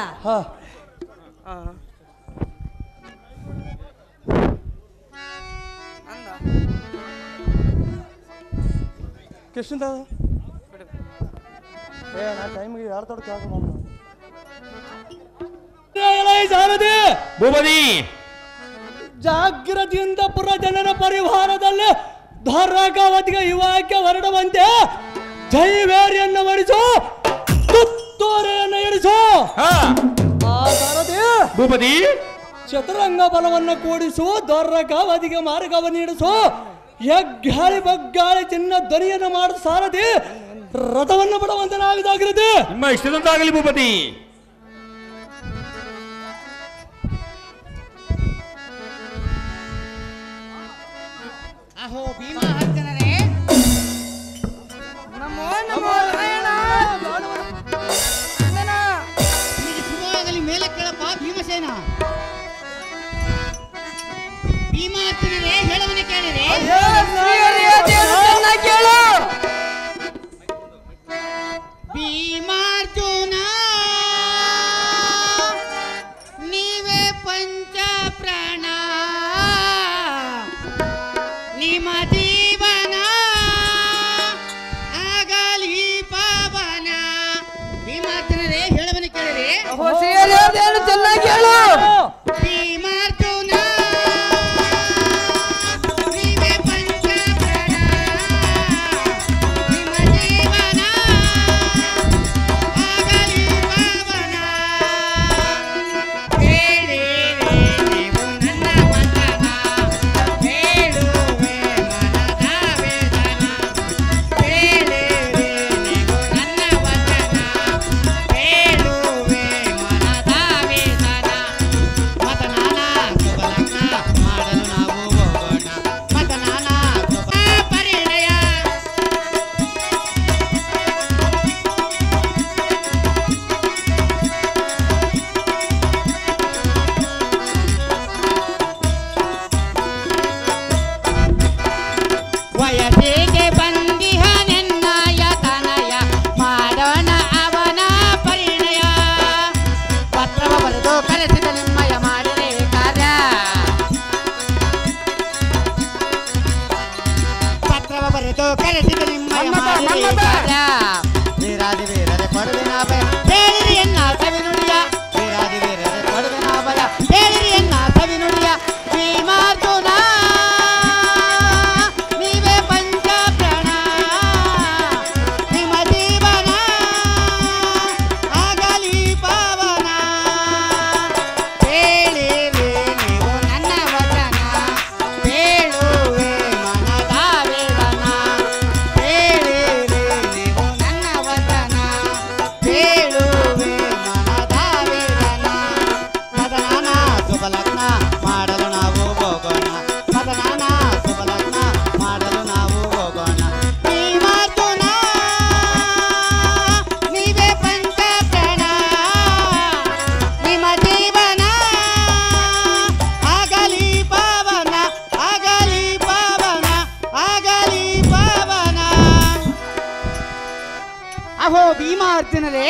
ಭೂಪತಿ, ಜಾಗೃತಿಯಿಂದ ಪುರ ಜನರ ಪರಿವಾರದಲ್ಲಿ ಧಾರಾಕಾವತಿಗೆ ಇವಾಕ್ಯ ಹೊರಡುವಂತೆ ಜೈವೇರಿಯನ್ನು ಮರಿಸು, ತುತ್ತೂರೆಯನ್ನು ಇರಿಸು. ಭೂಪತಿ, ಚತುರಂಗ ಬಲವನ್ನು ಕೂಡಿಸು, ಧಾರಾಕಾವತಿಗೆ ಮಾರ್ಗವನ್ನು ಇಡಿಸು. ಹೆಗ್ಗಾಳಿ ಬಗ್ಗಾಳಿ ಚಿನ್ನ ಧ್ವನಿಯನ್ನು ಮಾಡು ಸಾರಥಿ, ರಥವನ್ನು ಬಿಡುವಂತೆ ನಾವು ಜಾಗೃತಿ. ನಿಮ್ಮ ಇಷ್ಟದಂತಾಗಲಿ ಭೂಪತಿ. ಅಹೋ ಭೀಮಾ ಅರ್ಜುನರೇ, ನಮೋ ನಮೋ ನಾರಾಯಣ. ನಿಮಗೆ ಶುಭವಾಗಲಿ. ಮೇಲೆ ಕೇಳಪ್ಪ ಭೀಮಸೇನ. ಭೀಮಾ ಅರ್ಜುನರೇ, ಹೇಳುವನೆ ಕೇಳಿರಿ. ಕೇಳು. ಭೀಮಾರ್ಜುನ ನೀವೇ ಪಂಚ ಪ್ರಾಣ, ನಿಮ್ಮ ಜೀವನ ಆಗಲಿ ಪಾವನ. ಭೀಮಾರ್ಜುನರೇ, ಹೇಳುವನೆ ಕೇಳಿರಿ. ಚೆನ್ನಾಗಿ ಹೇಳು. ಭೀಮಾರ್ಜುನ ನೀವೇ ಪಂಚ ಪ್ರಾಣ, ನಿಮ್ಮ ಜೀವನ ಆಗಲಿ ಪಾವನ. ಕೇಳಿರಿ ನೀವು ನನ್ನ ವಚನ, ಹೇಳುವೆ ಮನದ ವೇದನ. ಕೇಳಿರಿ ನೀವು ನನ್ನ ವಚನ, ಹೇಳುವೆ ಮನದ ವೇದನ. ಮತನಾನ ಶುಭಲಗ್ನ ಮಾಡಲು ನಾವು ಹೋಗೋಣ. ಮತನಾನ ಶುಭ ಪರಿಣಯ. ವಯಸ್ಸಿಗೆ ಬಂದಿಹನೆನ್ನಯ ತನಯ, ಮಾಡೋಣ ಅವನ ಪರಿಣಯ. ಪತ್ರವ ಬರೆದು ಕರೆಸಿದ ನಿಮ್ಮಯ ಮಾಡಿರೆ ಕಾರ್ಯ. ಪತ್ರವ ಬರೆದು ಕರೆಸಿದ ನಿಮ್ಮಯ ಮಾಡಿರೆ ಕಾರ್ಯ. ವೀರಾದಿ ವೀರರೆ ಕೊಡುವಿನ ಭಯ, ಹೇಳಿರಿ ಎನ್ನ ಸವಿನುಡಿಯ. ವೀರಾದಿ ವೀರರೆ ಕೊಡುವಿನ ಭಯ, ಹೇಳಿರಿ ಎನ್ನ ಸವಿನುಡಿಯ. ಭೀಮಾರ್ಜುನ ನೀವೇ ಪಂಚ ಪ್ರಾಣ, ನಿಮ್ಮ ಜೀವನ ಆಗಲಿ ಪಾವನ. ಹೇಳಿರಿ ನೀವು ನನ್ನ ವಚನ, ಹೇಳುವೆ ಮನದ ವೇದನ. ಹೇಳಿರಿ ನೀವು ನನ್ನ ವಚನ, ಹೇಳುವೆ ಮನದ ವೇದನ. ಮದನಾನ ಶುಭಲಗ್ನ ಮಾಡಲು ನಾವು ಹೋಗೋಣ. ಮದನಾನ ಶುಭಲಗ್ನ ಮಾಡಲು ನಾವು ಹೋಗೋಣ. ಭೀಮಾರ್ಜುನ ನೀವೇ ಪಂಚ ಪ್ರಾಣ, ನಿಮ್ಮ ಜೀವನ ಆಗಲಿ ಪಾವನ, ಆಗಲಿ ಪಾವನ, ಆಗಲಿ ಪಾವನ. ಅಹೋ ಭೀಮಾರ್ಜುನರೇ,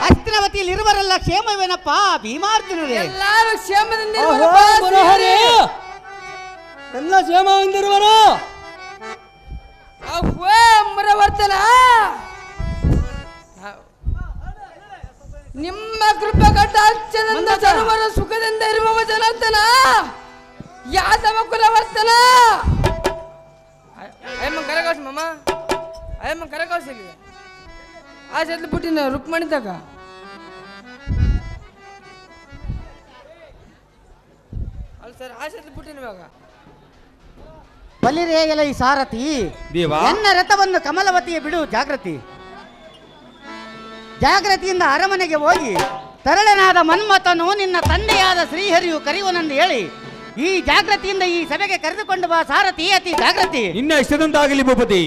ಹಸ್ತಿನವತಿಯಲ್ಲಿ ಇರುವರೆಲ್ಲ ಕ್ಷೇಮವೇನಪ್ಪ ಭೀಮಾರ್ಜುನರೇ? ಎಲ್ಲಾರು ಕ್ಷೇಮದಿಂದ ಎಲ್ಲ ಕ್ಷೇಮ ಹೊಂದಿರುವರು. ಮರವರ್ತನ ನಿಮ್ಮ ಕೃಪೆ ಕಟಾಕ್ಷದಿಂದ ಸರ್ವರ ಸುಖದಿಂದ ಇರುವವ ಜನಾರ್ದನ. ಯಾದವ ಕುಲವರ್ತನ. ಅಯ್ಯಮ್ಮ ಕರಕೌಶ ಮಾಮ, ಅಯ್ಯಮ್ಮ ಕರಕೌಶ ಆ ಸೆಟ್ಲು ಬಿಟ್ಟಿನ ರುಕ್ಮಣಿದಾಗ. ಅಲ್ಲ ಸರ್, ಆ ಸೆಟ್ಲು ಬಿಟ್ಟಿನ ಇವಾಗ. ಬಲಿರೇಗಲ ಈ ಸಾರಥಿ, ದೇವಾ. ಎನ್ನ ರಥವನ್ನು ಕಮಲವತಿಯ ಬಿಡು ಜಾಗೃತಿ. ಜಾಗೃತಿಯಿಂದ ಅರಮನೆಗೆ ಹೋಗಿ ತರಳನಾದ ಮನ್ಮಥನು ನಿನ್ನ ತಂದೆಯಾದ ಶ್ರೀಹರಿಯು ಕರೆಯುವನೆಂದು ಹೇಳಿ ಈ ಜಾಗೃತಿಯಿಂದ ಈ ಸಭೆಗೆ ಕರೆದುಕೊಂಡು ಬಾ ಸಾರಥಿ, ಅತಿ ಜಾಗೃತಿ. ನಿನ್ನ ಇಷ್ಟದಂತಾಗಲಿ ಭೂಪತಿ.